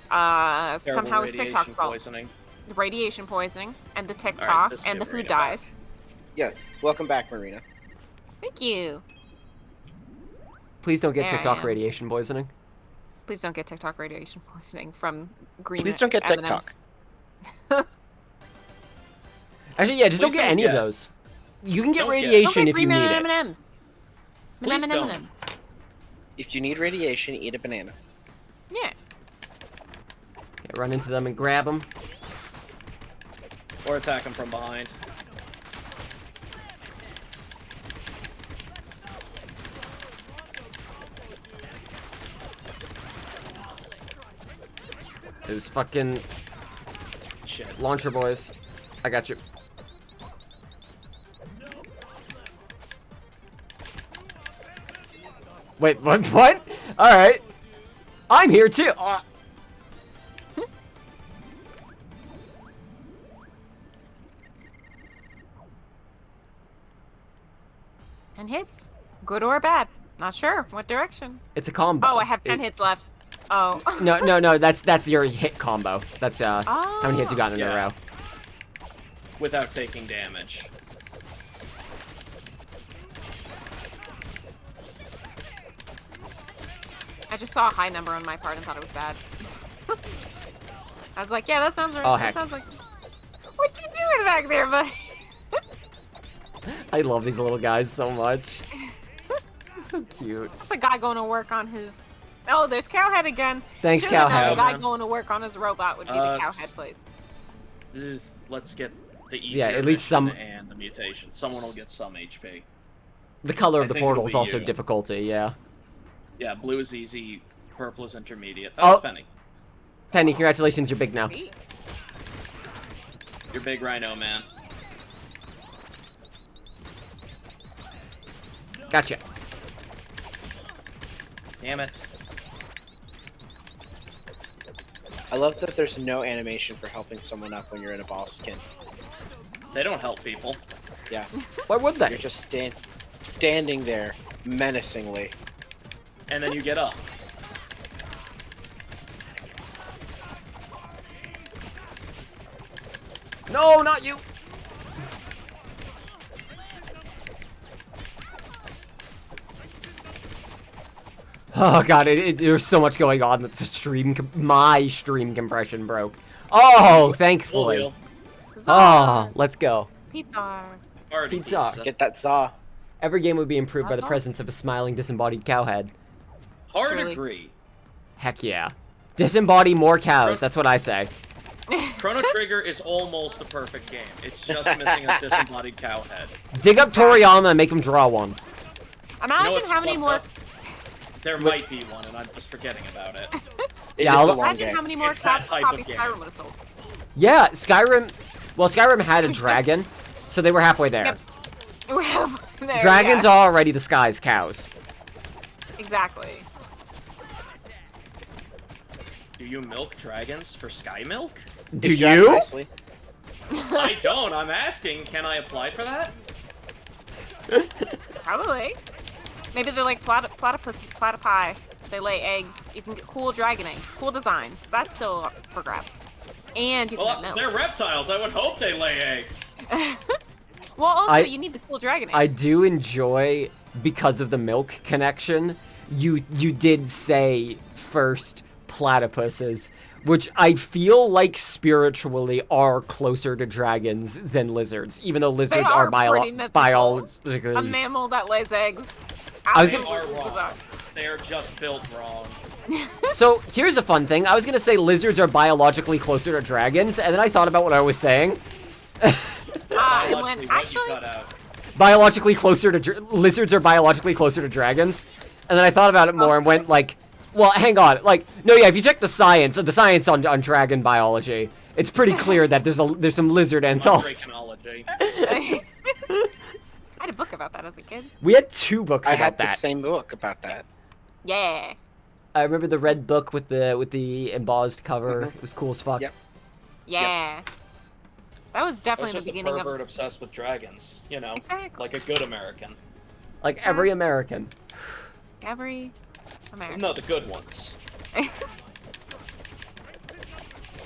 Terrible somehow it's radiation TikTok's fault. poisoning. The radiation poisoning and the TikTok this and the is food Marina back. dyes. Yes. Welcome back, Marina. Thank you. Please don't get There I TikTok am. radiation poisoning. Please don't get TikTok radiation poisoning from green. Please don't get M&Ms. TikTok. Actually, yeah, just don't Please get don't any get- of those. You can get Don't get- Don't radiation get if you green need it. M&Ms. Please don't. M&M. If you need radiation, eat a banana. Yeah. Okay, run into them and grab them. Or attack him from behind. Those fucking Shit. launcher boys. I got you. Wait, what? What? All right. I'm here too. And hits. Good or bad? Not sure. What direction? It's a combo. Oh, I have 10 hits left. Oh. No. That's your hit combo. That's how many hits you got in a Yeah. row. Without taking damage. I just saw a high number on my part and thought it was bad. I was like, yeah, that sounds right. Oh, that heck. sounds like. What you doing back there, buddy? I love these little guys so much. So cute. Just a guy going to work on his. Oh, there's Cowhead again. Thanks, Should've known Cowhead. The guy going to work on his robot would be the Cowhead, please. Let's get the easier Yeah, at least mission some- and the mutation. Someone will get some HP. The color I of the think it'll portal is be also you. difficulty. Yeah. Yeah, blue is easy, purple is intermediate. Oh. That's Penny. Penny, congratulations, you're big now. Sweet. You're big rhino, man. Gotcha. Damn it. I love that there's no animation for helping someone up when you're in a boss skin. They don't help people. Yeah, Why would you're they? just standing there menacingly. And then you get up. No, not you. Oh god, there's so much going on that the stream, my stream compression broke. Oh, thankfully. Julio. Oh, let's go. Pizza. Already Pizza. Get that saw. Every game would be improved by the Uh-huh. presence of a smiling disembodied cowhead. Hard Truly. agree. Heck yeah. Disembody more cows, that's what I say. Chrono Trigger is almost a perfect game. It's just missing a disembodied cow head. Dig up Toriyama and make him draw one. Imagine what's how many fucked more. up? There might be one, and I'm just forgetting about it. It Yeah, is I'll- a long Imagine game. how many more It's that type copy of game. Skyrim would have sold. Yeah, Skyrim. Well, Skyrim had a dragon, so they were halfway there. Yep. There, Dragons yeah. are already disguised cows. Exactly. Do you milk dragons for sky milk? Do If ask you? nicely. I don't. I'm asking. Can I apply for that? Probably. Maybe they're like platypi. They lay eggs. You can get cool dragon eggs, cool designs. That's still up for grabs. And you can Well, get they're milk. reptiles. I would hope they lay eggs. Well, also I- you need the cool dragon eggs. I do enjoy, because of the milk connection, you did say first platypuses, which I feel like spiritually are closer to dragons than lizards, even though lizards are are pretty mythical. biologically. A mammal that lays eggs. I was They gonna- are Absolutely wrong. bizarre. They are just built wrong. So here's a fun thing. I was gonna say lizards are biologically closer to dragons, and then I thought about what I was saying. And Biologically, when what you actually, cut out. Biologically closer to lizards are biologically closer to dragons, and then I thought about it more and went like, well, hang on, like, no, yeah, if you check the science on dragon biology, it's pretty clear that there's some lizard anthology. Draconology. I had a book about that as a kid. We had 2 books I about had the that. same book about that. Yeah. I remember the red book with the embossed cover. It was cool as fuck. Yep. Yeah. That was I was definitely the just a beginning pervert of. obsessed with dragons. You know, Exactly. like a good American. Like every American. Every American. No, the good ones.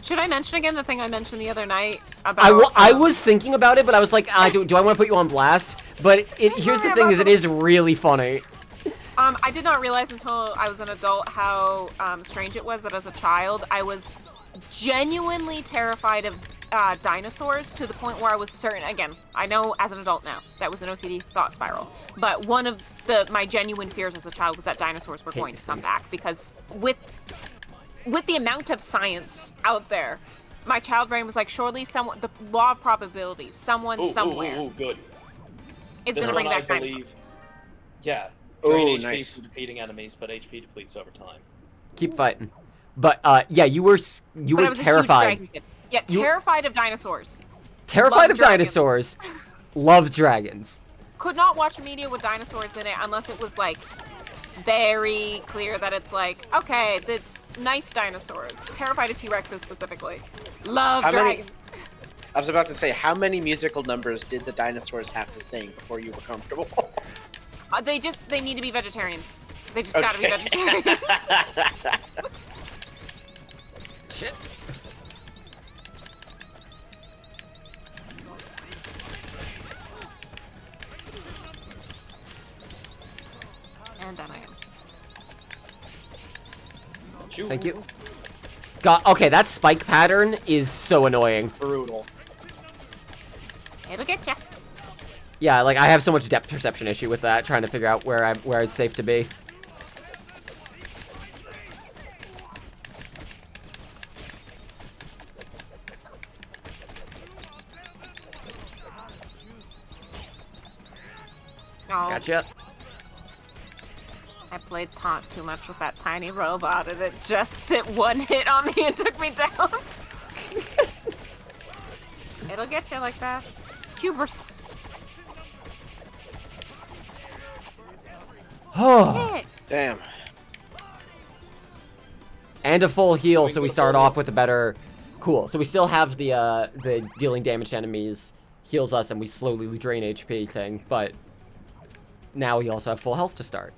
Should I mention again the thing I mentioned the other night about? I was thinking about it, but I was like, do I want to put you on blast? But here's the thing: is it is really funny. I did not realize until I was an adult how strange it was that as a child I was genuinely terrified of dinosaurs to the point where I was certain. Again, I know as an adult now that was an OCD thought spiral, but one of my genuine fears as a child was that dinosaurs were going to come back, because with the amount of science out there, my child brain was like, surely someone, the law of probability, someone somewhere Ooh, good. is This going to bring one, back I dinosaurs. believe. Yeah. Ooh, Drain HP nice. for defeating enemies, but HP depletes over time. Keep fighting. But yeah, you were But I was a huge terrified. dragon kid. Yeah, terrified of dinosaurs. Terrified Love of dinosaurs. Love dragons. Could not watch media with dinosaurs in it unless it was like very clear that it's like, okay, that's nice dinosaurs. Terrified of T-Rexes specifically. Love How many- dragons. I was about to say, how many musical numbers did the dinosaurs have to sing before you were comfortable? They need to be vegetarians. They just gotta be vegetarians. Shit. And then I am. Thank you. God, okay, that spike pattern is so annoying. Brutal. It'll get ya. Yeah, like I have so much depth perception issue with that, trying to figure out where it's safe to be. Oh, Gotcha. I played taunt too much with that tiny robot, and it just hit one hit on me and took me down. It'll get you like that. Hubris. Oh. Hit. Damn. And a full heal, so we start off with a better... Cool. So we still have the dealing damage to enemies heals us, and we slowly drain HP thing, but now we also have full health to start.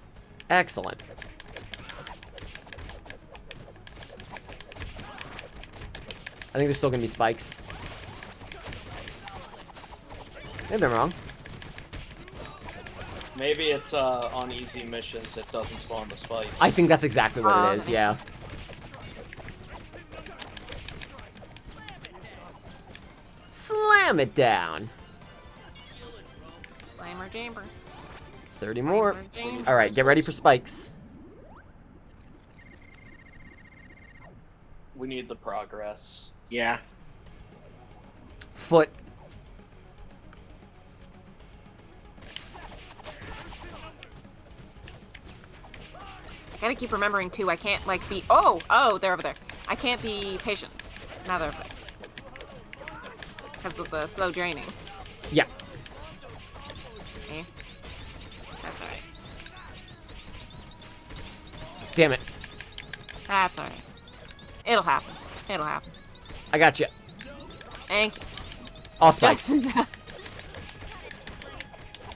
Excellent. I think there's still gonna be spikes. Maybe I'm wrong. Maybe it's on easy missions it doesn't spawn the spikes. I think that's exactly what it is, Okay. yeah. Slam it down. Slammer jammer. 30 more. Slammer jammer. Alright, get ready for spikes. We need the progress. Yeah. Foot. I gotta keep remembering too. I can't like be. Oh, they're over there. I can't be patient. Now they're over there because of the slow draining. Yeah. Okay. That's alright. Damn it. That's alright. It'll happen. It'll happen. I got you. Thank you. All spikes. Just-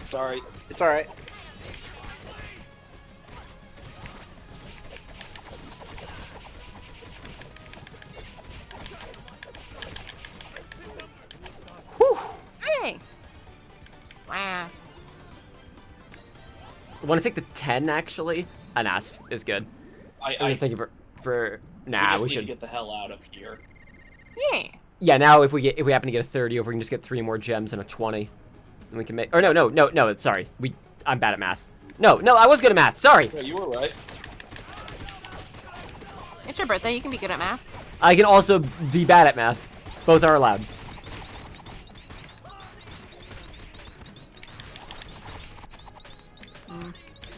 Sorry. It's alright. Hey. Wow. Want to take the 10 actually? An asp is good. I I was thinking for nah, just we need should. to get the hell out of here. Yeah. Yeah, now if we happen to get a 30, or if we can just get 3 more gems and a 20, then we can make. Or no. Sorry, I'm bad at math. No, I was good at math. Sorry. Yeah, you were right. It's your birthday. You can be good at math. I can also be bad at math. Both are allowed.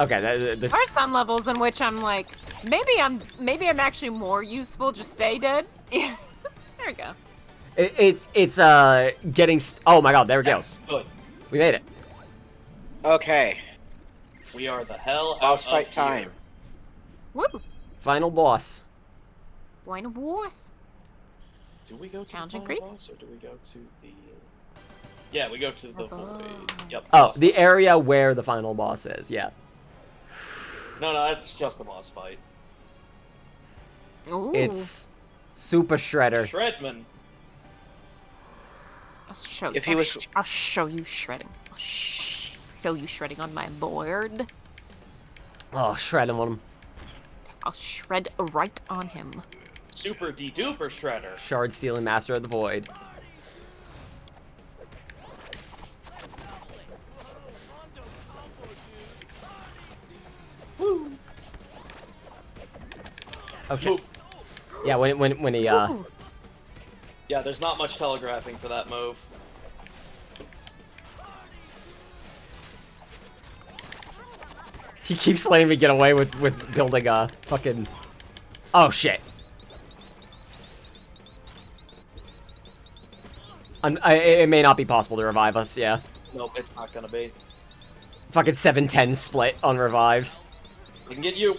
Okay, There are some levels in which I'm like, maybe I'm actually more useful. Just stay dead. Yeah. There we go. it's getting. Oh my God, there we go. Yes, good. We made it. Okay. We are the hell out Boss of fight here. time. Woo. Final boss. Buena boss. Do we go to Challenging the final Creeks? boss, or do we go to the... Yeah, we go to the void. Yep. Oh, boss the fight. area where the final boss is. Yeah. No, it's just a boss fight. Ooh. It's Super Shredder. Shredman. I'll show you. If he was- I'll show you shredding. show you shredding on my board. Oh, shred him on him. I'll shred right on him. Super de-duper shredder. Shard stealing Master of the Void. Oh shit. Move. Yeah, when he Ooh. Yeah, there's not much telegraphing for that move. he keeps letting me get away with building a fucking. Oh shit. It may not be possible to revive us. Yeah. Nope, it's not gonna be. Fucking 7-10 split on revives. We can get you.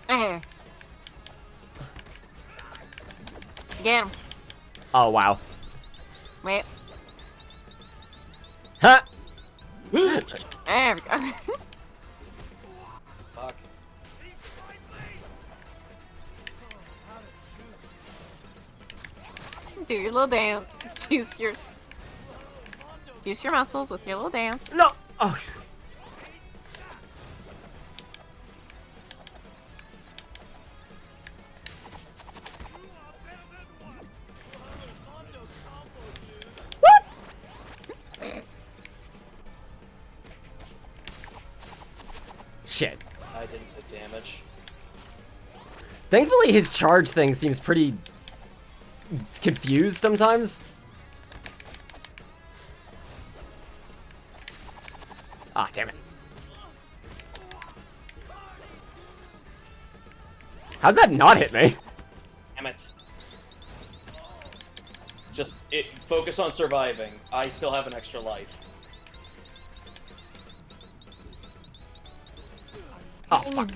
Eh. Get him. Oh wow. Wait. Huh. There we go. Fuck. Do your little dance. Juice your muscles with your little dance. No. Oh. Shit. I didn't take damage. Thankfully, his charge thing seems pretty confused sometimes. Ah, damn it. How'd that not hit me? Damn it. Just focus on surviving. I still have an extra life. Oh, fuck.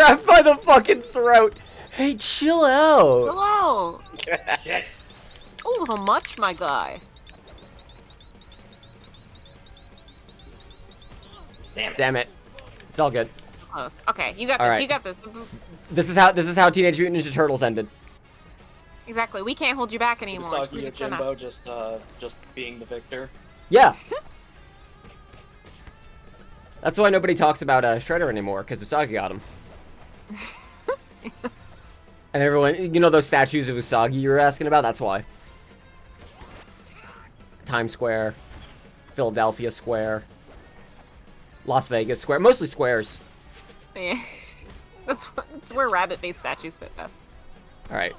grabbed by the fucking throat. Hey, chill out. Hello. Shit. Oh, the much, my guy. Damn it. Damn it. It's all good. Close. Okay, you got All this. right. You got this. This is how Teenage Mutant Ninja Turtles ended. Exactly. We can't hold you back anymore. Just Usagi leave it to enough. Yojimbo just being the victor. Yeah. That's why nobody talks about Shredder anymore, because Usagi got him. And everyone, you know those statues of Usagi you were asking about? That's why. Times Square, Philadelphia Square, Las Vegas Square, mostly squares. Yeah. That's where rabbit-based statues fit best. All right,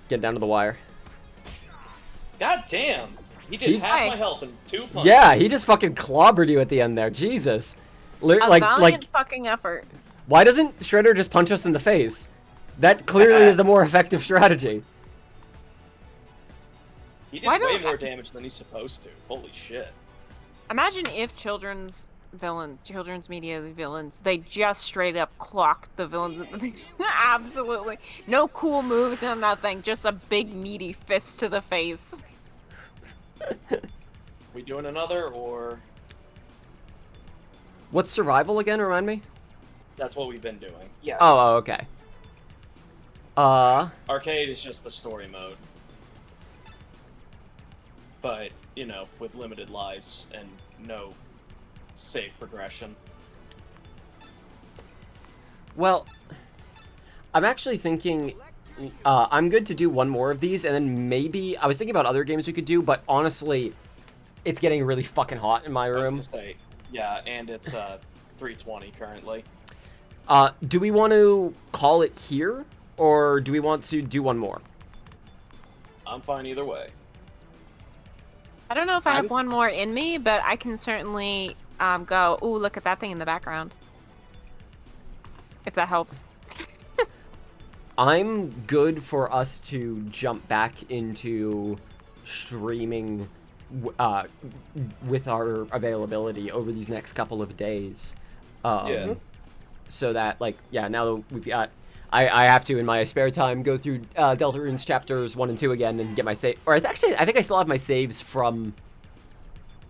get down to the wire. God damn. He did half Hi. my health in 2 punches. Yeah, he just fucking clobbered you at the end there. Jesus. A Like, valiant fucking effort. why doesn't Shredder just punch us in the face? That clearly is the more effective strategy. He did Why way don't more I- damage than he's supposed to. Holy shit. Imagine if children's media villains, they just straight up clocked the villains. Absolutely. No cool moves and nothing. Just a big meaty fist to the face. We doing another, or What's survival again? Remind me. that's what we've been doing? Yeah. Oh, okay. Arcade is just the story mode. But, you know, with limited lives and no save progression. Well, I'm actually thinking I'm good to do one more of these, and then maybe I was thinking about other games we could do, but honestly, it's getting really fucking hot in my I was room. gonna say, yeah, and it's 320 currently. Do we want to call it here, or do we want to do one more? I'm fine either way. I don't know if I have one more in me, but I can certainly go, ooh, look at that thing in the background. If that helps. I'm good for us to jump back into streaming with our availability over these next couple of days. Yeah. So that, like, yeah, now that we've got... I have to, in my spare time, go through Deltarune's chapters 1 and 2 again and get my save... Or actually, I think I still have my saves from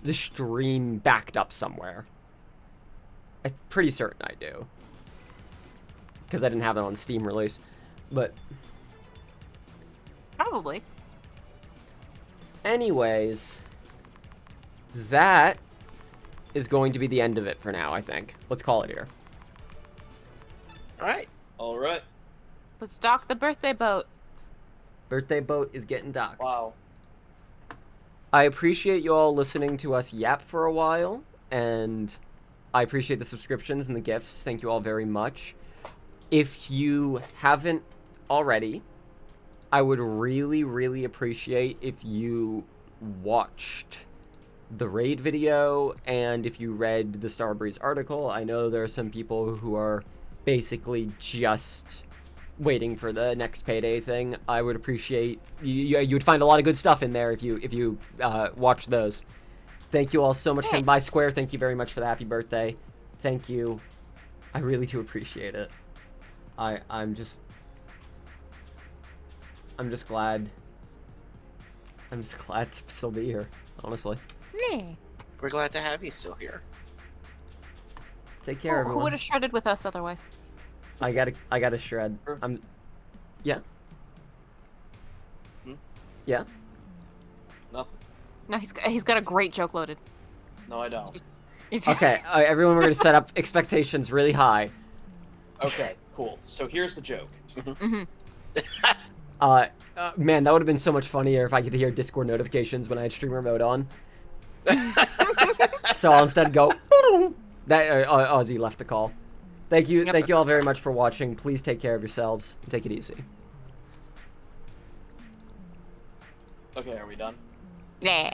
the stream backed up somewhere. I'm pretty certain I do. because I didn't have it on Steam release. But Probably. anyways, that is going to be the end of it for now, I think. Let's call it here. All right. All right. Let's dock the birthday boat. Birthday boat is getting docked. Wow. I appreciate you all listening to us yap for a while, and I appreciate the subscriptions and the gifts. Thank you all very much. If you haven't already, I would really, really appreciate if you watched the raid video and if you read the Starbreeze article. I know there are some people who are basically just waiting for the next payday thing. I would appreciate you would find a lot of good stuff in there if you watch those. Thank you all so much. Come by Square. Thank you very much for the happy birthday. Thank you. I really do appreciate it. I'm just glad. I'm just glad to still be here, honestly. Yeah. We're glad to have you still here. Take care, Who everyone. would have shredded with us otherwise? I gotta shred. Sure. Yeah. Hmm? Yeah. Nothing. No, he's got a great joke loaded. No, I don't. Okay, everyone, we're gonna set up expectations really high. Okay, cool. So here's the joke. Man, that would have been so much funnier if I could hear Discord notifications when I had streamer mode on. So I'll instead go. That Ozzy left the call. Thank you all very much for watching. Please take care of yourselves and take it easy. Okay, are we done? Yeah.